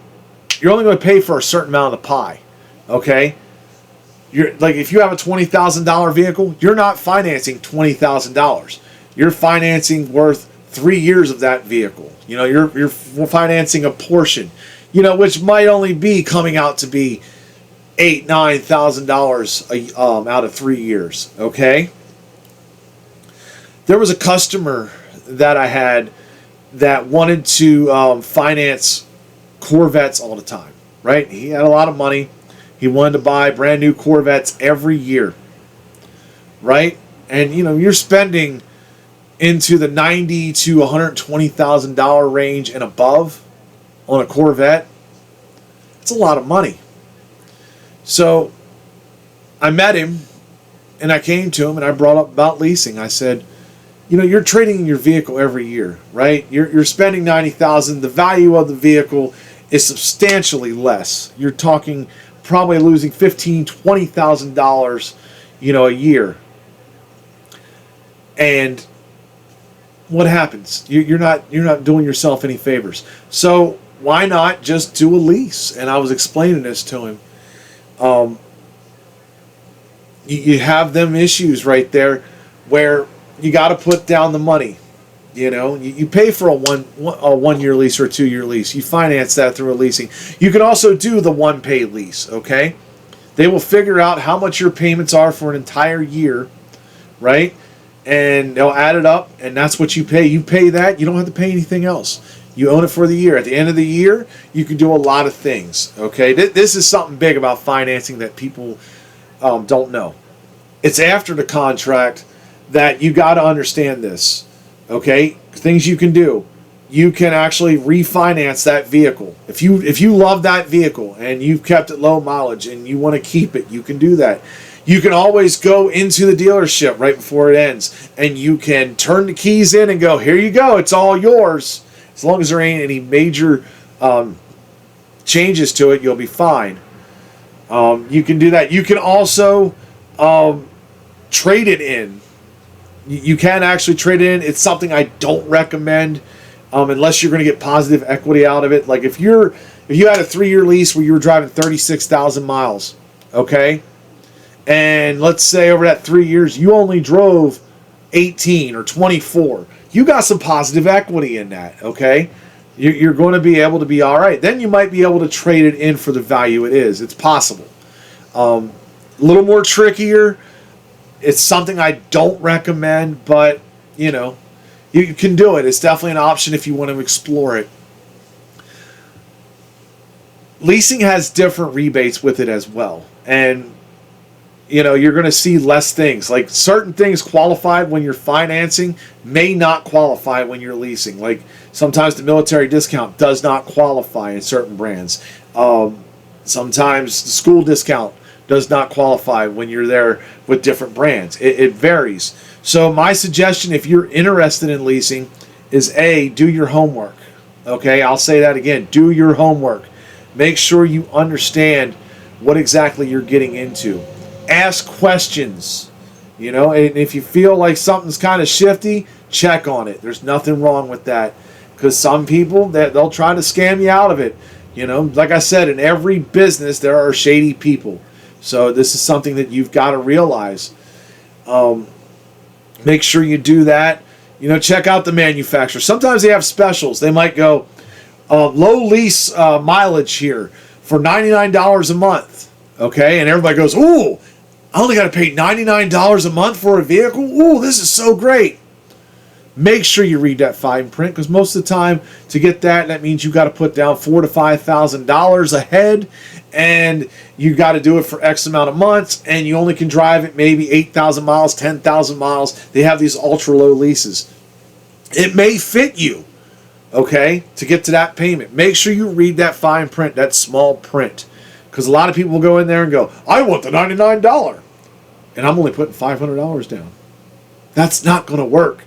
you're only going to pay for a certain amount of the pie. Okay? You're like, if you have a $20,000 vehicle, you're not financing $20,000. You're financing worth 3 years of that vehicle. You're financing a portion, which might only be coming out to be $8,000-$9,000 out of 3 years. Okay. There was a customer that I had that wanted to finance Corvettes all the time. Right? He had a lot of money. He wanted to buy brand new Corvettes every year. Right? And you're spending into the $90,000 to $120,000 range and above on a Corvette. It's a lot of money. So I met him and I came to him and I brought up about leasing. I said, you're trading in your vehicle every year, right? You're spending $90,000. The value of the vehicle is substantially less. You're talking probably losing $15,000, $20,000, a year. And what happens? You're not doing yourself any favors. So why not just do a lease? And I was explaining this to him. You have them issues right there where you got to put down the money. You pay for a 1 year lease or a 2 year lease. You finance that through a leasing. You can also do the one pay lease. Okay, they will figure out how much your payments are for an entire year, right? And they'll add it up, and that's what you pay. You pay that. You don't have to pay anything else. You own it for the year. At the end of the year, you can do a lot of things. Okay, this is something big about financing that people don't know. It's after the contract that you got to understand this. Okay, things you can do. You can actually refinance that vehicle. If you love that vehicle and you've kept it low mileage and you want to keep it, you can do that. You can always go into the dealership right before it ends and you can turn the keys in and go, here you go, it's all yours. As long as there ain't any major changes to it, you'll be fine. You can do that. You can also trade it in. You can actually trade it in. It's something I don't recommend unless you're going to get positive equity out of it. Like if you had a 3-year lease where you were driving 36,000 miles, okay? And let's say over that 3 years, you only drove 18 or 24. You got some positive equity in that, okay? You're going to be able to be all right. Then you might be able to trade it in for the value it is. It's possible. A little more trickier It's something I don't recommend, but you know, you can do it. It's definitely an option if you want to explore it. Leasing has different rebates with it as well. And you know, you're going to see less things. Like certain things qualified when you're financing may not qualify when you're leasing. Like sometimes the military discount does not qualify in certain brands. Sometimes the school discount does not qualify when you're there with different brands. It varies. So my suggestion, if you're interested in leasing, is A, do your homework. Okay, I'll say that again. Do your homework. Make sure you understand what exactly you're getting into. Ask questions, you know, and if you feel like something's kind of shifty, check on it. There's nothing wrong with that, because some people, they'll try to scam you out of it. You know, like I said, in every business there are shady people. So this is something that you've got to realize. Make sure you do that. You know, check out the manufacturer. Sometimes they have specials. They might go low lease mileage here for $99 a month. Okay, and everybody goes, ooh, I only got to pay $99 a month for a vehicle? Ooh, this is so great. Make sure you read that fine print, because most of the time to get that means you got to put down $4,000 to $5,000 ahead, and you got to do it for X amount of months, and you only can drive it maybe 8,000 miles, 10,000 miles. They have these ultra low leases. It may fit you, okay, to get to that payment. Make sure you read that fine print, that small print, because a lot of people will go in there and go, I want the $99, and I'm only putting $500 down. That's not going to work.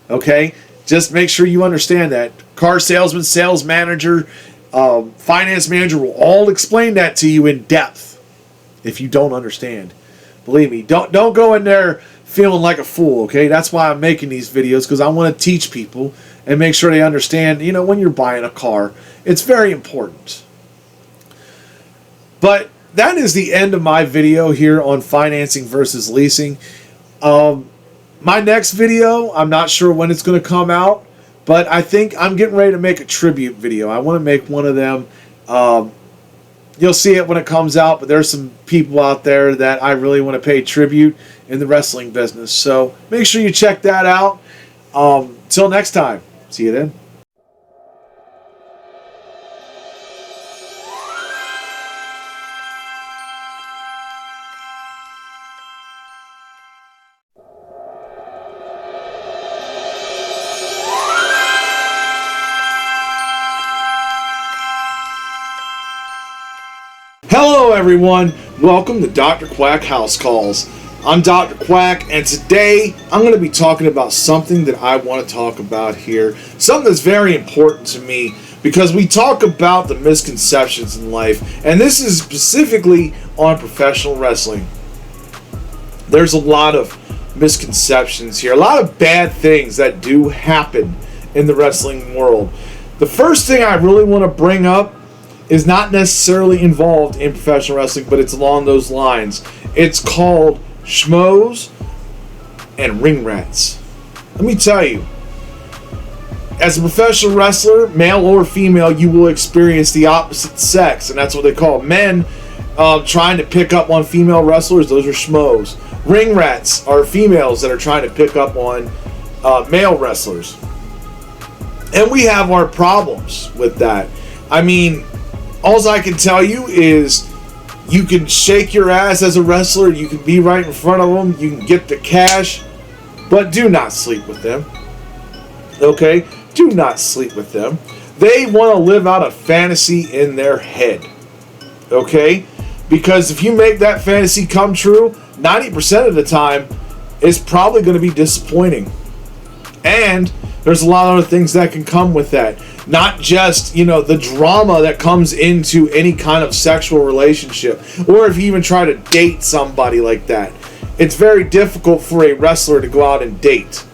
Okay, just make sure you understand that. Car salesman, sales manager, finance manager will all explain that to you in depth if you don't understand. Believe me, don't go in there feeling like a fool, okay? That's why I'm making these videos, because I want to teach people and make sure they understand, you know, when you're buying a car, it's very important. But that is the end of my video here on financing versus leasing. My next video, I'm not sure when it's going to come out, but I think I'm getting ready to make a tribute video. I want to make one of them. You'll see it when it comes out, but there's some people out there that I really want to pay tribute in the wrestling business. So make sure you check that out. Till next time. See you then. Hello everyone, welcome to Dr. Quack House Calls. I'm Dr. Quack, and today I'm going to be talking about something that I want to talk about here. Something that's very important to me, because we talk about the misconceptions in life, and this is specifically on professional wrestling. There's a lot of misconceptions here, a lot of bad things that do happen in the wrestling world. The first thing I really want to bring up is not necessarily involved in professional wrestling, but it's along those lines. It's called schmoes and ring rats. Let me tell you, as a professional wrestler, male or female, you will experience the opposite sex, and that's what they call men trying to pick up on female wrestlers. Those are schmoes. Ring rats are females that are trying to pick up on male wrestlers. And we have our problems with that. I mean, all I can tell you is you can shake your ass as a wrestler, you can be right in front of them, you can get the cash, but do not sleep with them. Okay? Do not sleep with them. They want to live out a fantasy in their head. Okay? Because if you make that fantasy come true, 90% of the time, it's probably going to be disappointing. And there's a lot of other things that can come with that. Not just, you know, the drama that comes into any kind of sexual relationship, or if you even try to date somebody like that. It's very difficult for a wrestler to go out and date.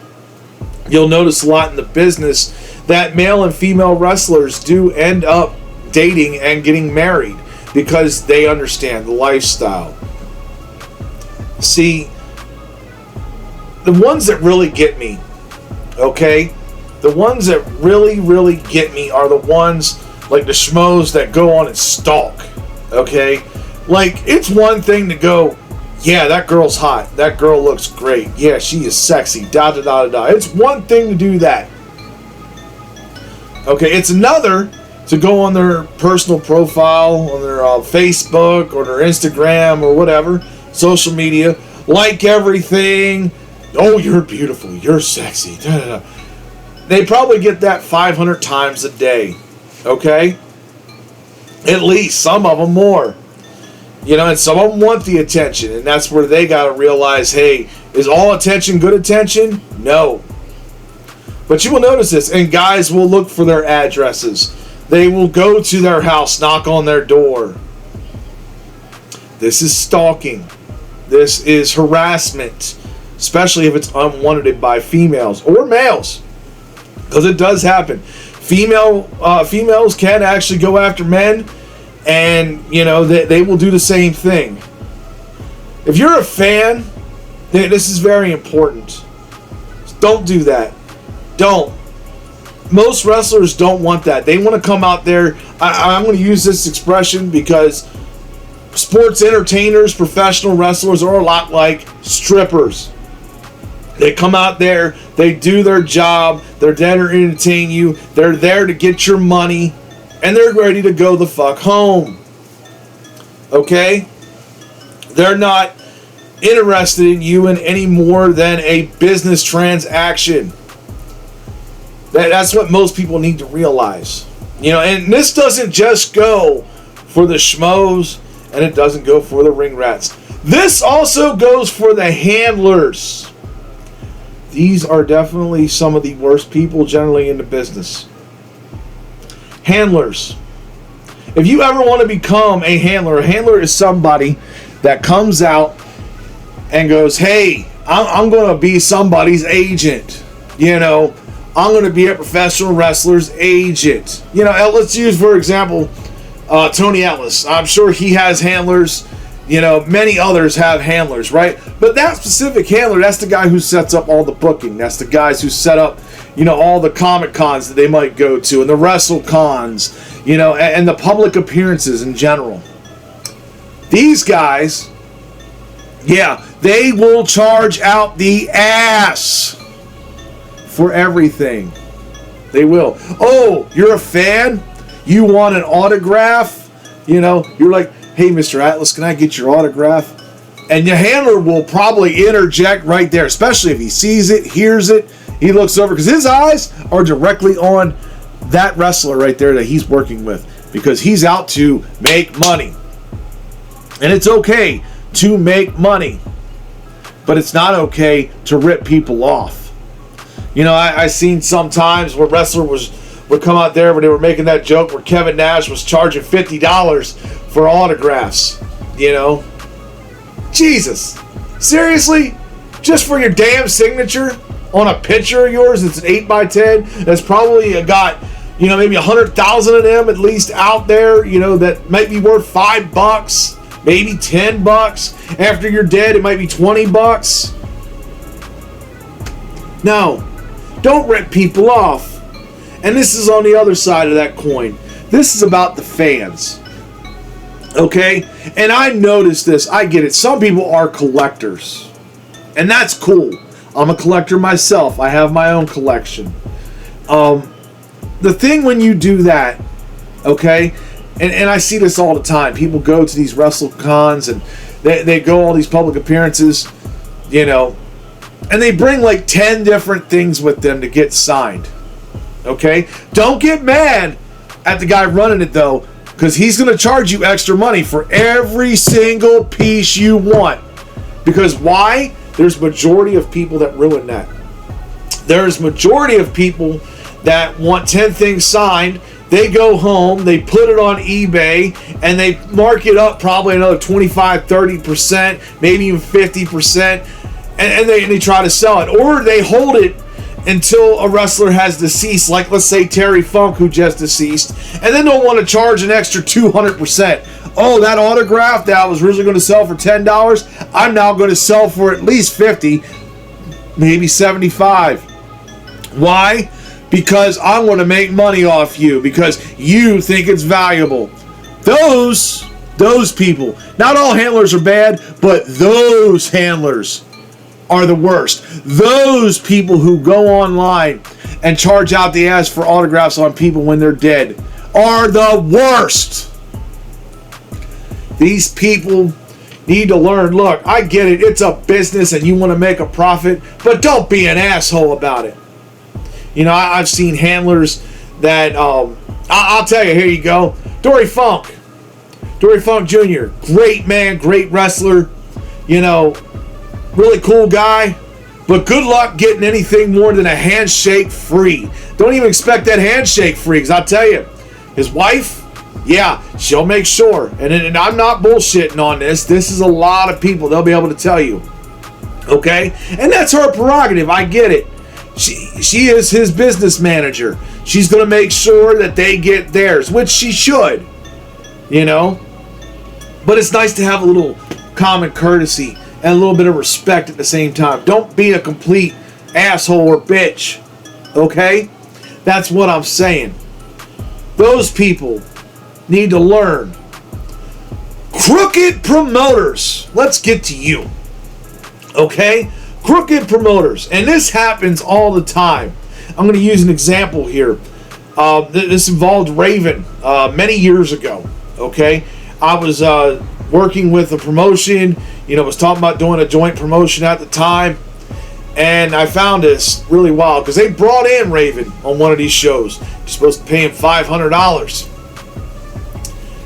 You'll notice a lot in the business that male and female wrestlers do end up dating and getting married because they understand the lifestyle. See, the ones that really get me, okay? The ones that really, really get me are the ones like the schmoes that go on and stalk, okay? Like, it's one thing to go Yeah, that girl's hot. That girl looks great. Yeah, she is sexy. Da da da da da. It's one thing to do that. Okay, it's another to go on their personal profile, on their Facebook or their Instagram or whatever, social media, like everything. Oh, you're beautiful. You're sexy. Da, da, da. They probably get that 500 times a day. Okay? At least, some of them more. You know, and some of them want the attention, and that's where they got to realize, hey, is all attention good attention? No. But you will notice this, and guys will look for their addresses. They will go to their house, knock on their door. This is stalking. This is harassment, especially if it's unwanted by females or males, because it does happen. Females can actually go after men, and you know they will do the same thing. If you're a fan, this is very important. Don't do that. Don't. Most wrestlers don't want that. They want to come out there. I'm going to use this expression because sports entertainers, professional wrestlers are a lot like strippers. They come out there, they do their job, they're there to entertain you, they're there to get your money, and they're ready to go the fuck home. Okay? They're not interested in you in any more than a business transaction. That's what most people need to realize. You know, and this doesn't just go for the schmoes, and it doesn't go for the ring rats. This also goes for the handlers. These are definitely some of the worst people generally in the business. Handlers. If you ever want to become a handler is somebody that comes out and goes, hey, I'm going to be somebody's agent. You know, I'm going to be a professional wrestler's agent. You know, let's use, for example, Tony Atlas. I'm sure he has handlers. You know, many others have handlers, right? But that specific handler, that's the guy who sets up all the booking. That's the guys who set up, you know, all the Comic Cons that they might go to and the Wrestle Cons, you know, and the public appearances in general. These guys, yeah, they will charge out the ass for everything. They will. Oh, you're a fan? You want an autograph? You know, you're like, hey, Mr. Atlas, can I get your autograph? And your handler will probably interject right there, especially if he sees it, hears it, he looks over, because his eyes are directly on that wrestler right there that he's working with, because he's out to make money. And it's okay to make money, but it's not okay to rip people off. You know, I seen sometimes where wrestler would come out there when they were making that joke where Kevin Nash was charging $50 for autographs. You know, Jesus, seriously, just for your damn signature on a picture of yours that's an 8x10 that's probably got, you know, maybe 100,000 of them at least out there, you know, that might be worth $5, maybe $10. After you're dead, it might be $20. No, don't rip people off. And this is on the other side of that coin. This is about the fans. Okay? And I noticed this. I get it. Some people are collectors. And that's cool. I'm a collector myself. I have my own collection. The thing when you do that, okay, and I see this all the time. People go to these wrestle cons and they go all these public appearances, you know, and they bring like 10 different things with them to get signed. Okay? Don't get mad at the guy running it, though, because he's going to charge you extra money for every single piece you want. Because why? There's majority of people that ruin that. There's majority of people that want 10 things signed. They go home, they put it on eBay, and they mark it up probably another 25, 30%, maybe even 50%, and they try to sell it. Or they hold it until a wrestler has deceased, like let's say Terry Funk, who just deceased, and then they'll want to charge an extra 200%. Oh, that autograph that I was originally going to sell for $10, I'm now going to sell for at least $50, maybe $75. Why? Because I want to make money off you, because you think it's valuable. Those Those people. Not all handlers are bad, but those handlers are the worst. Those people who go online and charge out the ass for autographs on people when they're dead are the worst. These people need to learn. Look, I get it. It's a business and you want to make a profit, but don't be an asshole about it. You know, I've seen handlers that, I'll tell you, here you go. Dory Funk Jr., great man, great wrestler, you know, really cool guy, but good luck getting anything more than a handshake free. Don't even expect that handshake free, because I'll tell you, his wife, yeah, she'll make sure, and I'm not bullshitting on this. This is a lot of people. They'll be able to tell you, okay? And that's her prerogative. I get it. She is his business manager. She's going to make sure that they get theirs, which she should, you know? But it's nice to have a little common courtesy and a little bit of respect at the same time. Don't be a complete asshole or bitch, okay? That's what I'm saying. Those people need to learn. Crooked promoters. Let's get to you. Okay? Crooked promoters. And this happens all the time. I'm going to use an example here. This involved Raven many years ago. Okay? I was working with a promotion. You know, was talking about doing a joint promotion at the time. And I found this really wild because they brought in Raven on one of these shows. You're supposed to pay him $500.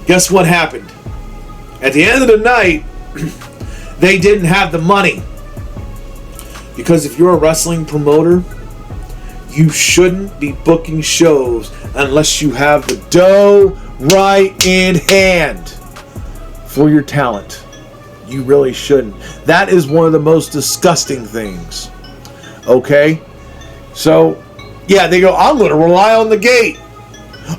Guess what happened? At the end of the night, they didn't have the money. Because if you're a wrestling promoter, you shouldn't be booking shows unless you have the dough right in hand for your talent. You really shouldn't. That is one of the most disgusting things. Okay? So, yeah, they go, I'm going to rely on the gate.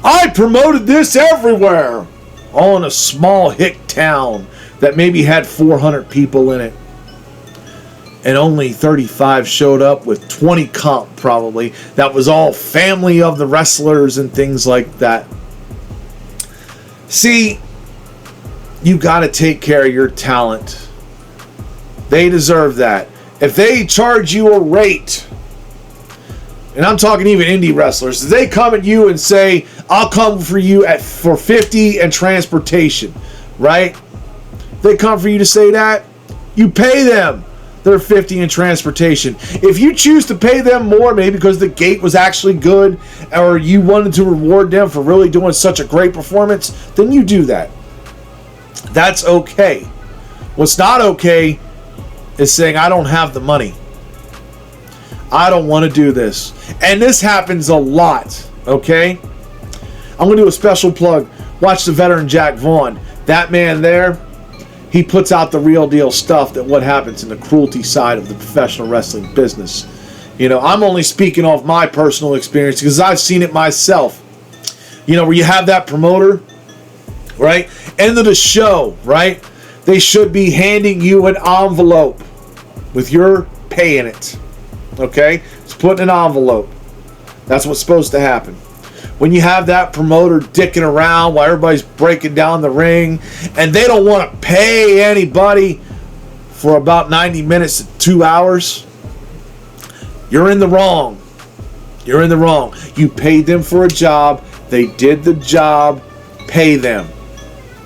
I promoted this everywhere. All in a small hick town that maybe had 400 people in it. And only 35 showed up with 20 comp probably. That was all family of the wrestlers and things like that. See, you got to take care of your talent. They deserve that. If they charge you a rate, and I'm talking even indie wrestlers, if they come at you and say, I'll come for you for $50 and transportation, right? If they come for you to say that, you pay them their $50 and transportation. If you choose to pay them more, maybe because the gate was actually good, or you wanted to reward them for really doing such a great performance, then you do that. That's okay. What's not okay is saying, I don't have the money. I don't want to do this. And this happens a lot, okay? I'm going to do a special plug. Watch the veteran Jack Vaughn. That man there, he puts out the real deal stuff that what happens in the cruelty side of the professional wrestling business. You know, I'm only speaking off my personal experience because I've seen it myself. You know, where you have that promoter, right? End of the show, right? They should be handing you an envelope with your pay in it. Okay? It's put in an envelope. That's what's supposed to happen. When you have that promoter dicking around while everybody's breaking down the ring and they don't want to pay anybody for about 90 minutes to 2 hours, you're in the wrong. You're in the wrong. You paid them for a job. They did the job. Pay them.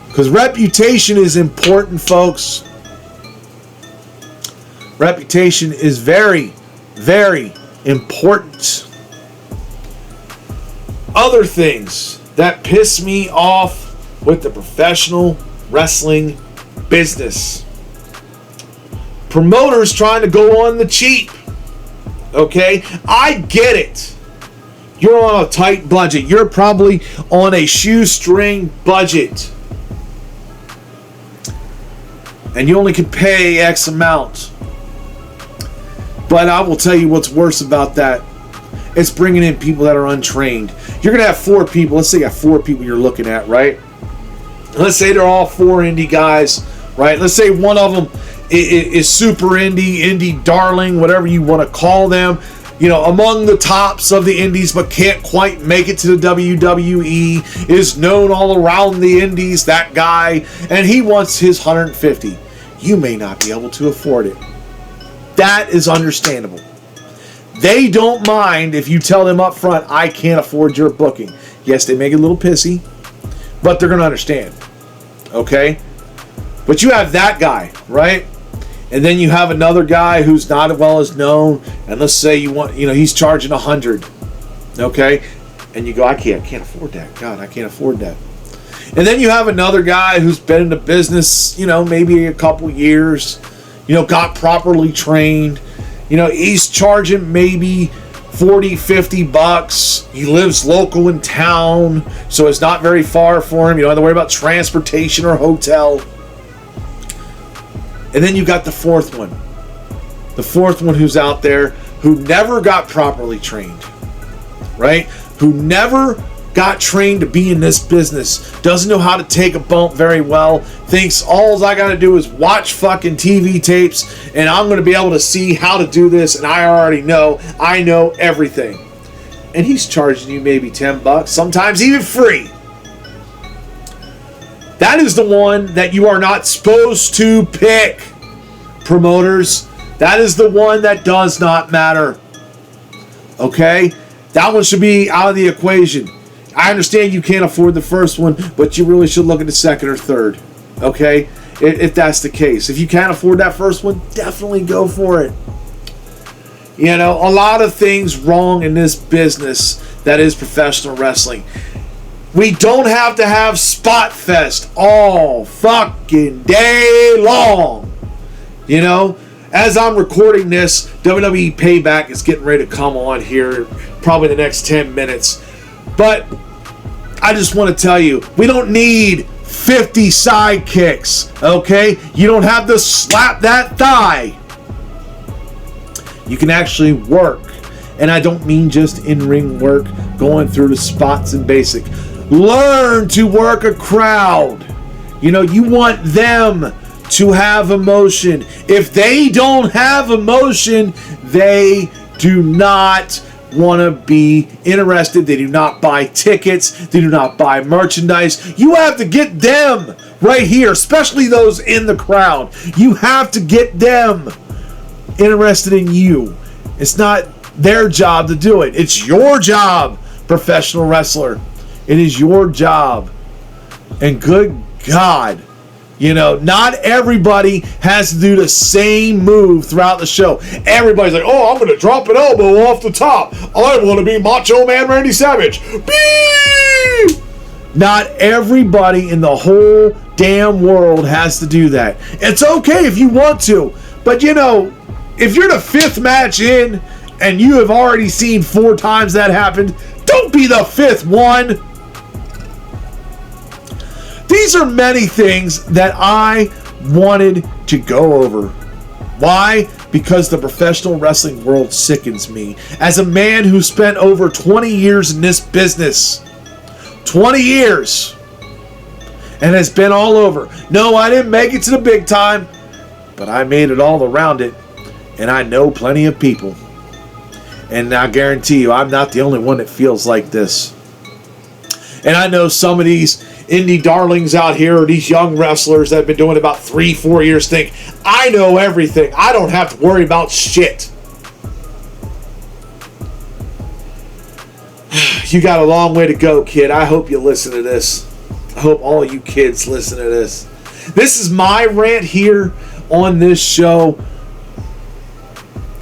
Because reputation is important, folks. Reputation is very, very important. Other things that piss me off with the professional wrestling business. Promoters trying to go on the cheap. Okay? I get it. You're on a tight budget. You're probably on a shoestring budget. And you only can pay X amount. But I will tell you what's worse about that. It's bringing in people that are untrained. You're going to have 4 people. Let's say you got 4 people you're looking at, right? Let's say they're all 4 indie guys, right? Let's say one of them is super indie darling, whatever you want to call them. among the tops of the indies, but can't quite make it to the WWE, is known all around the indies, that guy, and he wants his 150. You may not be able to afford it. That is understandable. They don't mind if you tell them up front, I can't afford your booking. Yes, they make it a little pissy, but they're going to understand. Okay? But you have that guy, right? And then you have another guy who's not as well as known, and let's say he's charging 100. Okay? And you go, I can't afford that. God, I can't afford that. And then you have another guy who's been in the business, maybe a couple years, got properly trained. He's charging maybe 40, 50 bucks. He lives local in town, so it's not very far for him. You don't have to worry about transportation or hotel. And then you got the fourth one. The fourth one who's out there who never got properly trained, right? Who never got trained to be in this business, doesn't know how to take a bump very well, thinks all I got to do is watch fucking TV tapes and I'm going to be able to see how to do this, and I already know. I know everything. And he's charging you maybe 10 bucks, sometimes even free. That is the one that you are not supposed to pick, promoters. That is the one that does not matter. Okay? That one should be out of the equation. I understand you can't afford the first one, but you really should look at the second or third. Okay? If that's the case. If you can't afford that first one, definitely go for it. A lot of things wrong in this business that is professional wrestling. We don't have to have Spot Fest all fucking day long. As I'm recording this, WWE Payback is getting ready to come on here probably the next 10 minutes. But I just want to tell you, we don't need 50 sidekicks, okay? You don't have to slap that thigh. You can actually work. And I don't mean just in-ring work, going through the spots and basic. Learn to work a crowd. You want them to have emotion. If they don't have emotion, they do not want to be interested. They do not buy tickets. They do not buy merchandise. You have to get them right here, especially those in the crowd. You have to get them interested in you. It's not their job to do it. It's your job, professional wrestler. It is your job. And good God, not everybody has to do the same move throughout the show. Everybody's like, oh, I'm going to drop an elbow off the top. I want to be Macho Man Randy Savage. Beep! Not everybody in the whole damn world has to do that. It's okay if you want to. But, if you're the fifth match in and you have already seen 4 times that happened, don't be the fifth one. These are many things that I wanted to go over. Why? Because the professional wrestling world sickens me. As a man who spent over 20 years in this business. 20 years. And has been all over. No, I didn't make it to the big time. But I made it all around it. And I know plenty of people. And I guarantee you, I'm not the only one that feels like this. And I know some of these indie darlings out here, or these young wrestlers that have been doing it about 3-4 years, think, I know everything. I don't have to worry about shit. You got a long way to go, kid. I hope you listen to this. I hope all you kids listen to this. This is my rant here on this show.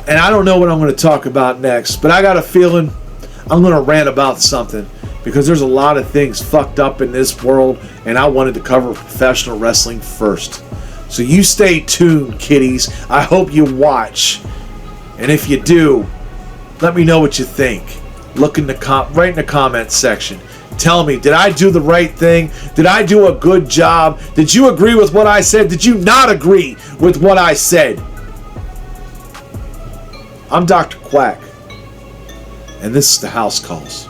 And I don't know what I'm going to talk about next, but I got a feeling I'm going to rant about something. Because there's a lot of things fucked up in this world, and I wanted to cover professional wrestling first. So you stay tuned, kiddies. I hope you watch. And if you do, let me know what you think. Look in the right in the comments section. Tell me, did I do the right thing? Did I do a good job? Did you agree with what I said? Did you not agree with what I said? I'm Dr. Quack, and this is the House Calls.